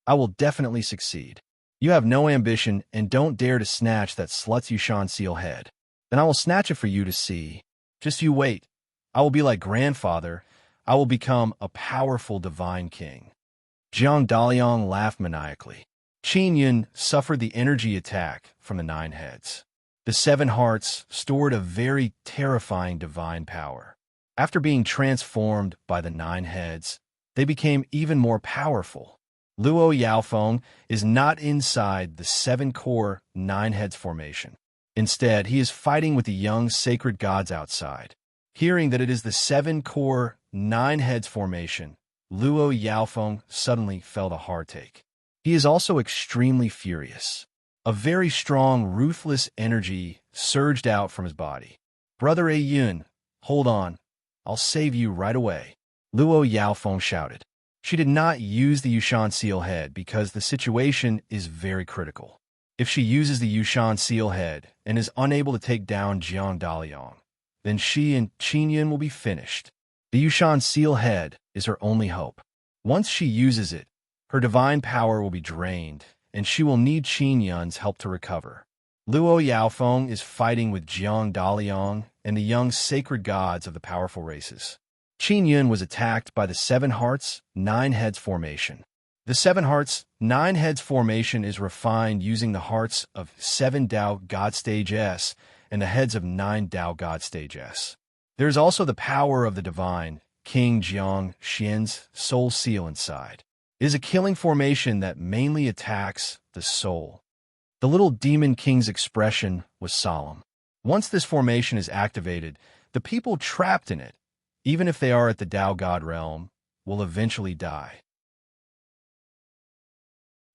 I will definitely succeed. You have no ambition and don't dare to snatch that slut's Yushan seal head. Then I will snatch it for you to see. Just you wait. I will be like grandfather. I will become a powerful divine king. Jiang Daliang laughed maniacally. Qin Yun suffered the energy attack from the 9 heads. The 7 hearts stored a very terrifying divine power. After being transformed by the 9 heads, they became even more powerful. Luo Yaofeng is not inside the 7-core 9-heads formation. Instead, he is fighting with the young sacred gods outside. Hearing that it is the 7-core 9-heads formation, Luo Yaofeng suddenly felt a heartache. He is also extremely furious. A very strong, ruthless energy surged out from his body. Brother A Yun, hold on. I'll save you right away. Luo Yaofeng shouted. She did not use the Yushan seal head because the situation is very critical. If she uses the Yushan seal head and is unable to take down Jiang Daliang, then she and Qin Yun will be finished. The Yushan seal head is her only hope. Once she uses it, her divine power will be drained, and she will need Qin Yun's help to recover. Luo Yaofeng is fighting with Jiang Daliang and the young sacred gods of the powerful races. Qin Yun was attacked by the Seven Hearts, Nine Heads formation. The Seven Hearts, Nine Heads formation is refined using the hearts of 7 Dao God Stage S and the heads of 9 Dao God Stage S. There is also the power of the divine, King Jiang Xian's soul seal inside. It is a killing formation that mainly attacks the soul. The little demon king's expression was solemn. Once this formation is activated, the people trapped in it, even if they are at the Dao God realm, will eventually die.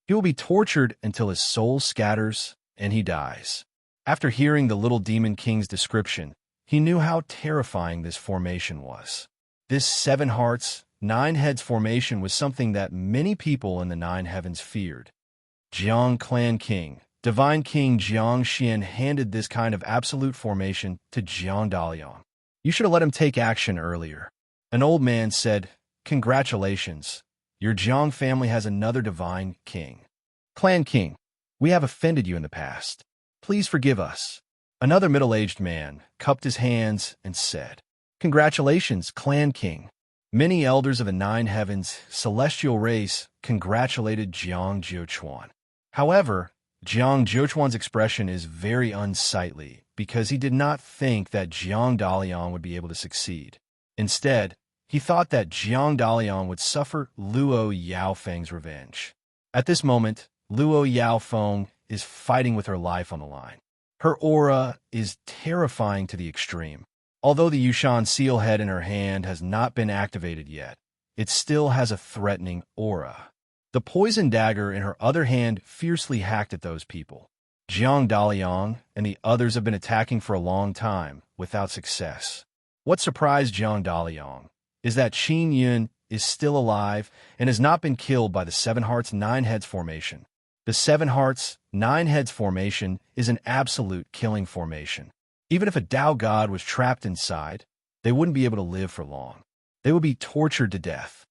He will be tortured until his soul scatters and he dies. After hearing the little demon king's description, he knew how terrifying this formation was. This 7 Hearts, 9 Heads formation was something that many people in the 9 Heavens feared. Jiang Clan King, Divine King Jiang Xian handed this kind of absolute formation to Jiang Daliang. You should have let him take action earlier. An old man said, "Congratulations. Your Jiang family has another divine king. Clan King, we have offended you in the past. Please forgive us." Another middle-aged man cupped his hands and said, "Congratulations, Clan King." Many elders of the 9 Heavens celestial race congratulated Jiang Zhouchuan. However, Jiang Zhouchuan's expression is very unsightly because he did not think that Jiang Daliang would be able to succeed. Instead, he thought that Jiang Daliang would suffer Luo Yaofeng's revenge. At this moment, Luo Yaofeng is fighting with her life on the line. Her aura is terrifying to the extreme. Although the Yushan seal head in her hand has not been activated yet, it still has a threatening aura. The poison dagger in her other hand fiercely hacked at those people. Jiang Daliang and the others have been attacking for a long time, without success. What surprised Jiang Daliang is that Qin Yun is still alive and has not been killed by the 7 Hearts 9 Heads formation. The 7 Hearts 9 Heads formation is an absolute killing formation. Even if a Dao God was trapped inside, they wouldn't be able to live for long. They would be tortured to death.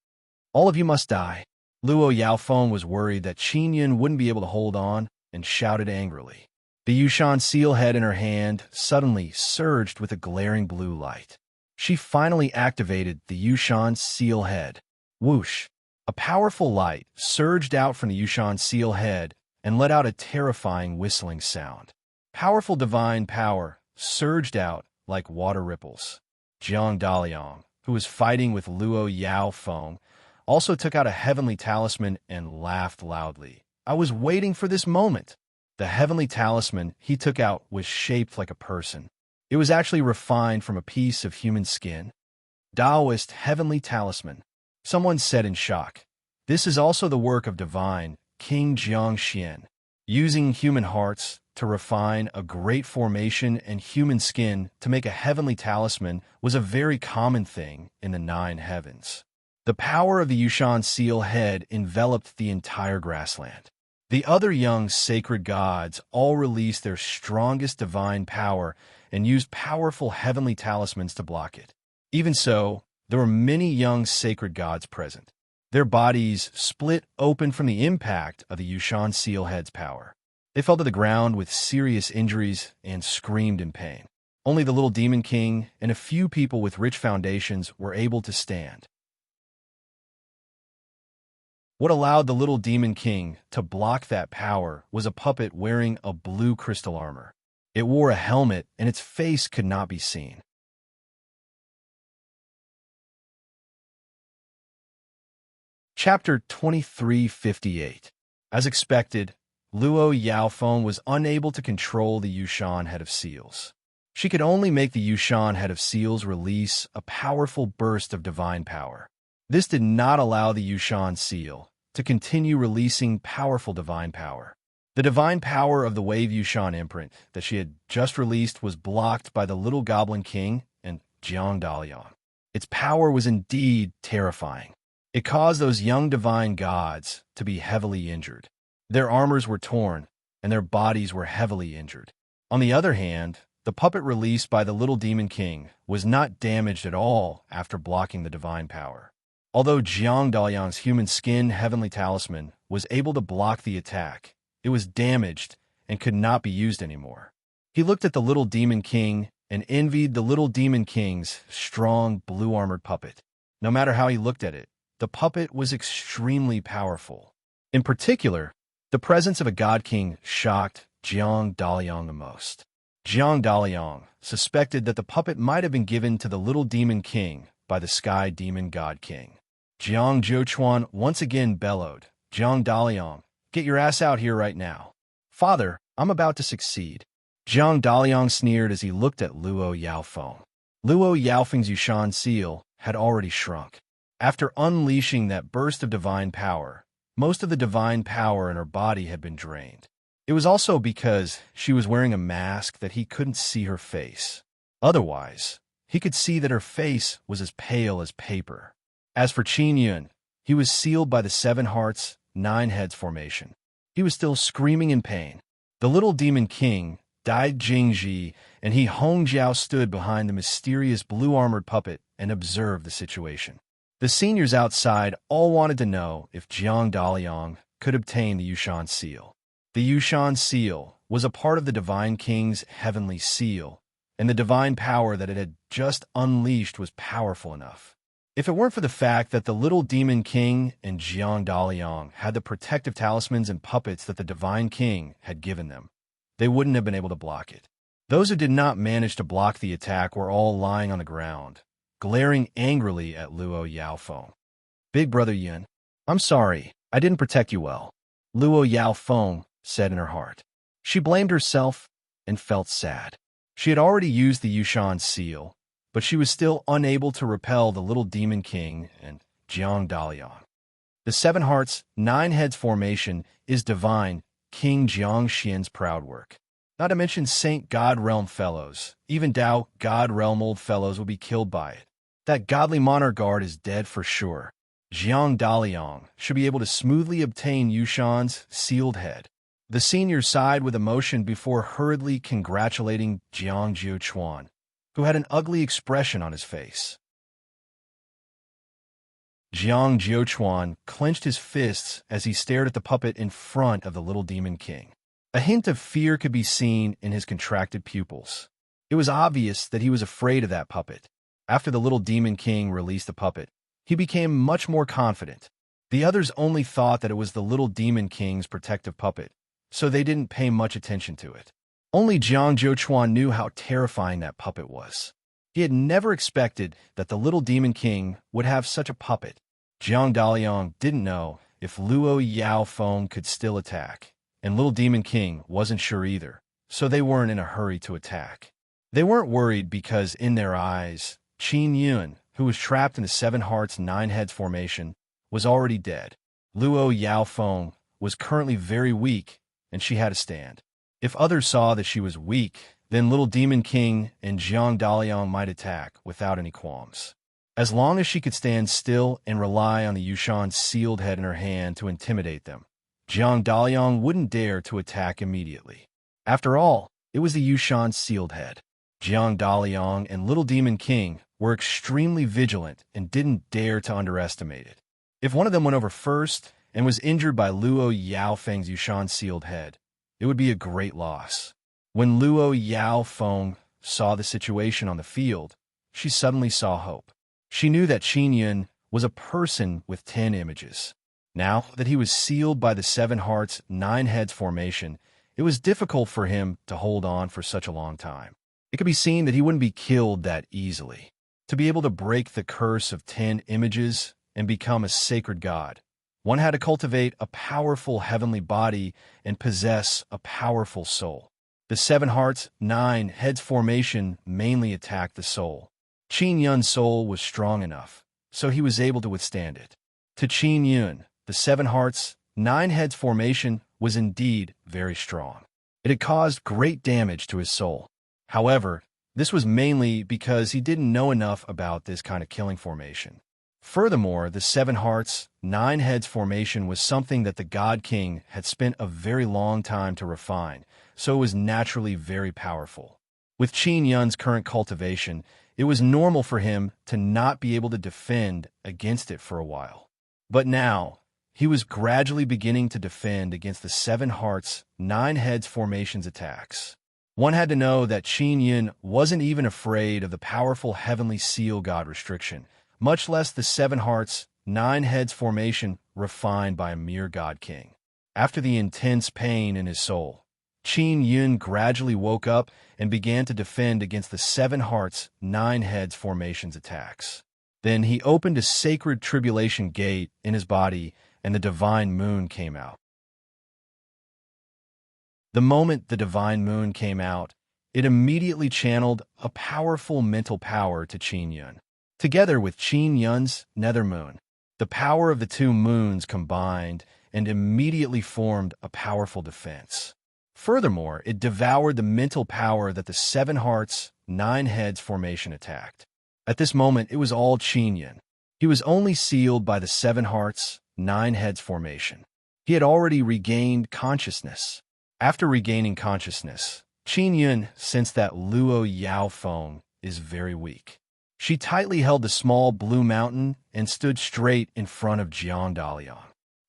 All of you must die. Luo Yaofeng was worried that Qin Yun wouldn't be able to hold on and shouted angrily. The Yushan seal head in her hand suddenly surged with a glaring blue light. She finally activated the Yushan seal head. Whoosh! A powerful light surged out from the Yushan seal head and let out a terrifying whistling sound. Powerful divine power surged out like water ripples. Jiang Daliang, who was fighting with Luo Yaofeng, also took out a heavenly talisman and laughed loudly. I was waiting for this moment. The heavenly talisman he took out was shaped like a person. It was actually refined from a piece of human skin. Taoist heavenly talisman. Someone said in shock. This is also the work of divine King Jiang Xian. Using human hearts to refine a great formation and human skin to make a heavenly talisman was a very common thing in the 9 Heavens. The power of the Yushan seal head enveloped the entire grassland. The other young sacred gods all released their strongest divine power and used powerful heavenly talismans to block it. Even so, there were many young sacred gods present. Their bodies split open from the impact of the Yushan seal head's power. They fell to the ground with serious injuries and screamed in pain. Only the little demon king and a few people with rich foundations were able to stand. What allowed the little demon king to block that power was a puppet wearing a blue crystal armor. It wore a helmet and its face could not be seen. Chapter 2358. As expected, Luo Yaofeng was unable to control the Yushan head of seals. She could only make the Yushan head of seals release a powerful burst of divine power. This did not allow the Yushan seal to continue releasing powerful divine power. The divine power of the Wave Yushan imprint that she had just released was blocked by the little goblin king and Jiang Daliang. Its power was indeed terrifying. It caused those young divine gods to be heavily injured. Their armors were torn, and their bodies were heavily injured. On the other hand, the puppet released by the little demon king was not damaged at all after blocking the divine power. Although Jiang Daliang's human skin heavenly talisman was able to block the attack, it was damaged and could not be used anymore. He looked at the little demon king and envied the little demon king's strong blue-armored puppet. No matter how he looked at it, the puppet was extremely powerful. In particular, the presence of a god king shocked Jiang Daliang the most. Jiang Daliang suspected that the puppet might have been given to the little demon king by the sky demon god king. Jiang Zhouchuan once again bellowed, "Jiang Daliang, get your ass out here right now. Father, I'm about to succeed." Jiang Daliang sneered as he looked at Luo Yaofeng. Luo Yaofeng's Yushan seal had already shrunk. After unleashing that burst of divine power, most of the divine power in her body had been drained. It was also because she was wearing a mask that he couldn't see her face. Otherwise, he could see that her face was as pale as paper. As for Qin Yun, he was sealed by the 7 hearts, 9 heads formation. He was still screaming in pain. The little demon king died Jingji, and he Hong Jiao stood behind the mysterious blue-armored puppet and observed the situation. The seniors outside all wanted to know if Jiang Daliang could obtain the Yushan seal. The Yushan seal was a part of the Divine King's heavenly seal, and the divine power that it had just unleashed was powerful enough. If it weren't for the fact that the little demon king and Jiang Daliang had the protective talismans and puppets that the Divine King had given them, they wouldn't have been able to block it. Those who did not manage to block the attack were all lying on the ground, glaring angrily at Luo Yaofeng. "Big brother Yun, I'm sorry, I didn't protect you well," Luo Yaofeng said in her heart. She blamed herself and felt sad. She had already used the Yushan seal, but she was still unable to repel the little demon king and Jiang Daliang. The 7 hearts, 9 heads formation is divine King Jiang Xian's proud work. Not to mention Saint God Realm Fellows. Even Dao God Realm Old Fellows will be killed by it. That godly Monarch guard is dead for sure. Jiang Daliang should be able to smoothly obtain Yushan's sealed head. The seniors sighed with emotion before hurriedly congratulating Jiang Zhouchuan, who had an ugly expression on his face. Jiang Zhouchuan clenched his fists as he stared at the puppet in front of the little demon king. A hint of fear could be seen in his contracted pupils. It was obvious that he was afraid of that puppet. After the little demon king released the puppet, he became much more confident. The others only thought that it was the little demon king's protective puppet, so they didn't pay much attention to it. Only Jiang Zhouchuan knew how terrifying that puppet was. He had never expected that the little demon king would have such a puppet. Jiang Daliang didn't know if Luo Yaofeng could still attack, and little demon king wasn't sure either, so they weren't in a hurry to attack. They weren't worried because in their eyes, Qin Yun, who was trapped in the 7 hearts 9 heads formation, was already dead. Luo Yaofeng was currently very weak, and she had to stand. If others saw that she was weak, then little demon king and Jiang Daliang might attack without any qualms. As long as she could stand still and rely on the Yushan sealed head in her hand to intimidate them, Jiang Daliang wouldn't dare to attack immediately. After all, it was the Yushan sealed head. Jiang Daliang and little demon king were extremely vigilant and didn't dare to underestimate it. If one of them went over first and was injured by Luo Yaofeng's Yushan sealed head, it would be a great loss. When Luo Yaofeng saw the situation on the field, she suddenly saw hope. She knew that Qin Yun was a person with 10 images. Now that he was sealed by the 7 hearts 9 heads formation, it was difficult for him to hold on for such a long time. It could be seen that he wouldn't be killed that easily. To be able to break the curse of 10 images and become a sacred god, one had to cultivate a powerful heavenly body and possess a powerful soul. The 7 hearts 9 heads formation mainly attacked the soul. Qin Yun's soul was strong enough, so he was able to withstand it. To Qin Yun, the 7 hearts 9 heads formation was indeed very strong. It had caused great damage to his soul. However, this was mainly because he didn't know enough about this kind of killing formation. Furthermore, the seven hearts, nine heads formation was something that the God King had spent a very long time to refine, so it was naturally very powerful. With Qin Yun's current cultivation, it was normal for him to not be able to defend against it for a while. But now, he was gradually beginning to defend against the seven hearts, nine heads formation's attacks. One had to know that Qin Yun wasn't even afraid of the powerful heavenly seal god restriction, much less the seven hearts, nine heads formation refined by a mere god king. After the intense pain in his soul, Qin Yun gradually woke up and began to defend against the seven hearts, nine heads formation's attacks. Then he opened a sacred tribulation gate in his body, and the divine moon came out. The moment the divine moon came out, it immediately channeled a powerful mental power to Qin Yun. Together with Qin Yun's nether moon, the power of the two moons combined and immediately formed a powerful defense. Furthermore, it devoured the mental power that the seven hearts, nine heads formation attacked. At this moment, it was all Qin Yun. He was only sealed by the seven hearts, nine heads formation. He had already regained consciousness. After regaining consciousness, Qin Yun sensed that Luo Yaofeng is very weak. She tightly held the small blue mountain and stood straight in front of Jiang Daliang.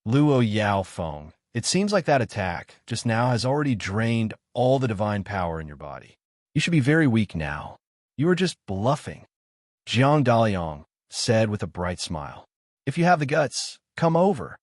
Luo Yaofeng, it seems like that attack just now has already drained all the divine power in your body. You should be very weak now. You are just bluffing. Jiang Daliang said with a bright smile. If you have the guts, come over.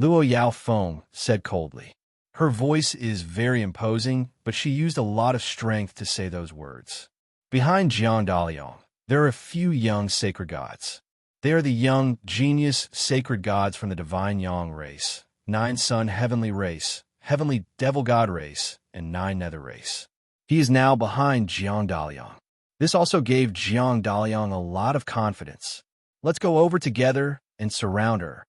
Luo Yaofeng said coldly. Her voice is very imposing, but she used a lot of strength to say those words. Behind Jiang Daliang, there are a few young sacred gods. They are the young, genius, sacred gods from the divine Yang race, nine-sun heavenly race, heavenly devil god race, and nine nether race. He is now behind Jiang Daliang. This also gave Jiang Daliang a lot of confidence. Let's go over together and surround her.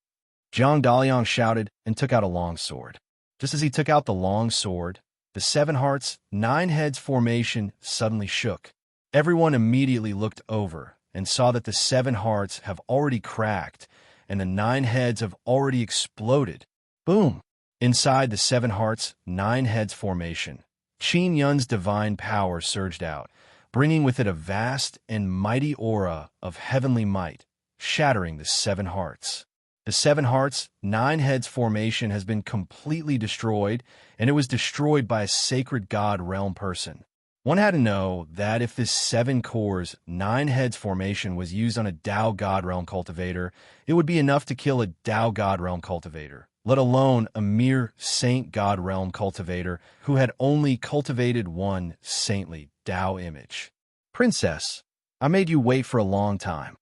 Jiang Daliang shouted and took out a long sword. Just as he took out the long sword, the seven hearts, nine heads formation suddenly shook. Everyone immediately looked over and saw that the seven hearts have already cracked and the nine heads have already exploded. Boom! Inside the seven hearts, nine heads formation, Qin Yun's divine power surged out, bringing with it a vast and mighty aura of heavenly might, shattering the seven hearts. The seven hearts, nine heads formation has been completely destroyed, and it was destroyed by a sacred god realm person. One had to know that if this seven cores, nine heads formation was used on a Dao God Realm cultivator, it would be enough to kill a Dao God Realm cultivator, let alone a mere Saint God Realm cultivator who had only cultivated one saintly Dao image. Princess, I made you wait for a long time.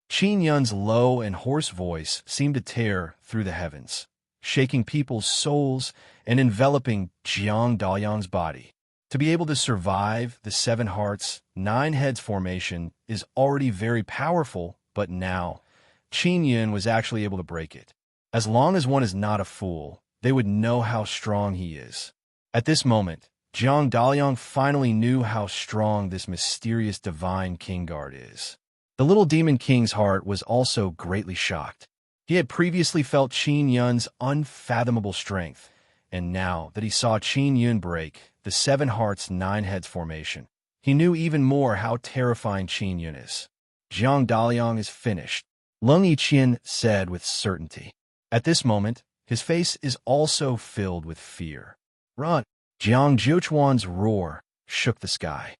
Qin Yun's low and hoarse voice seemed to tear through the heavens, shaking people's souls and enveloping Jiang Daliang's body. To be able to survive the seven hearts, nine heads formation is already very powerful, but now, Qin Yun was actually able to break it. As long as one is not a fool, they would know how strong he is. At this moment, Jiang Daliang finally knew how strong this mysterious divine king guard is. The little demon king's heart was also greatly shocked. He had previously felt Qin Yun's unfathomable strength, and now that he saw Qin Yun break the seven hearts, nine heads formation, he knew even more how terrifying Qin Yun is. Jiang Daliang is finished, Lung Yiqian said with certainty. At this moment, his face is also filled with fear. Run! Jiang Zhuochuan's roar shook the sky.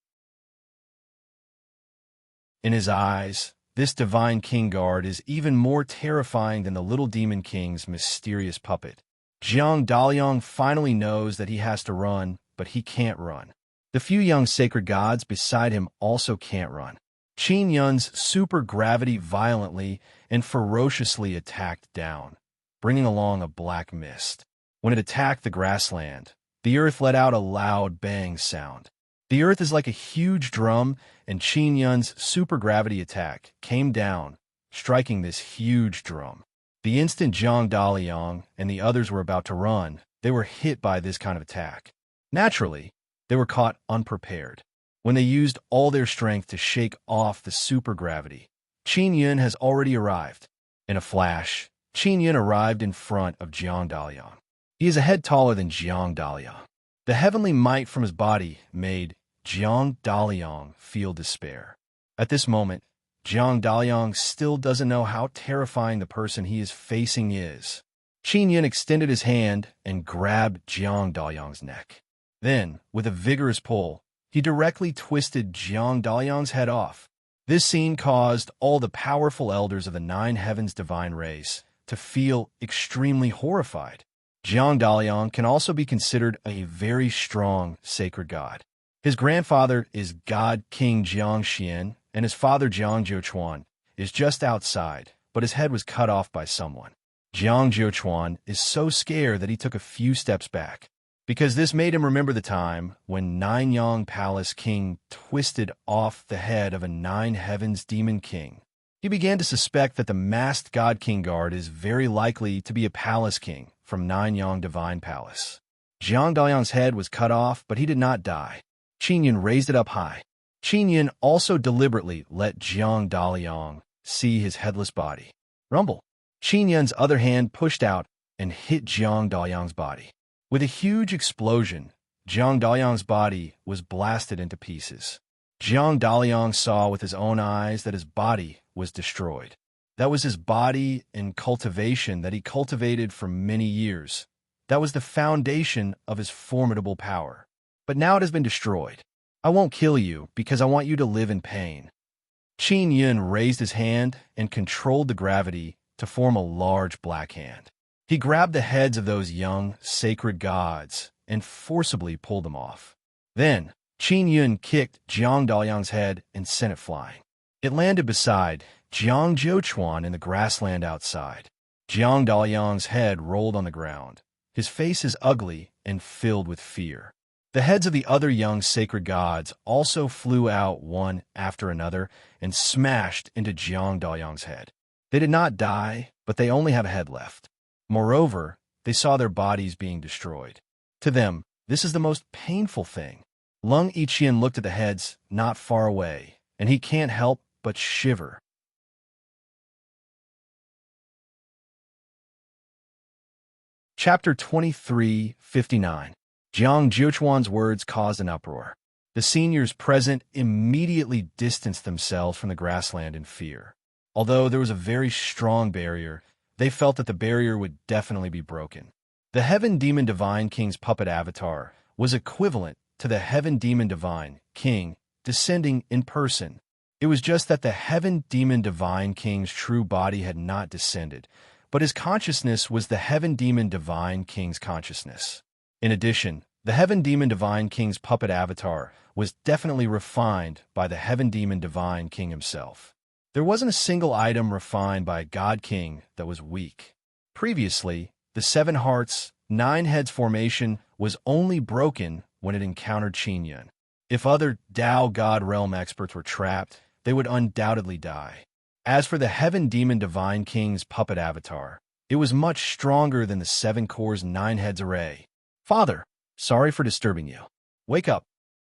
In his eyes, this divine king guard is even more terrifying than the little demon king's mysterious puppet. Jiang Daliang finally knows that he has to run, but he can't run. The few young sacred gods beside him also can't run. Qin Yun's super gravity violently and ferociously attacked down, bringing along a black mist. When it attacked the grassland, the earth let out a loud bang sound. The earth is like a huge drum, and Qin Yun's supergravity attack came down, striking this huge drum. The instant Jiang Daliang and the others were about to run, they were hit by this kind of attack. Naturally, they were caught unprepared. When they used all their strength to shake off the supergravity, Qin Yun has already arrived. In a flash, Qin Yun arrived in front of Jiang Daliang. He is a head taller than Jiang Daliang. The heavenly might from his body made Jiang Daliang feel despair. At this moment, Jiang Daliang still doesn't know how terrifying the person he is facing is. Qin Yun extended his hand and grabbed Jiang Daliang's neck. Then, with a vigorous pull, he directly twisted Jiang Daliang's head off. This scene caused all the powerful elders of the Nine Heavens divine race to feel extremely horrified. Jiang Daliang can also be considered a very strong sacred god. His grandfather is God King Jiang Xian, and his father Jiang Zhouchuan is just outside, but his head was cut off by someone. Jiang Zhouchuan is so scared that he took a few steps back, because this made him remember the time when Ninyang Palace King twisted off the head of a Nine Heavens demon king. He began to suspect that the masked God King guard is very likely to be a palace king from Ninyang Divine Palace. Jiang Daliang's head was cut off, but he did not die. Qin Yun raised it up high. Qin Yun also deliberately let Jiang Daliang see his headless body. Rumble. Qin Yun's other hand pushed out and hit Jiang Daliang's body. With a huge explosion, Jiang Daliang's body was blasted into pieces. Jiang Daliang saw with his own eyes that his body was destroyed. That was his body and cultivation that he cultivated for many years. That was the foundation of his formidable power. But now it has been destroyed. I won't kill you because I want you to live in pain. Qin Yun raised his hand and controlled the gravity to form a large black hand. He grabbed the heads of those young, sacred gods and forcibly pulled them off. Then, Qin Yun kicked Jiang Daliang's head and sent it flying. It landed beside Jiang Zhouchuan in the grassland outside. Jiang Daliang's head rolled on the ground. His face is ugly and filled with fear. The heads of the other young sacred gods also flew out one after another and smashed into Jiang Daliang's head. They did not die, but they only have a head left. Moreover, they saw their bodies being destroyed. To them, this is the most painful thing. Lung Yiqian looked at the heads not far away, and he can't help but shiver. Chapter 23:59. Jiang Zhouchuan's words caused an uproar. The seniors present immediately distanced themselves from the grassland in fear. Although there was a very strong barrier, they felt that the barrier would definitely be broken. The Heaven Demon Divine King's puppet avatar was equivalent to the Heaven Demon Divine King descending in person. It was just that the Heaven Demon Divine King's true body had not descended, but his consciousness was the Heaven Demon Divine King's consciousness. In addition, the Heaven Demon Divine King's puppet avatar was definitely refined by the Heaven Demon Divine King himself. There wasn't a single item refined by a God King that was weak. Previously, the Seven Hearts, Nine Heads formation was only broken when it encountered Qin Yun. If other Dao God Realm experts were trapped, they would undoubtedly die. As for the Heaven Demon Divine King's puppet avatar, it was much stronger than the Seven Cores Nine Heads array. Father, sorry for disturbing you. Wake up.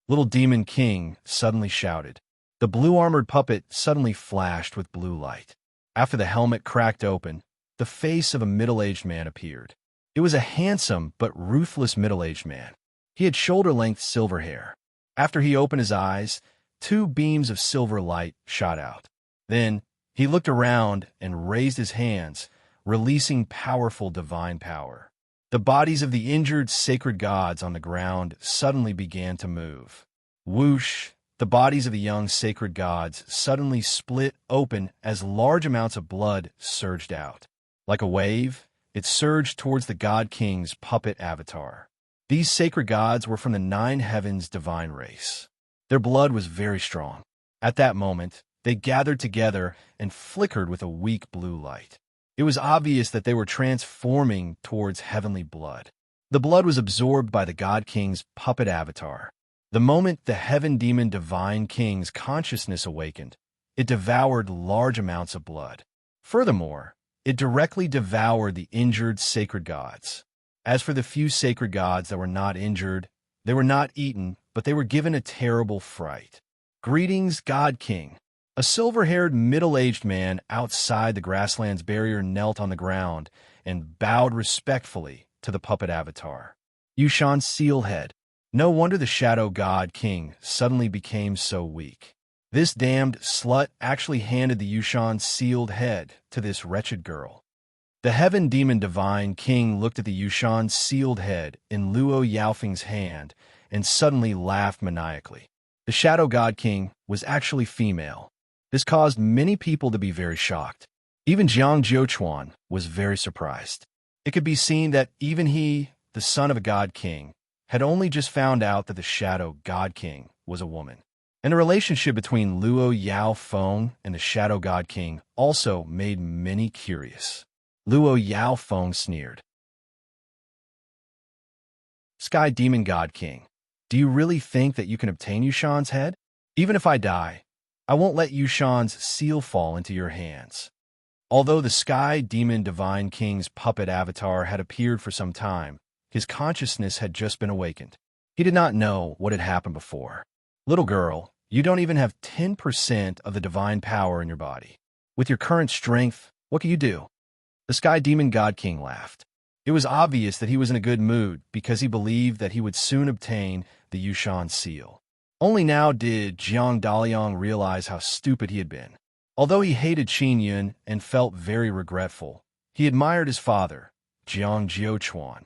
Little Demon King suddenly shouted. The blue-armored puppet suddenly flashed with blue light. After the helmet cracked open, the face of a middle-aged man appeared. It was a handsome but ruthless middle-aged man. He had shoulder-length silver hair. After he opened his eyes, two beams of silver light shot out. Then, he looked around and raised his hands, releasing powerful divine power. The bodies of the injured sacred gods on the ground suddenly began to move. Whoosh! The bodies of the young sacred gods suddenly split open as large amounts of blood surged out. Like a wave, it surged towards the God King's puppet avatar. These sacred gods were from the Nine Heavens divine race. Their blood was very strong. At that moment, they gathered together and flickered with a weak blue light. It was obvious that they were transforming towards heavenly blood. The blood was absorbed by the God King's puppet avatar. The moment the Heaven Demon Divine King's consciousness awakened, it devoured large amounts of blood. Furthermore, it directly devoured the injured sacred gods. As for the few sacred gods that were not injured, they were not eaten, but they were given a terrible fright. Greetings, God King. A silver-haired, middle-aged man outside the grassland's barrier knelt on the ground and bowed respectfully to the puppet avatar. Yushan's seal head. No wonder the Shadow God King suddenly became so weak. This damned slut actually handed the Yushan's sealed head to this wretched girl. The Heaven Demon Divine King looked at the Yushan's sealed head in Luo Yaofeng's hand and suddenly laughed maniacally. The Shadow God King was actually female. This caused many people to be very shocked. Even Jiang Jiuquan was very surprised. It could be seen that even he, the son of a God King, had only just found out that the Shadow God King was a woman. And the relationship between Luo Yaofeng and the Shadow God King also made many curious. Luo Yaofeng sneered. Sky Demon God King, do you really think that you can obtain Yushan's head? Even if I die, I won't let Yushan's seal fall into your hands. Although the Sky Demon Divine King's puppet avatar had appeared for some time, his consciousness had just been awakened. He did not know what had happened before. Little girl, you don't even have 10% of the divine power in your body. With your current strength, what can you do? The Sky Demon God King laughed. It was obvious that he was in a good mood because he believed that he would soon obtain the Yushan seal. Only now did Jiang Daliang realize how stupid he had been. Although he hated Qin Yun and felt very regretful, he admired his father, Jiang Jiuquan,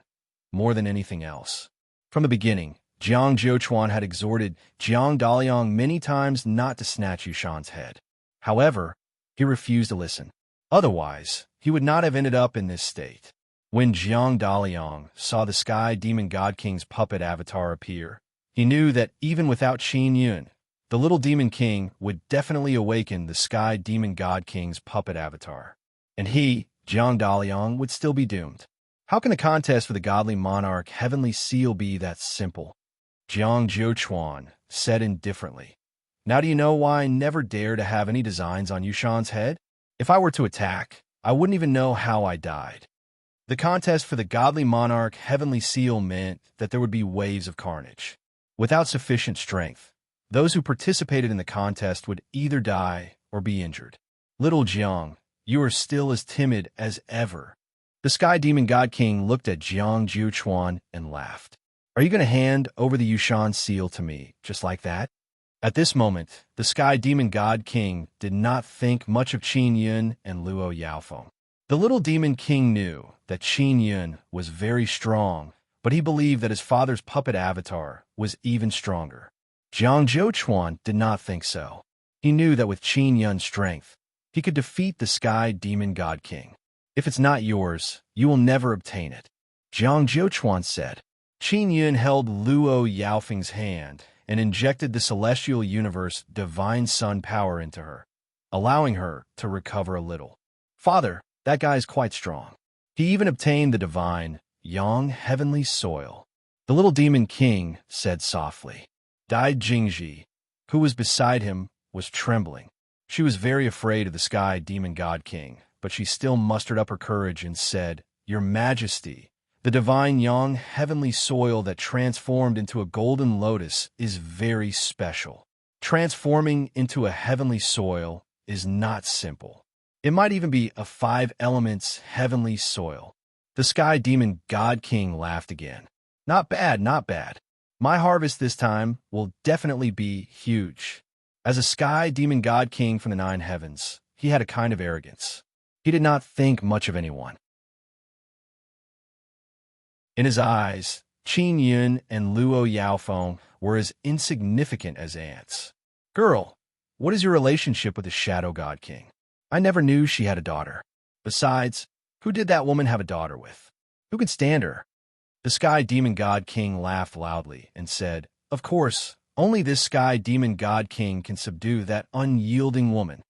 more than anything else. From the beginning, Jiang Jiuquan had exhorted Jiang Daliang many times not to snatch Yushan's head. However, he refused to listen. Otherwise, he would not have ended up in this state. When Jiang Daliang saw the Sky Demon God King's puppet avatar appear, he knew that even without Qin Yun, the little Demon King would definitely awaken the Sky Demon God King's puppet avatar. And he, Jiang Daliang, would still be doomed. How can the contest for the godly monarch heavenly seal be that simple? Jiang Jiuquan said indifferently. Now do you know why I never dare to have any designs on Yushan's head? If I were to attack, I wouldn't even know how I died. The contest for the godly monarch heavenly seal meant that there would be waves of carnage. Without sufficient strength, those who participated in the contest would either die or be injured. Little Jiang, you are still as timid as ever. The Sky Demon God King looked at Jiang Jiuquan and laughed. Are you going to hand over the Yushan seal to me, just like that? At this moment, the Sky Demon God King did not think much of Qin Yun and Luo Yaofeng. The little Demon King knew that Qin Yun was very strong, but he believed that his father's puppet avatar was even stronger. Jiang Jiuquan did not think so. He knew that with Qin Yun's strength, he could defeat the Sky Demon God King. If it's not yours, you will never obtain it. Jiang Jiuquan said. Qin Yun held Luo Yaofeng's hand and injected the celestial universe divine sun power into her, allowing her to recover a little. Father, that guy is quite strong. He even obtained the divine, yang heavenly soil. The little Demon King said softly. Dai Jingji, who was beside him, was trembling. She was very afraid of the Sky Demon God King, but she still mustered up her courage and said, Your Majesty, the divine yang heavenly soil that transformed into a golden lotus is very special. Transforming into a heavenly soil is not simple. It might even be a 5 elements heavenly soil. The Sky Demon God King laughed again. Not bad, not bad. My harvest this time will definitely be huge. As a Sky Demon God King from the 9 heavens, he had a kind of arrogance. He did not think much of anyone. In his eyes, Qin Yun and Luo Yaofeng were as insignificant as ants. Girl, what is your relationship with the Shadow God King? I never knew she had a daughter. Besides, who did that woman have a daughter with? Who could stand her? The Sky Demon God King laughed loudly and said, Of course, only this Sky Demon God King can subdue that unyielding woman.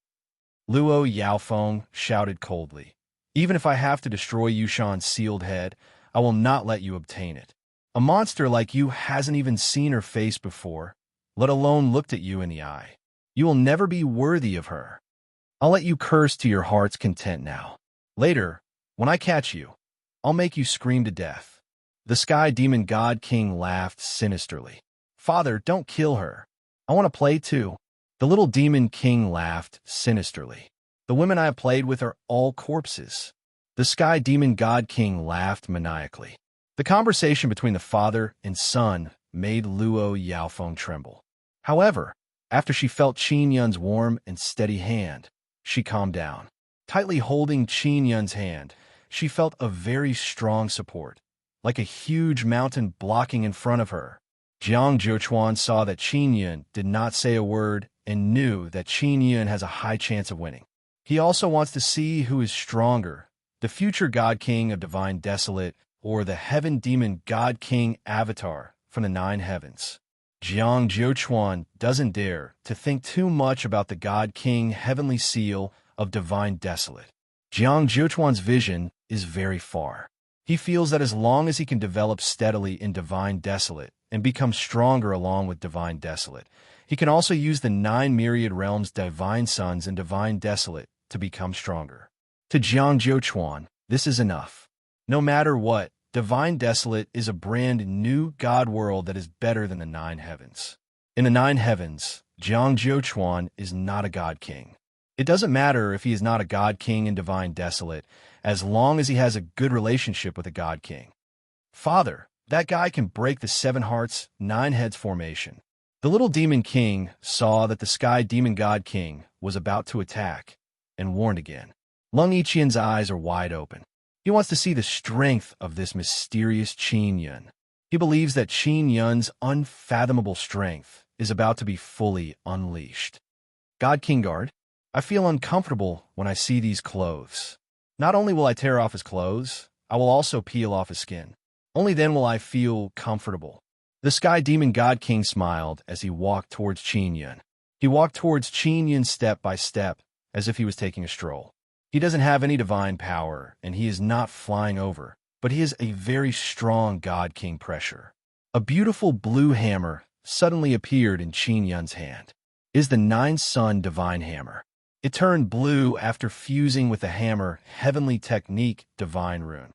Luo Yaofeng shouted coldly, Even if I have to destroy Yushan's sealed head, I will not let you obtain it. A monster like you hasn't even seen her face before, let alone looked at you in the eye. You will never be worthy of her. I'll let you curse to your heart's content now. Later, when I catch you, I'll make you scream to death. The Sky Demon God King laughed sinisterly. Father, don't kill her. I want to play too. The little demon king laughed sinisterly. The women I have played with are all corpses. The sky demon god king laughed maniacally. The conversation between the father and son made Luo Yaofeng tremble. However, after she felt Qin Yun's warm and steady hand, she calmed down. Tightly holding Qin Yun's hand, she felt a very strong support, like a huge mountain blocking in front of her. Jiang Zhuchuan saw that Qin Yun did not say a word and knew that Qin Yun has a high chance of winning. He also wants to see who is stronger, the future God King of Divine Desolate or the Heaven Demon God King Avatar from the Nine Heavens. Jiang Zhuchuan doesn't dare to think too much about the God King Heavenly Seal of Divine Desolate. Jiang Zhuchuan's vision is very far. He feels that as long as he can develop steadily in Divine Desolate and become stronger along with Divine Desolate, he can also use the 9 myriad realms Divine Suns and Divine Desolate to become stronger. To Jiang Zhuchuan, this is enough. No matter what, Divine Desolate is a brand new God world that is better than the 9 heavens. In the 9 heavens, Jiang Zhuchuan is not a God King. It doesn't matter if he is not a God King in Divine Desolate, as long as he has a good relationship with a God King. Father, that guy can break the 7 hearts, 9 heads formation. The little demon king saw that the sky demon god king was about to attack, and warned again. Lung Yiqian's eyes are wide open. He wants to see the strength of this mysterious Qin Yun. He believes that Qin Yun's unfathomable strength is about to be fully unleashed. God King Guard, I feel uncomfortable when I see these clothes. Not only will I tear off his clothes, I will also peel off his skin. Only then will I feel comfortable. The Sky Demon God King smiled as he walked towards Qin Yun. He walked towards Qin Yun step by step, as if he was taking a stroll. He doesn't have any divine power, and he is not flying over, but he is a very strong God King pressure. A beautiful blue hammer suddenly appeared in Qin Yun's hand. It is the 9 Sun Divine Hammer. It turned blue after fusing with the hammer Heavenly Technique Divine Rune.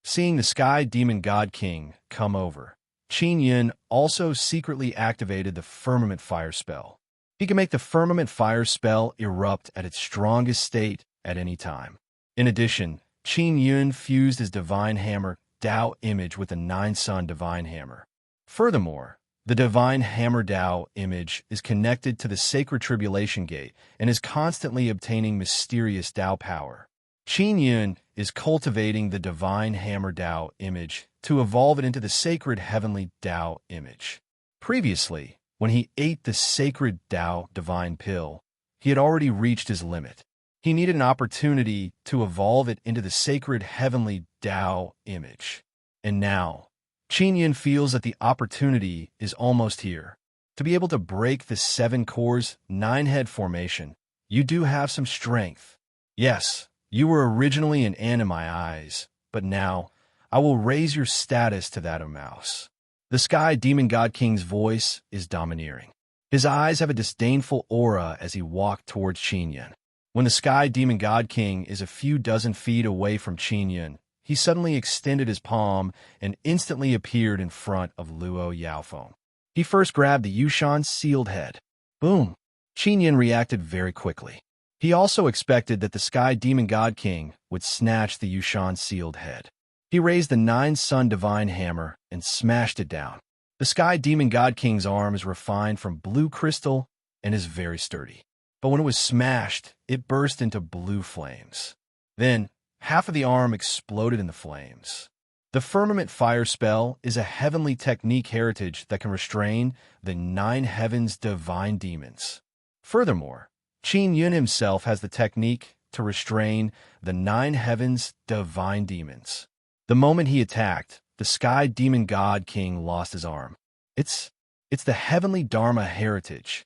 Seeing the Sky Demon God King come over, Qin Yun also secretly activated the Firmament Fire spell. He can make the Firmament Fire spell erupt at its strongest state at any time. In addition, Qin Yun fused his Divine Hammer Dao image with the 9 Sun Divine Hammer. Furthermore, the Divine Hammer Dao image is connected to the Sacred Tribulation Gate and is constantly obtaining mysterious Dao power. Qin Yun is cultivating the Divine Hammer Dao image to evolve it into the Sacred Heavenly Dao image. Previously, when he ate the Sacred Dao Divine Pill, he had already reached his limit. He needed an opportunity to evolve it into the Sacred Heavenly Dao image. And now, Qin Yun feels that the opportunity is almost here. To be able to break the 7 cores, 9 head formation, you do have some strength. Yes, you were originally an ant in my eyes, but now I will raise your status to that of mouse. The Sky Demon God King's voice is domineering. His eyes have a disdainful aura as he walked towards Qin Yun. When the Sky Demon God King is a few dozen feet away from Qin Yun, he suddenly extended his palm and instantly appeared in front of Luo Yaofeng. He first grabbed the Yushan sealed head. Boom! Qin Yun reacted very quickly. He also expected that the Sky Demon God King would snatch the Yushan sealed head. He raised the 9 Sun Divine Hammer and smashed it down. The Sky Demon God King's arm is refined from blue crystal and is very sturdy. But when it was smashed, it burst into blue flames. Then, half of the arm exploded in the flames. The Firmament Fire spell is a heavenly technique heritage that can restrain the 9 heavens' divine demons. Furthermore, Qin Yun himself has the technique to restrain the 9 heavens' divine demons. The moment he attacked, the Sky Demon God King lost his arm. It's the heavenly Dharma heritage.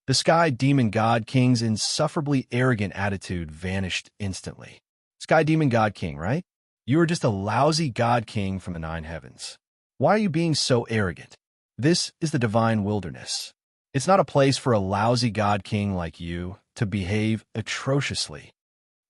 The Sky Demon God King's insufferably arrogant attitude vanished instantly. Sky Demon God King, right? You are just a lousy God King from the 9 heavens. Why are you being so arrogant? This is the divine wilderness. It's not a place for a lousy God King like you to behave atrociously.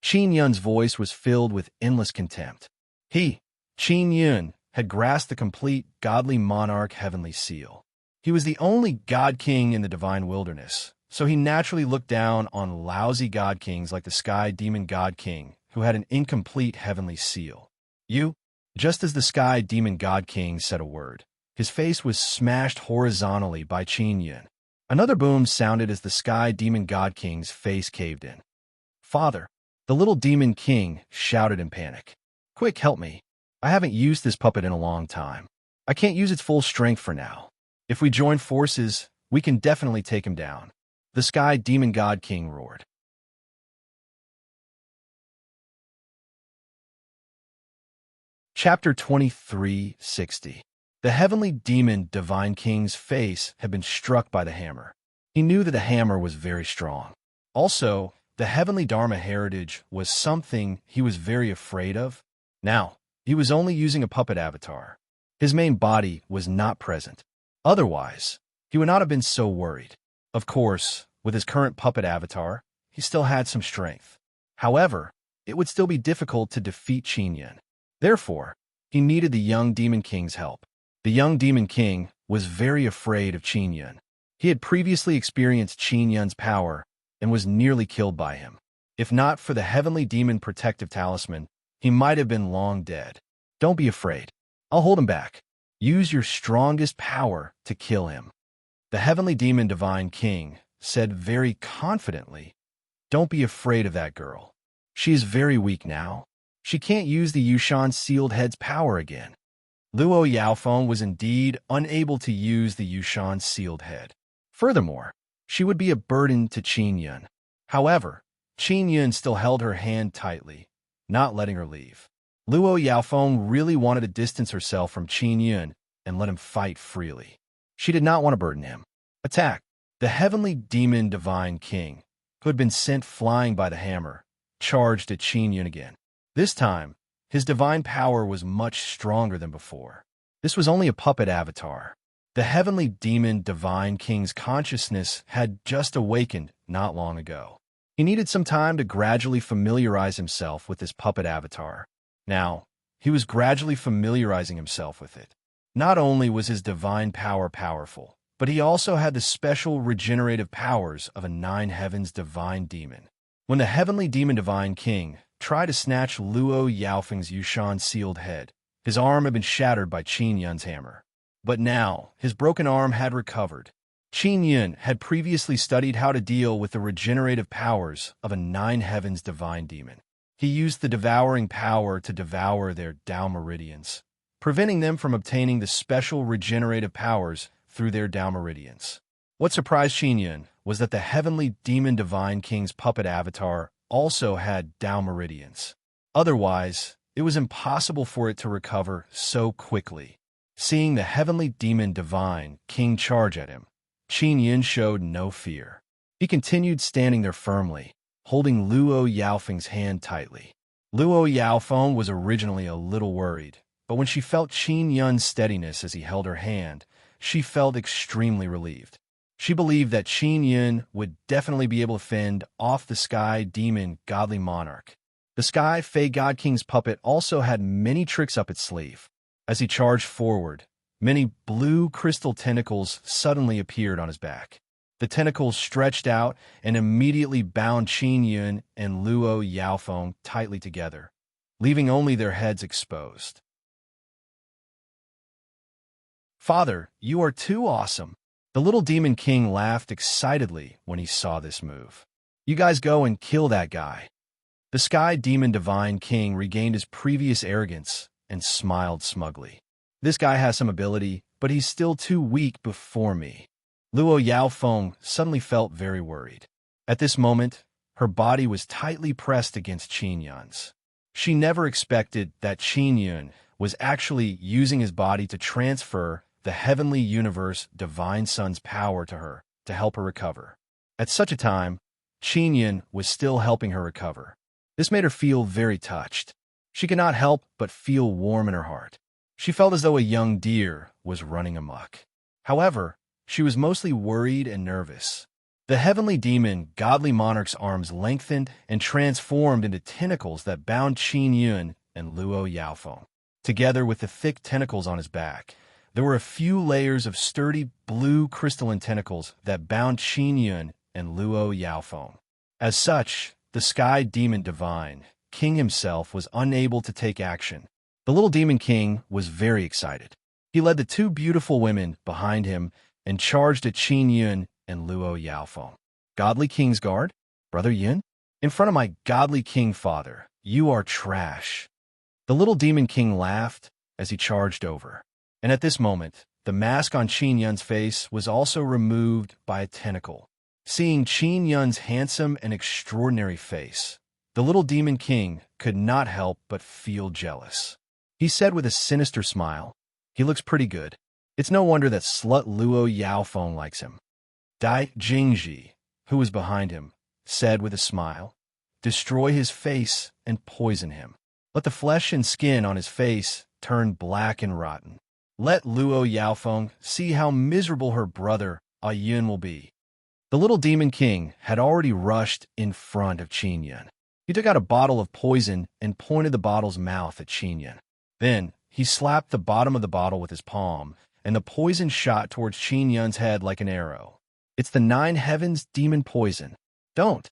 Qin Yun's voice was filled with endless contempt. He, Qin Yun, had grasped the complete godly monarch heavenly seal. He was the only god king in the divine wilderness, so he naturally looked down on lousy god kings like the sky demon god king, who had an incomplete heavenly seal. You? Just as the sky demon god king said a word, his face was smashed horizontally by Qin Yun. Another boom sounded as the sky demon god king's face caved in. Father, the little demon king shouted in panic. Quick, help me. I haven't used this puppet in a long time. I can't use its full strength for now. If we join forces, we can definitely take him down. The sky demon god king roared. Chapter 23:60. The heavenly demon divine king's face had been struck by the hammer. He knew that the hammer was very strong. Also, the heavenly Dharma heritage was something he was very afraid of. Now, he was only using a puppet avatar. His main body was not present. Otherwise, he would not have been so worried. Of course, with his current puppet avatar, he still had some strength. However, it would still be difficult to defeat Qin Yun. Therefore, he needed the young Demon King's help. The young Demon King was very afraid of Qin Yun. He had previously experienced Qin Yun's power and was nearly killed by him. If not for the heavenly demon protective talisman, he might have been long dead. Don't be afraid. I'll hold him back. Use your strongest power to kill him. The heavenly demon divine king said very confidently, Don't be afraid of that girl. She is very weak now. She can't use the Yushan sealed head's power again. Luo Yaofeng was indeed unable to use the Yushan sealed head. Furthermore, she would be a burden to Qin Yun. However, Qin Yun still held her hand tightly, not letting her leave. Luo Yaofeng really wanted to distance herself from Qin Yun and let him fight freely. She did not want to burden him. Attack! The heavenly demon divine king, who had been sent flying by the hammer, charged at Qin Yun again. This time, his divine power was much stronger than before. This was only a puppet avatar. The heavenly demon divine king's consciousness had just awakened not long ago. He needed some time to gradually familiarize himself with his puppet avatar. Now, he was gradually familiarizing himself with it. Not only was his divine power powerful, but he also had the special regenerative powers of a nine heavens divine demon. When the heavenly demon divine king tried to snatch Luo Yaofeng's Yushan sealed head, his arm had been shattered by Qin Yun's hammer. But now, his broken arm had recovered. Qin Yun had previously studied how to deal with the regenerative powers of a nine heavens divine demon. He used the devouring power to devour their Dao meridians, preventing them from obtaining the special regenerative powers through their Dao meridians. What surprised Qin Yun was that the heavenly demon divine king's puppet avatar also had Dao meridians. Otherwise, it was impossible for it to recover so quickly. Seeing the heavenly demon divine king charge at him, Qin Yun showed no fear. He continued standing there firmly, holding Luo Yaofeng's hand tightly. Luo Yaofeng was originally a little worried, but when she felt Qin Yun's steadiness as he held her hand, she felt extremely relieved. She believed that Qin Yun would definitely be able to fend off the sky demon godly monarch. The sky Fey God King's puppet also had many tricks up its sleeve. As he charged forward, many blue crystal tentacles suddenly appeared on his back. The tentacles stretched out and immediately bound Qin Yun and Luo Yaofeng tightly together, leaving only their heads exposed. Father, you are too awesome. The little demon king laughed excitedly when he saw this move. You guys go and kill that guy. The sky demon divine king regained his previous arrogance and smiled smugly. This guy has some ability, but he's still too weak before me. Luo Yaofeng suddenly felt very worried. At this moment, her body was tightly pressed against Qin Yun's. She never expected that Qin Yun was actually using his body to transfer the heavenly universe divine sun's power to her to help her recover. At such a time, Qin Yun was still helping her recover. This made her feel very touched. She could not help but feel warm in her heart. She felt as though a young deer was running amok. However, she was mostly worried and nervous. The heavenly demon, godly monarch's arms lengthened and transformed into tentacles that bound Qin Yun and Luo Yaofeng. Together with the thick tentacles on his back, There were a few layers of sturdy blue crystalline tentacles that bound Qin Yun and Luo Yaofeng. As such, the Sky Demon Divine, King himself, was unable to take action. The little Demon King was very excited. He led the two beautiful women behind him and charged at Qin Yun and Luo Yaofeng. Godly King's Guard? Brother Yun? In front of my godly king father, you are trash. The little Demon King laughed as he charged over. And at this moment, the mask on Qin Yun's face was also removed by a tentacle. Seeing Qin Yun's handsome and extraordinary face, the little Demon King could not help but feel jealous. He said with a sinister smile, "He looks pretty good. It's no wonder that slut Luo Yaofeng likes him." Dai Jingji, who was behind him, said with a smile, "Destroy his face and poison him. Let the flesh and skin on his face turn black and rotten. Let Luo Yaofeng see how miserable her brother Yun will be." The little Demon King had already rushed in front of Qin Yun. He took out a bottle of poison and pointed the bottle's mouth at Qin Yun. Then, he slapped the bottom of the bottle with his palm, and the poison shot towards Qin Yun's head like an arrow. "It's the Nine Heavens demon poison. Don't!"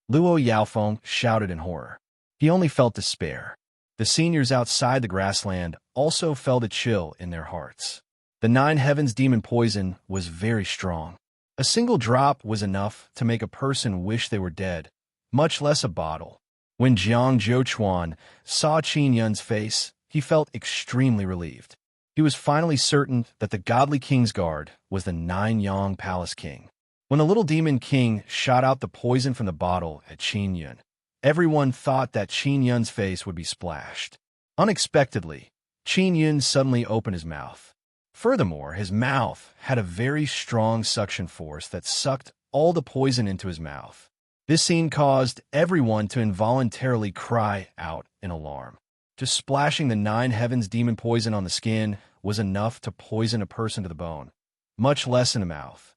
Luo Yaofeng shouted in horror. He only felt despair. The seniors outside the grassland also felt a chill in their hearts. The Nine Heavens demon poison was very strong. A single drop was enough to make a person wish they were dead, much less a bottle. When Jiang Zhouchuan saw Qin Yun's face, he felt extremely relieved. He was finally certain that the godly King's Guard was the Nine-Yang Palace King. When the little Demon King shot out the poison from the bottle at Qin Yun, everyone thought that Qin Yun's face would be splashed. Unexpectedly, Qin Yun suddenly opened his mouth. Furthermore, his mouth had a very strong suction force that sucked all the poison into his mouth. This scene caused everyone to involuntarily cry out in alarm. Just splashing the Nine Heavens demon poison on the skin was enough to poison a person to the bone, much less in the mouth.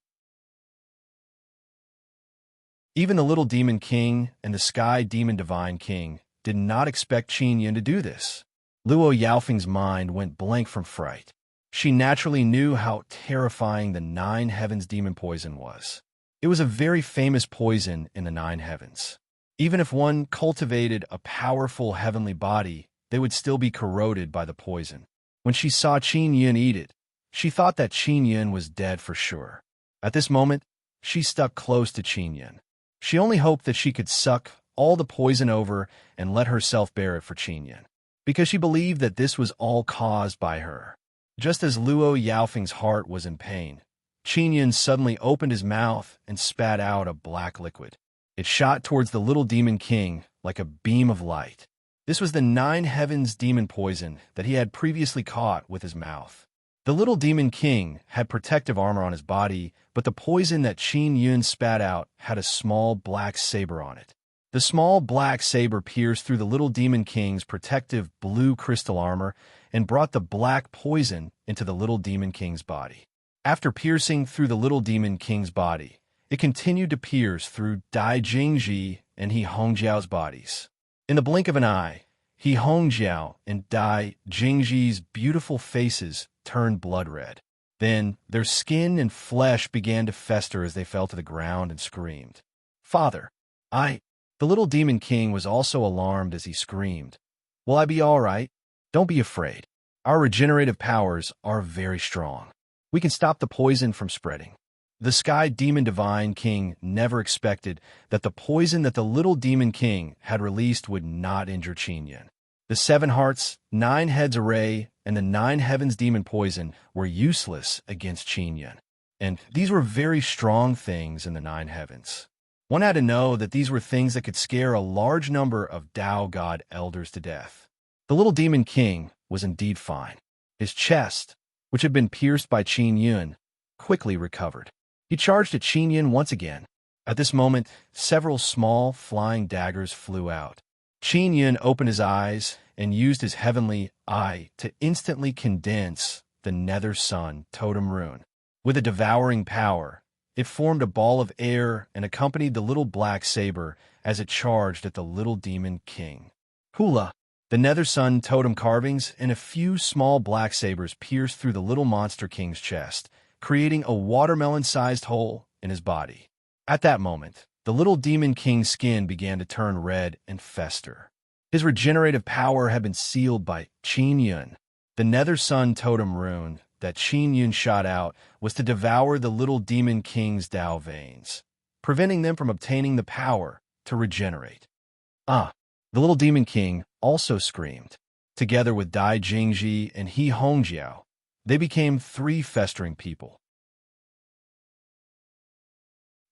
Even the little Demon King and the Sky Demon Divine King did not expect Qin Yun to do this. Luo Yaofeng's mind went blank from fright. She naturally knew how terrifying the Nine Heavens demon poison was. It was a very famous poison in the Nine Heavens. Even if one cultivated a powerful heavenly body, they would still be corroded by the poison. When she saw Qin Yun eat it, she thought that Qin Yun was dead for sure. At this moment, she stuck close to Qin Yun. She only hoped that she could suck all the poison over and let herself bear it for Qin Yun, because she believed that this was all caused by her. Just as Luo Yaofeng's heart was in pain, Qin Yun suddenly opened his mouth and spat out a black liquid. It shot towards the little Demon King like a beam of light. This was the Nine Heavens demon poison that he had previously caught with his mouth. The little Demon King had protective armor on his body, but the poison that Qin Yun spat out had a small black saber on it. The small black saber pierced through the little Demon King's protective blue crystal armor and brought the black poison into the little Demon King's body. After piercing through the little Demon King's body, it continued to pierce through Dai Jingji and He Hongjiao's bodies. In the blink of an eye, He Hongjiao and Dai Jingji's beautiful faces turned blood red. Then their skin and flesh began to fester as they fell to the ground and screamed. "Father, The little Demon King was also alarmed as he screamed, "Will I be all right? Don't be afraid. Our regenerative powers are very strong. We can stop the poison from spreading." The Sky Demon Divine King never expected that the poison that the little Demon King had released would not injure Qin Yun. The 7 Hearts, 9 Heads Array, and the 9 Heavens Demon Poison were useless against Qin Yun. And these were very strong things in the 9 Heavens. One had to know that these were things that could scare a large number of Tao God elders to death. The little Demon King was indeed fine. His chest, which had been pierced by Qin Yun, quickly recovered. He charged at Qin Yun once again. At this moment, several small flying daggers flew out. Qin Yun opened his eyes and used his heavenly eye to instantly condense the Nether Sun totem rune. With a devouring power, it formed a ball of air and accompanied the little black saber as it charged at the little Demon King. Hula! The nether sun totem carvings and a few small black sabers pierced through the little monster king's chest, creating a watermelon-sized hole in his body. At that moment, the little demon king's skin began to turn red and fester. His regenerative power had been sealed by Qin Yun. The nether sun totem rune that Qin Yun shot out was to devour the little demon king's Dao veins, preventing them from obtaining the power to regenerate. The little demon king also screamed. Together with Dai Jingji and He Hongjiao, they became 3 festering people.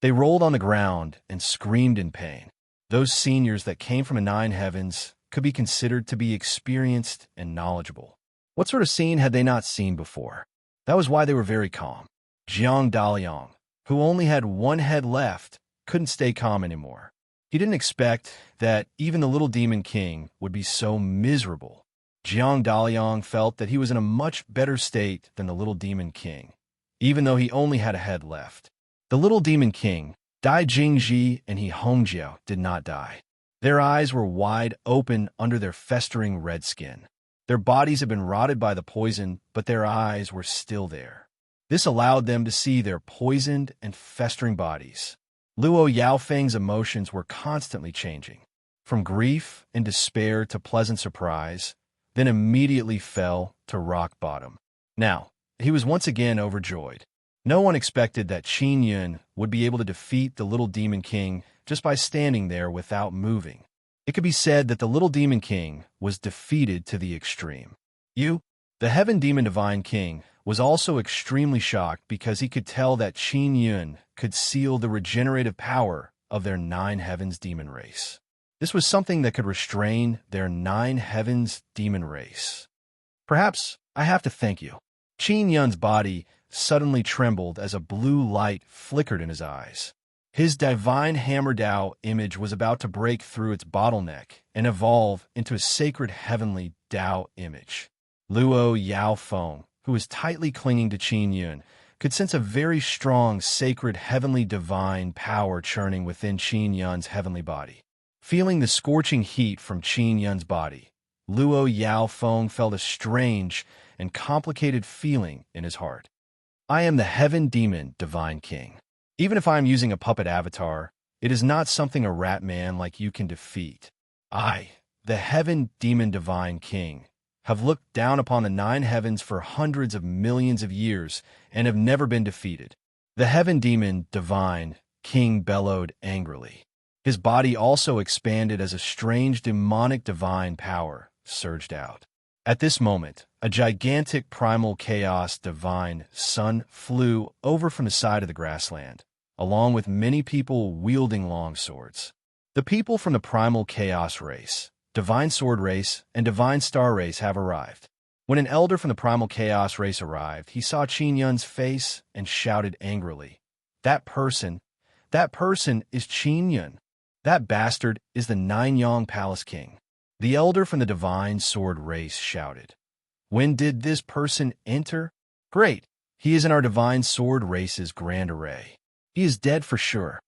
They rolled on the ground and screamed in pain. Those seniors that came from the 9 heavens could be considered to be experienced and knowledgeable. What sort of scene had they not seen before? That was why they were very calm. Jiang Daliang, who only had 1 head left, couldn't stay calm anymore. He didn't expect that even the little demon king would be so miserable. Jiang Daliang felt that he was in a much better state than the little demon king, even though he only had a head left. The little demon king, Dai Jingji and He Hongjiao, did not die. Their eyes were wide open under their festering red skin. Their bodies had been rotted by the poison, but their eyes were still there. This allowed them to see their poisoned and festering bodies. Luo Yaofeng's emotions were constantly changing, from grief and despair to pleasant surprise, then immediately fell to rock bottom. Now, he was once again overjoyed. No one expected that Qin Yun would be able to defeat the little demon king just by standing there without moving. It could be said that the little demon king was defeated to the extreme. The heaven demon divine king, was also extremely shocked because he could tell that Qin Yun could seal the regenerative power of their 9 heavens demon race. This was something that could restrain their 9 heavens demon race. Perhaps I have to thank you. Qin Yun's body suddenly trembled as a blue light flickered in his eyes. His divine hammer Dao image was about to break through its bottleneck and evolve into a sacred heavenly Dao image. Luo Yaofeng, who was tightly clinging to Qin Yun, could sense a very strong, sacred, heavenly divine power churning within Qin Yun's heavenly body. Feeling the scorching heat from Qin Yun's body, Luo Yaofeng felt a strange and complicated feeling in his heart. I am the heaven demon divine king. Even if I am using a puppet avatar, it is not something a rat man like you can defeat. I, the heaven demon divine king, have looked down upon the 9 heavens for hundreds of millions of years and have never been defeated. The heaven demon divine king bellowed angrily. His body also expanded as a strange demonic divine power surged out. At this moment, a gigantic primal chaos divine sun flew over from the side of the grassland, along with many people wielding long swords. The people from the primal chaos race, divine sword race, and divine star race have arrived. When an elder from the primal chaos race arrived, he saw Qin Yun's face and shouted angrily, That person is Qin Yun. That bastard is the Nine-Yang Palace King. The elder from the divine sword race shouted, When did this person enter? Great, he is in our divine sword race's grand array. He is dead for sure.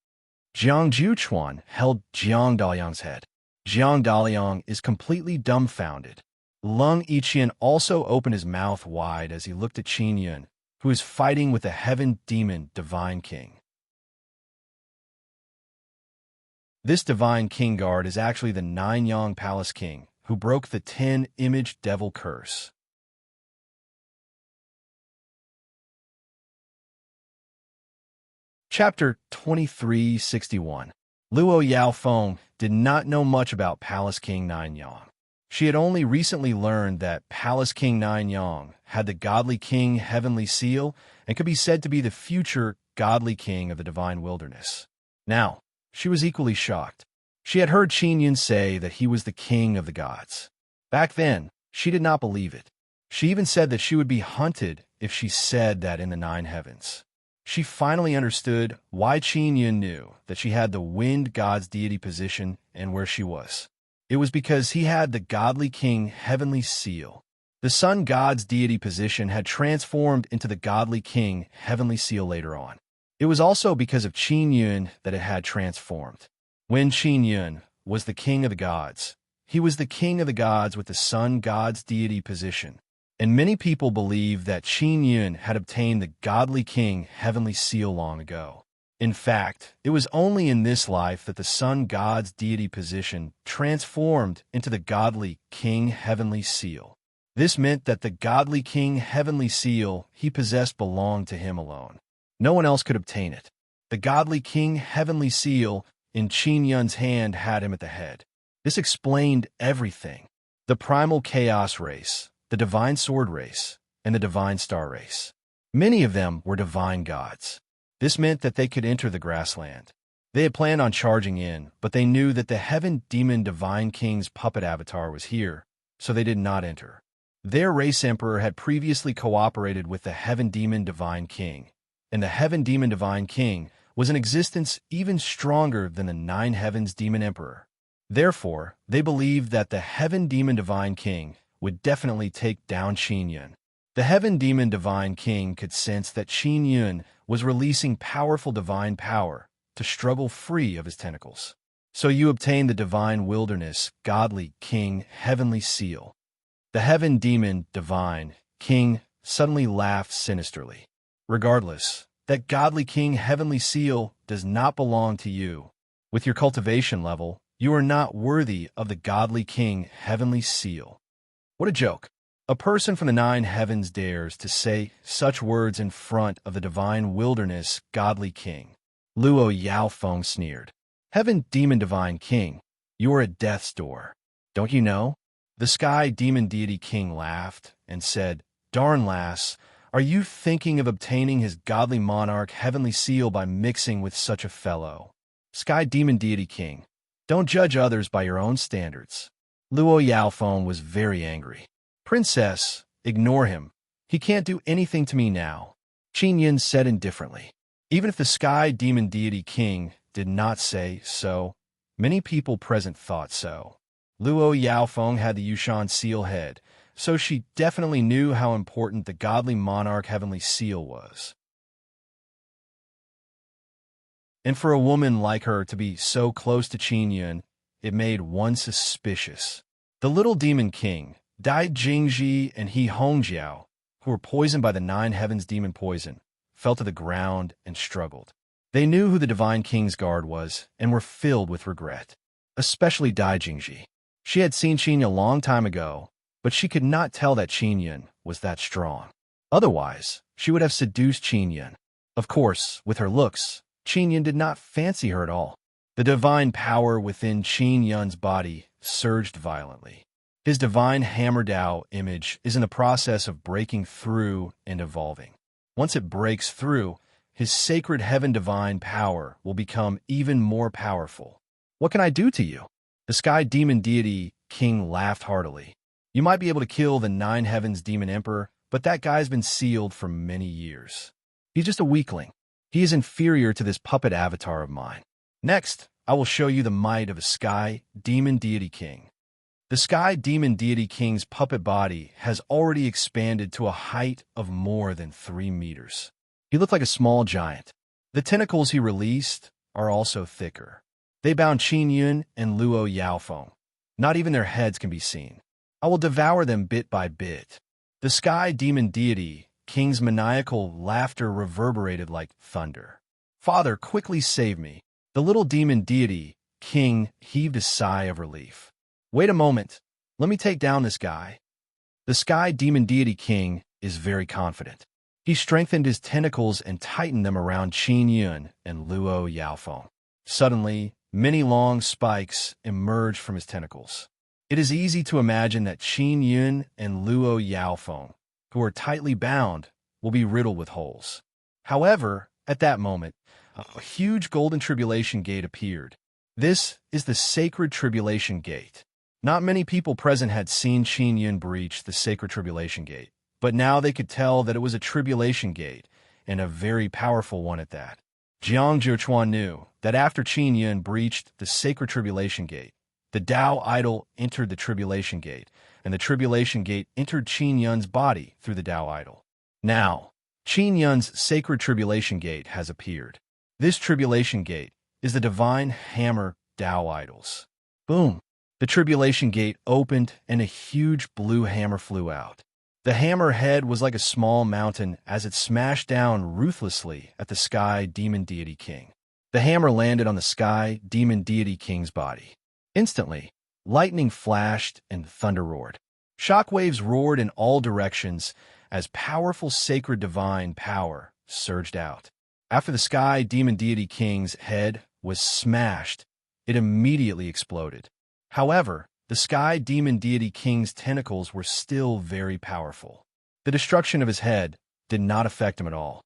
Jiang Juchuan held Jiang Daliang's head. Jiang Daliang is completely dumbfounded. Lung Yiqian also opened his mouth wide as he looked at Qin Yun, who is fighting with the heaven demon divine king. This divine king guard is actually the Nine-Yang Palace King, who broke the 10-image devil curse. Chapter 2361. Luo Yaofeng did not know much about Palace King Nine-Yang. She had only recently learned that Palace King Nine-Yang had the Godly King Heavenly Seal and could be said to be the future Godly King of the Divine Wilderness. Now, she was equally shocked. She had heard Qin Yun say that he was the king of the gods. Back then, she did not believe it. She even said that she would be hunted if she said that in the 9 heavens. She finally understood why Qin Yun knew that she had the wind god's deity position and where she was. It was because he had the Godly King Heavenly Seal. The sun god's deity position had transformed into the Godly King Heavenly Seal later on. It was also because of Qin Yun that it had transformed. When Qin Yun was the king of the gods, He was the king of the gods with the sun god's deity position, and many people believe that Qin Yun had obtained the godly king heavenly seal long ago. In fact, it was only in this life that the sun god's deity position transformed into the godly king heavenly seal. This meant that the godly king heavenly seal he possessed belonged to him alone. No one else could obtain it. The godly king heavenly seal in Qin Yun's hand had him at the head. This explained everything. The primal chaos race, the divine sword race, and the divine star race. Many of them were divine gods. This meant that they could enter the grassland. They had planned on charging in, but they knew that the heaven demon divine king's puppet avatar was here, so they did not enter. Their race emperor had previously cooperated with the heaven demon divine king, and the heaven demon divine king was in existence even stronger than the nine heavens demon emperor. Therefore, they believed that the heaven demon divine king would definitely take down Qin Yun. The heaven demon divine king could sense that Qin Yun was releasing powerful divine power to struggle free of his tentacles. So you obtain the divine wilderness, godly king, heavenly seal. The heaven demon divine king suddenly laughed sinisterly. Regardless, that godly king heavenly seal does not belong to you. With your cultivation level, you are not worthy of the godly king heavenly seal. What a joke. A person from the nine heavens dares to say such words in front of the divine wilderness godly king. Luo Yaofeng sneered. Heaven demon divine king, you are at death's door. Don't you know? The sky demon deity king laughed and said, Darn lass, are you thinking of obtaining his godly monarch heavenly seal by mixing with such a fellow? Sky demon deity king, don't judge others by your own standards. Luo Yaofeng was very angry. Princess, ignore him. He can't do anything to me now. Qin Yun said indifferently. Even if the sky demon deity king did not say so, many people present thought so. Luo Yaofeng had the Yushan seal head, so she definitely knew how important the godly monarch heavenly seal was. And for a woman like her to be so close to Qin Yun, it made one suspicious. The little demon king, Dai Jingji and He Hongjiao, who were poisoned by the nine heavens demon poison, fell to the ground and struggled. They knew who the divine king's guard was and were filled with regret, especially Dai Jingji. She had seen Qin Yun a long time ago, but she could not tell that Qin Yun was that strong. Otherwise, she would have seduced Qin Yun. Of course, with her looks, Qin Yun did not fancy her at all. The divine power within Qin Yun's body surged violently. His divine hammer Dao image is in the process of breaking through and evolving. Once it breaks through, his sacred heaven divine power will become even more powerful. What can I do to you? The sky demon deity king laughed heartily. You might be able to kill the nine heavens demon emperor, but that guy's been sealed for many years. He's just a weakling. He is inferior to this puppet avatar of mine. Next, I will show you the might of a sky demon deity king. The sky demon deity king's puppet body has already expanded to a height of more than 3 meters. He looked like a small giant. The tentacles he released are also thicker. They bound Qin Yun and Luo Yaofeng. Not even their heads can be seen. I will devour them bit by bit. The sky demon deity king's maniacal laughter reverberated like thunder. Father, quickly save me. The little demon deity king heaved a sigh of relief. Wait a moment. Let me take down this guy. The sky demon deity king is very confident. He strengthened his tentacles and tightened them around Qin Yun and Luo Yaofeng. Suddenly, many long spikes emerged from his tentacles. It is easy to imagine that Qin Yun and Luo Yaofeng, who are tightly bound, will be riddled with holes. However, at that moment, a huge golden tribulation gate appeared. This is the sacred tribulation gate. Not many people present had seen Qin Yun breach the sacred tribulation gate, but now they could tell that it was a tribulation gate, and a very powerful one at that. Jiang Zhichuan knew that after Qin Yun breached the sacred tribulation gate, the Tao idol entered the tribulation gate, and the tribulation gate entered Qin Yun's body through the Tao idol. Now, Qin Yun's sacred tribulation gate has appeared. This tribulation gate is the divine hammer Tao idols. Boom! The tribulation gate opened and a huge blue hammer flew out. The hammer head was like a small mountain as it smashed down ruthlessly at the Sky Demon Deity King. The hammer landed on the Sky Demon Deity King's body. Instantly, lightning flashed and thunder roared. Shockwaves roared in all directions as powerful sacred divine power surged out. After the Sky Demon Deity King's head was smashed, it immediately exploded. However, the Sky Demon Deity King's tentacles were still very powerful. The destruction of his head did not affect him at all.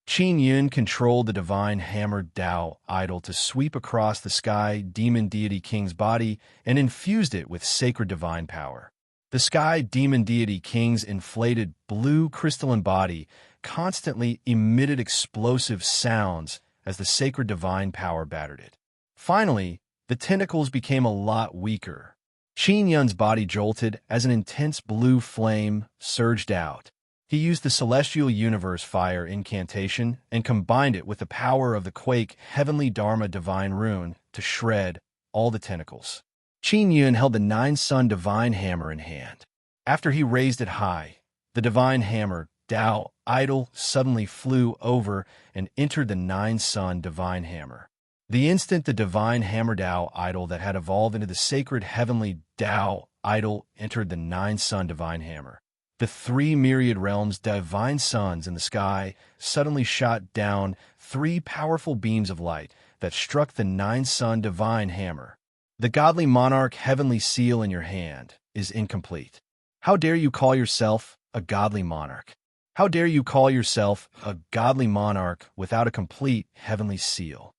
Qin Yun controlled the divine hammer Dao idol to sweep across the Sky Demon Deity King's body and infused it with sacred divine power. The Sky Demon Deity King's inflated blue crystalline body constantly emitted explosive sounds as the sacred divine power battered it. Finally, the tentacles became a lot weaker. Qin Yun's body jolted as an intense blue flame surged out. He used the Celestial Universe Fire incantation and combined it with the power of the Quake Heavenly Dharma Divine Rune to shred all the tentacles. Qin Yun held the Nine Sun Divine Hammer in hand. After he raised it high, the Divine Hammer Dao idol suddenly flew over and entered the Nine Sun Divine Hammer. The instant the Divine Hammer Dao idol that had evolved into the sacred Heavenly Dao idol entered the Nine Sun Divine Hammer, the 3 myriad realms divine suns in the sky suddenly shot down 3 powerful beams of light that struck the Nine Sun Divine Hammer. The godly monarch heavenly seal in your hand is incomplete. How dare you call yourself a godly monarch? How dare you call yourself a godly monarch without a complete heavenly seal?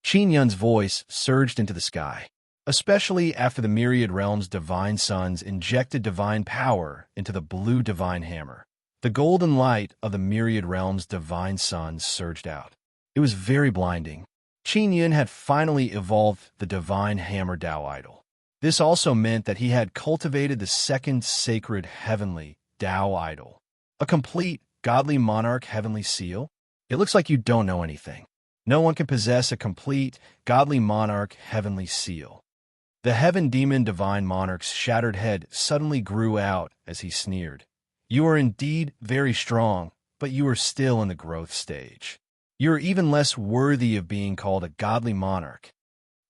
Qin Yun's voice surged into the sky, especially after the myriad realms' divine suns injected divine power into the blue divine hammer. The golden light of the myriad realms' divine suns surged out. It was very blinding. Qin Yun had finally evolved the divine hammer Dao idol. This also meant that he had cultivated the second sacred heavenly Dao idol, a complete godly monarch heavenly seal. It looks like you don't know anything. No one can possess a complete godly monarch heavenly seal. The heaven demon divine monarch's shattered head suddenly grew out as he sneered. You are indeed very strong, but you are still in the growth stage. You are even less worthy of being called a godly monarch.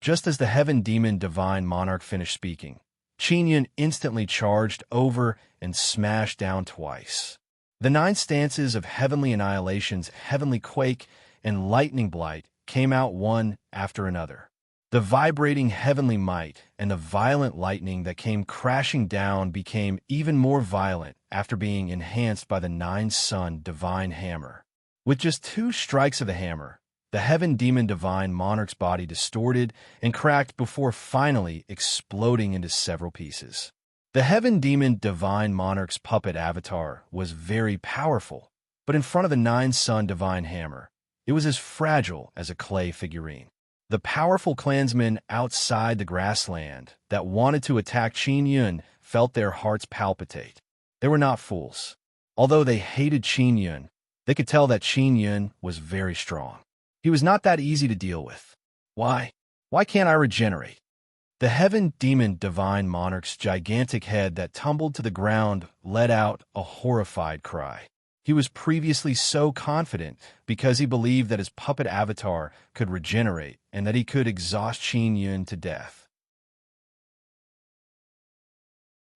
Just as the heaven demon divine monarch finished speaking, Qin Yun instantly charged over and smashed down twice. The 9 stances of heavenly annihilation's heavenly quake and lightning blight came out one after another. The vibrating heavenly might and the violent lightning that came crashing down became even more violent after being enhanced by the 9 Sun Divine Hammer. With just 2 strikes of the hammer, the heaven demon divine monarch's body distorted and cracked before finally exploding into several pieces. The heaven demon divine monarch's puppet avatar was very powerful, but in front of the 9 Sun Divine Hammer, it was as fragile as a clay figurine. The powerful clansmen outside the grassland that wanted to attack Qin Yun felt their hearts palpitate. They were not fools. Although they hated Qin Yun, they could tell that Qin Yun was very strong. He was not that easy to deal with. Why? Why can't I regenerate? The heaven demon divine monarch's gigantic head that tumbled to the ground let out a horrified cry. He was previously so confident because he believed that his puppet avatar could regenerate and that he could exhaust Qin Yun to death.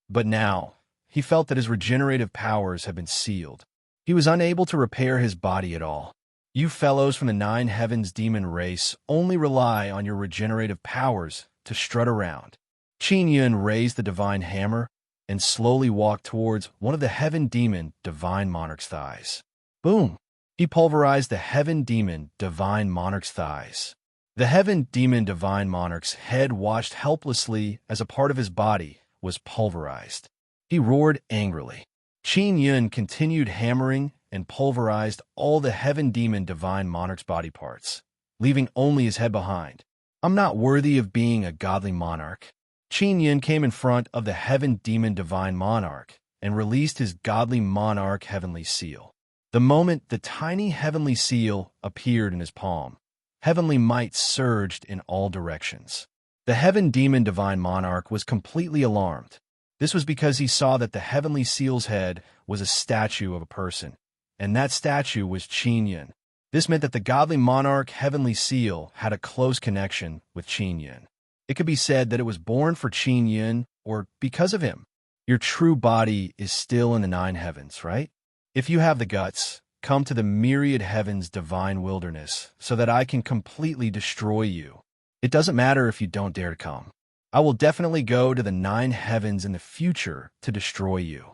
But now, he felt that his regenerative powers had been sealed. He was unable to repair his body at all. You fellows from the 9 heavens demon race only rely on your regenerative powers to strut around. Qin Yun raised the divine hammer and slowly walked towards one of the heaven demon divine monarch's thighs. Boom! He pulverized the heaven demon divine monarch's thighs. The heaven demon divine monarch's head watched helplessly as a part of his body was pulverized. He roared angrily. Qin Yun continued hammering and pulverized all the heaven demon divine monarch's body parts, leaving only his head behind. I'm not worthy of being a godly monarch. Qin Yun came in front of the heaven demon divine monarch and released his godly monarch heavenly seal. The moment the tiny heavenly seal appeared in his palm, heavenly might surged in all directions. The heaven demon divine monarch was completely alarmed. This was because he saw that the heavenly seal's head was a statue of a person, and that statue was Qin Yun. This meant that the godly monarch heavenly seal had a close connection with Qin Yun. It could be said that it was born for Qin Yun or because of him. Your true body is still in the 9 heavens, right? If you have the guts, come to the myriad heavens divine wilderness so that I can completely destroy you. It doesn't matter if you don't dare to come. I will definitely go to the 9 heavens in the future to destroy you.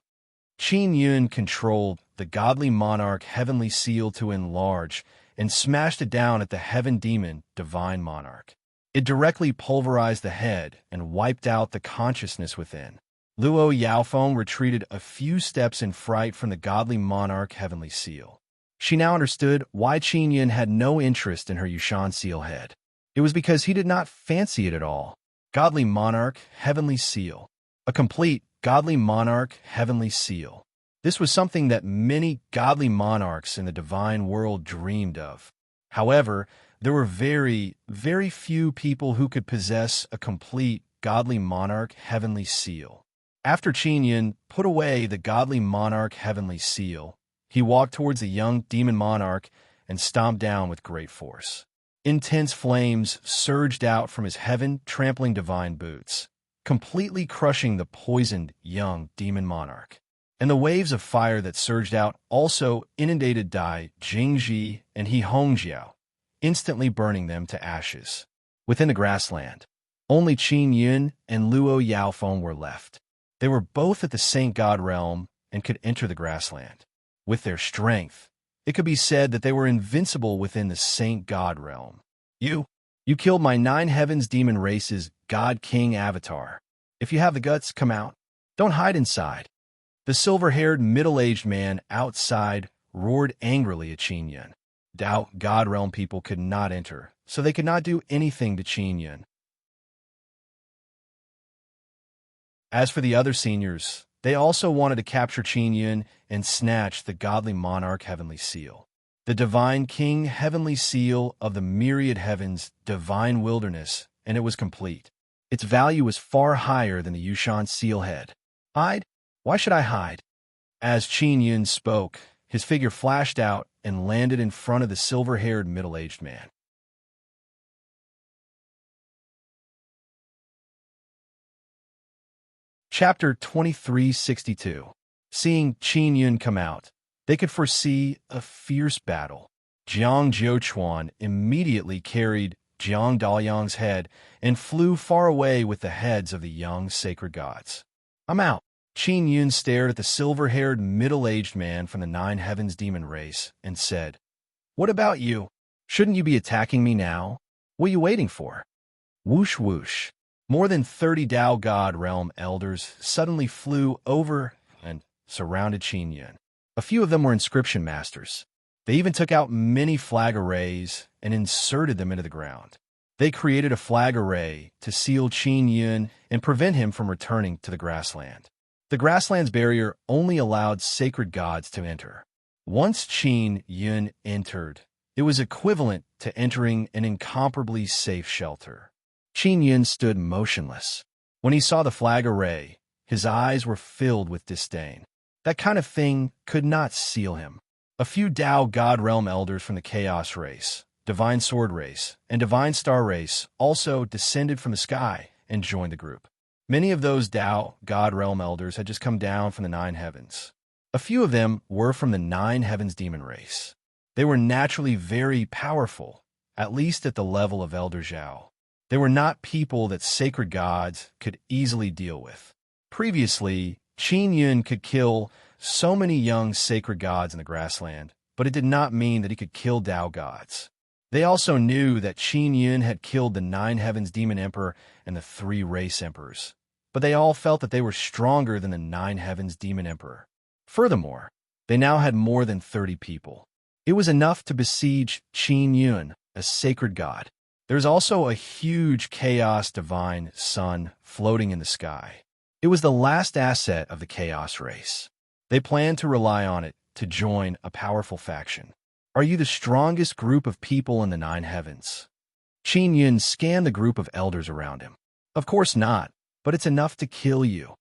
Qin Yun controlled the godly monarch heavenly seal to enlarge and smashed it down at the heaven demon divine monarch. It directly pulverized the head and wiped out the consciousness within. Luo Yaofeng retreated a few steps in fright from the godly monarch heavenly seal. She now understood why Qin Yun had no interest in her Yushan seal head. It was because he did not fancy it at all. Godly monarch heavenly seal. A complete godly monarch heavenly seal. This was something that many godly monarchs in the divine world dreamed of. However, there were very, very few people who could possess a complete godly monarch heavenly seal. After Qin Yun put away the godly monarch heavenly seal, he walked towards the young demon monarch and stomped down with great force. Intense flames surged out from his heaven-trampling divine boots, completely crushing the poisoned young demon monarch. And the waves of fire that surged out also inundated Dai Jingji and He Hongjiao, instantly burning them to ashes. Within the grassland, only Qin Yun and Luo Yaofeng were left. They were both at the Saint God realm and could enter the grassland. With their strength, it could be said that they were invincible within the Saint God realm. You killed my 9 heavens demon race's God King avatar. If you have the guts, come out. Don't hide inside. The silver-haired, middle-aged man outside roared angrily at Qin Yun. Dao God realm people could not enter, so they could not do anything to Qin Yun. As for the other seniors, they also wanted to capture Qin Yun and snatch the godly monarch heavenly seal. The divine king heavenly seal of the myriad heavens divine wilderness, and it was complete. Its value was far higher than the Yushan seal head. Hide? Why should I hide? As Qin Yun spoke, his figure flashed out and landed in front of the silver-haired middle-aged man. Chapter 2362. Seeing Qin Yun come out, they could foresee a fierce battle. Jiang Jiuchuan immediately carried Jiang Daoyang's head and flew far away with the heads of the young sacred gods. I'm out. Qin Yun stared at the silver-haired middle-aged man from the 9 heavens demon race and said, What about you? Shouldn't you be attacking me now? What are you waiting for? Whoosh whoosh. More than 30 Dao God realm elders suddenly flew over and surrounded Qin Yun. A few of them were inscription masters. They even took out many flag arrays and inserted them into the ground. They created a flag array to seal Qin Yun and prevent him from returning to the grassland. The grassland's barrier only allowed sacred gods to enter. Once Qin Yun entered, it was equivalent to entering an incomparably safe shelter. Qin Yun stood motionless. When he saw the flag array, his eyes were filled with disdain. That kind of thing could not seal him. A few Dao God realm elders from the Chaos race, Divine Sword race, and Divine Star race also descended from the sky and joined the group. Many of those Dao God realm elders had just come down from the 9 heavens. A few of them were from the 9 heavens demon race. They were naturally very powerful, at least at the level of Elder Zhao. They were not people that sacred gods could easily deal with. Previously, Qin Yun could kill so many young sacred gods in the grassland, but it did not mean that he could kill Dao gods. They also knew that Qin Yun had killed the 9 heavens demon emperor and the 3 race emperors, but they all felt that they were stronger than the 9 heavens demon emperor. Furthermore, they now had more than 30 people. It was enough to besiege Qin Yun, a sacred god. There's also a huge chaos divine sun floating in the sky. It was the last asset of the chaos race. They planned to rely on it to join a powerful faction. Are you the strongest group of people in the nine heavens? Qin Yun scanned the group of elders around him. Of course not, but it's enough to kill you.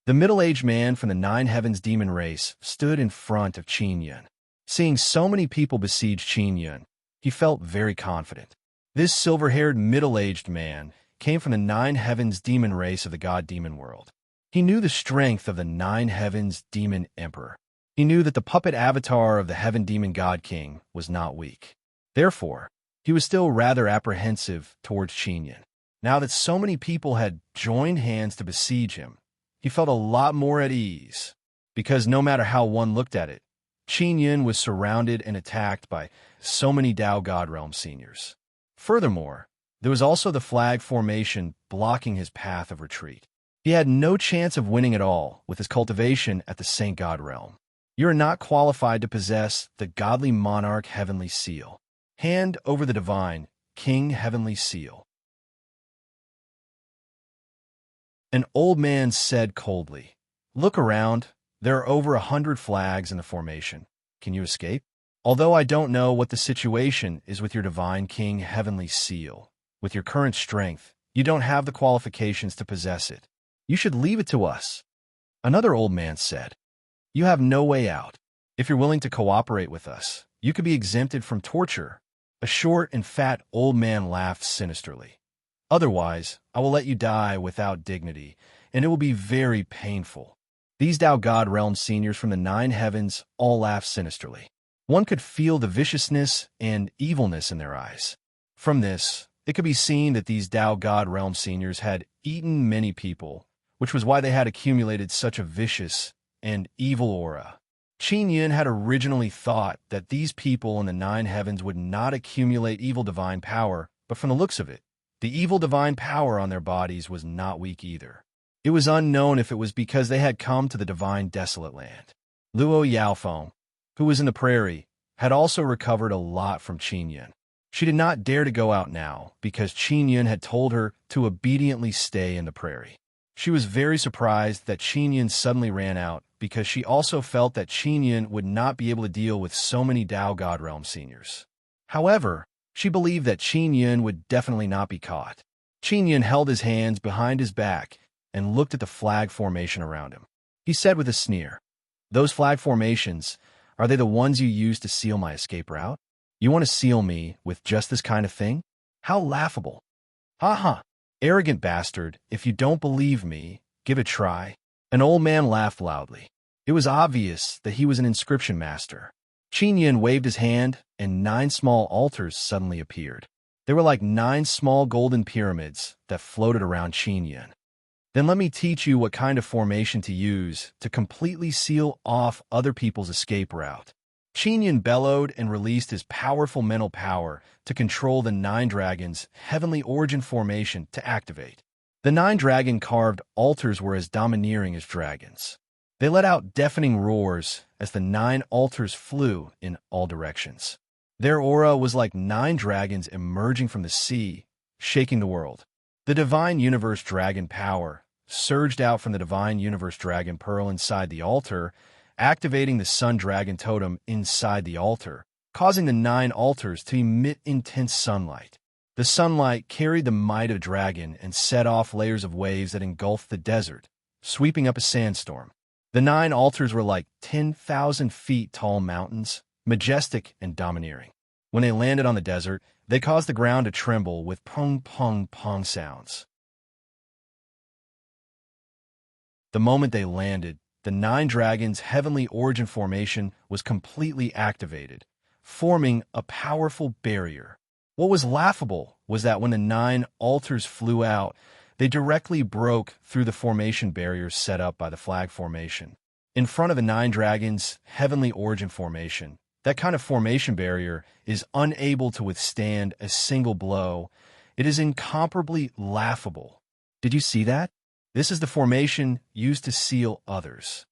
The middle-aged man from the nine heavens demon race stood in front of Qin Yun. Seeing so many people besiege Qin Yun, he felt very confident. This silver-haired middle-aged man came from the nine heavens demon race of the god-demon world. He knew the strength of the nine heavens demon emperor. He knew that the puppet avatar of the heaven demon god king was not weak. Therefore, he was still rather apprehensive towards Qin Yun. Now that so many people had joined hands to besiege him, he felt a lot more at ease, because no matter how one looked at it, Qin Yun was surrounded and attacked by so many Dao God Realm seniors. Furthermore, there was also the flag formation blocking his path of retreat. He had no chance of winning at all with his cultivation at the Saint God Realm. You are not qualified to possess the godly monarch heavenly seal. Hand over the divine king heavenly seal. An old man said coldly, "Look around. There are over 100 flags in the formation. Can you escape? Although I don't know what the situation is with your divine king heavenly seal, with your current strength, you don't have the qualifications to possess it. You should leave it to us." Another old man said, "You have no way out. If you're willing to cooperate with us, you could be exempted from torture." A short and fat old man laughed sinisterly. "Otherwise, I will let you die without dignity, and it will be very painful." These Dao God Realm seniors from the nine heavens all laughed sinisterly. One could feel the viciousness and evilness in their eyes. From this, it could be seen that these Dao God Realm seniors had eaten many people, which was why they had accumulated such a vicious and evil aura. Qin Yun had originally thought that these people in the nine heavens would not accumulate evil divine power, but from the looks of it, the evil divine power on their bodies was not weak either. It was unknown if it was because they had come to the divine desolate land. Luo Yaofeng, who was in the prairie, had also recovered a lot from Qin Yun. She did not dare to go out now because Qin Yun had told her to obediently stay in the prairie. She was very surprised that Qin Yun suddenly ran out because she also felt that Qin Yun would not be able to deal with so many Dao God Realm seniors. However, she believed that Qin Yun would definitely not be caught. Qin Yun held his hands behind his back and looked at the flag formation around him. He said with a sneer, "Those flag formations, are they the ones you used to seal my escape route? You want to seal me with just this kind of thing? How laughable. Ha ha. Arrogant bastard, if you don't believe me, give it a try." An old man laughed loudly. It was obvious that he was an inscription master. Qin Yun waved his hand, and 9 small altars suddenly appeared. They were like 9 small golden pyramids that floated around Qin Yun. "Then let me teach you what kind of formation to use to completely seal off other people's escape route." Qin Yun bellowed and released his powerful mental power to control the 9 dragons' heavenly origin formation to activate. The 9 dragon carved altars were as domineering as dragons. They let out deafening roars as the 9 altars flew in all directions. Their aura was like 9 dragons emerging from the sea, shaking the world. The Divine Universe Dragon power surged out from the Divine Universe Dragon Pearl inside the altar, activating the Sun Dragon Totem inside the altar, causing the 9 altars to emit intense sunlight. The sunlight carried the might of dragon and set off layers of waves that engulfed the desert, sweeping up a sandstorm. The 9 altars were like 10,000 feet tall mountains, majestic and domineering. When they landed on the desert, they caused the ground to tremble with pong pong pong sounds. The moment they landed, the 9 dragons' heavenly origin formation was completely activated, forming a powerful barrier. What was laughable was that when the 9 altars flew out, they directly broke through the formation barriers set up by the flag formation. In front of the 9 dragons' heavenly origin formation, that kind of formation barrier is unable to withstand a single blow. It is incomparably laughable. Did you see that? This is the formation used to seal others.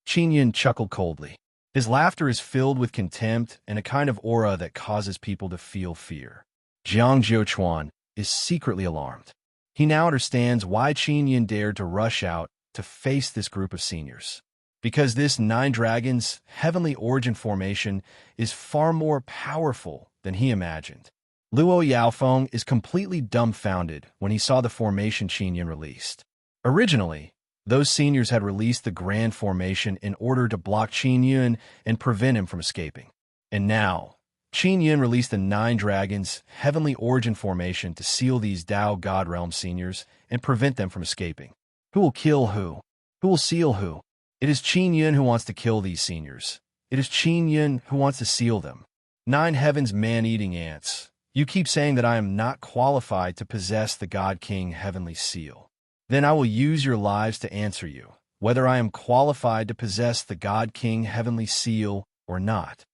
Qin Yun chuckled coldly. His laughter is filled with contempt and a kind of aura that causes people to feel fear. Jiang Jiuchuan is secretly alarmed. He now understands why Qin Yun dared to rush out to face this group of seniors. because this nine dragons' heavenly origin formation is far more powerful than he imagined. Luo Yaofeng is completely dumbfounded when he saw the formation Qin Yun released. Originally, those seniors had released the Grand Formation in order to block Qin Yun and prevent him from escaping. And now, Qin Yun released the Nine Dragons' Heavenly Origin Formation to seal these Dao God Realm seniors and prevent them from escaping. Who will kill who? Who will seal who? It is Qin Yun who wants to kill these seniors. It is Qin Yun who wants to seal them. Nine Heavens man-eating ants, you keep saying that I am not qualified to possess the God King Heavenly Seal. Then I will use your lives to answer you, whether I am qualified to possess the God King Heavenly Seal or not.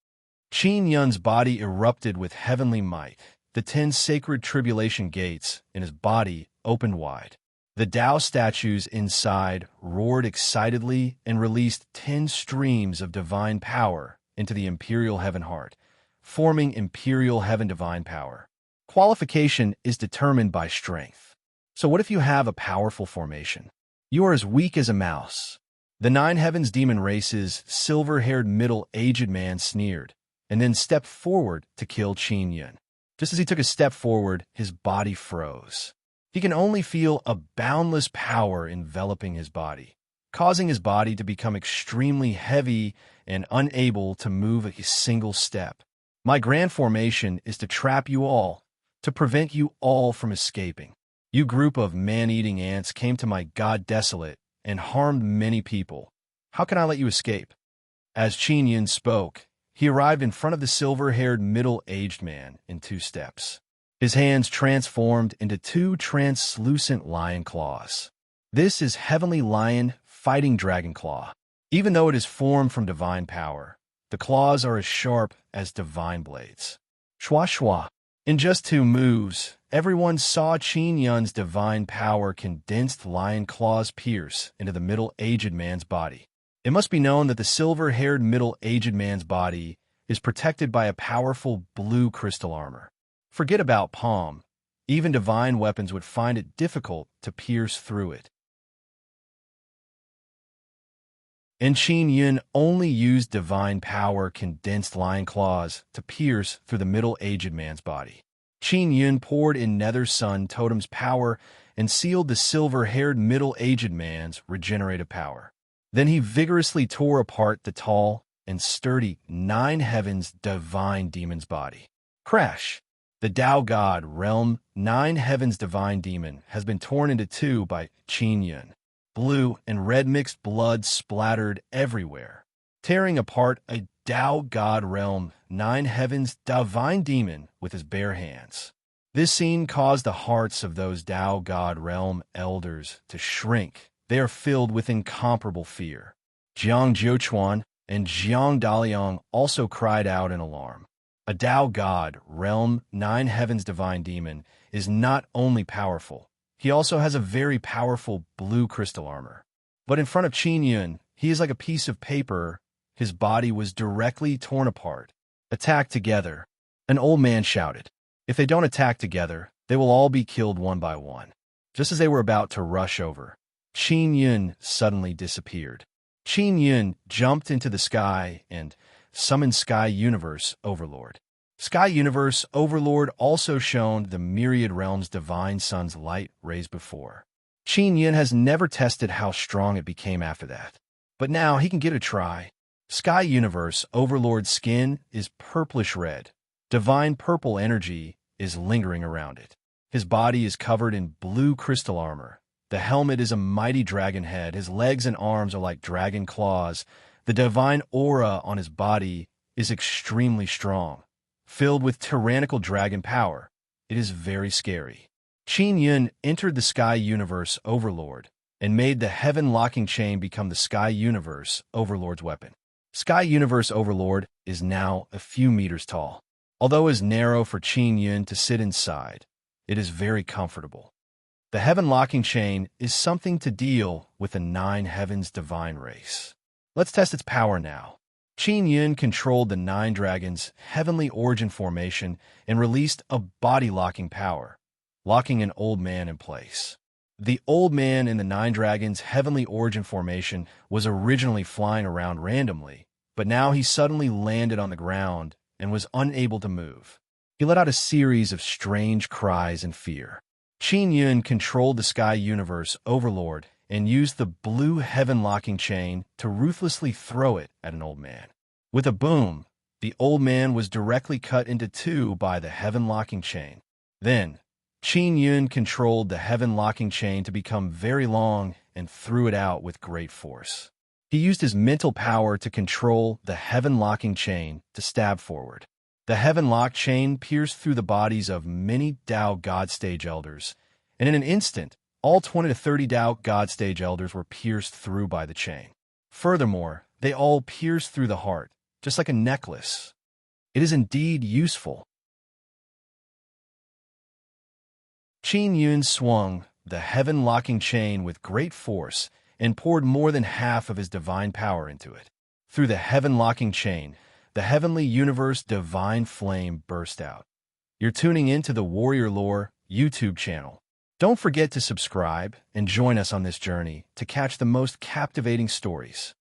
Qin Yun's body erupted with heavenly might. The 10 sacred tribulation gates in his body opened wide. The Tao statues inside roared excitedly and released 10 streams of divine power into the Imperial Heaven Heart, forming Imperial Heaven Divine Power. Qualification is determined by strength. So what if you have a powerful formation? You are as weak as a mouse. The Nine Heavens demon race's silver-haired middle-aged man sneered, and then stepped forward to kill Qin Yun. Just as he took a step forward, his body froze. He can only feel a boundless power enveloping his body, causing his body to become extremely heavy and unable to move a single step. My grand formation is to trap you all, to prevent you all from escaping. You group of man-eating ants came to my God desolate and harmed many people. How can I let you escape? As Qin Yun spoke, he arrived in front of the silver-haired middle-aged man in 2 steps. His hands transformed into 2 translucent lion claws. This is Heavenly Lion Fighting Dragon Claw. Even though it is formed from divine power, the claws are as sharp as divine blades. Shwa shwa. In just 2 moves, everyone saw Qin Yun's divine power condensed lion claws pierce into the middle-aged man's body. It must be known that the silver-haired middle-aged man's body is protected by a powerful blue crystal armor. Forget about palm. Even divine weapons would find it difficult to pierce through it. And Qin Yun only used divine power condensed lion claws to pierce through the middle-aged man's body. Qin Yun poured in Nether Sun Totem's power and sealed the silver-haired middle-aged man's regenerative power. Then he vigorously tore apart the tall and sturdy Nine Heavens divine demon's body. Crash! The Tao God Realm Nine Heavens divine demon has been torn into 2 by Qin Yun. Blue and red mixed blood splattered everywhere, tearing apart a Tao God Realm Nine Heavens divine demon with his bare hands. This scene caused the hearts of those Tao God Realm elders to shrink. They are filled with incomparable fear. Jiang Jiuchuan and Jiang Daliang also cried out in alarm. A Tao God Realm Nine Heavens divine demon is not only powerful, he also has a very powerful blue crystal armor. But in front of Qin Yun, he is like a piece of paper. His body was directly torn apart. Attack together, an old man shouted. If they don't attack together, they will all be killed one by one. Just as they were about to rush over, Qin Yun suddenly disappeared. Qin Yun jumped into the sky and summoned Sky Universe Overlord. Sky Universe Overlord also shone the myriad realms divine sun's light rays before. Qin Yun has never tested how strong it became after that, but now he can get a try. Sky Universe Overlord's skin is purplish red. Divine purple energy is lingering around it. His body is covered in blue crystal armor. The helmet is a mighty dragon head. His legs and arms are like dragon claws. The divine aura on his body is extremely strong, filled with tyrannical dragon power. It is very scary. Qin Yun entered the Sky Universe Overlord and made the Heaven Locking Chain become the Sky Universe Overlord's weapon. Sky Universe Overlord is now a few meters tall. Although it is narrow for Qin Yun to sit inside, it is very comfortable. The Heaven Locking Chain is something to deal with the Nine Heavens divine race. Let's test its power now. Qin Yun controlled the Nine Dragons' heavenly origin formation and released a body-locking power, locking an old man in place. The old man in the Nine Dragons' heavenly origin formation was originally flying around randomly, but now he suddenly landed on the ground and was unable to move. He let out a series of strange cries in fear. Qin Yun controlled the Sky Universe Overlord and used the blue heaven-locking chain to ruthlessly throw it at an old man. With a boom, the old man was directly cut into two by the heaven-locking chain. Then, Qin Yun controlled the heaven-locking chain to become very long and threw it out with great force. He used his mental power to control the heaven-locking chain to stab forward. The heaven-lock chain pierced through the bodies of many Dao God Stage Elders, and in an instant, all 20 to 30 Dao God Stage Elders were pierced through by the chain. Furthermore, they all pierced through the heart, just like a necklace. It is indeed useful. Qin Yun swung the heaven-locking chain with great force and poured more than half of his divine power into it. Through the heaven-locking chain, the heavenly universe divine flame burst out. You're tuning into the Warrior Lore YouTube channel. Don't forget to subscribe and join us on this journey to catch the most captivating stories.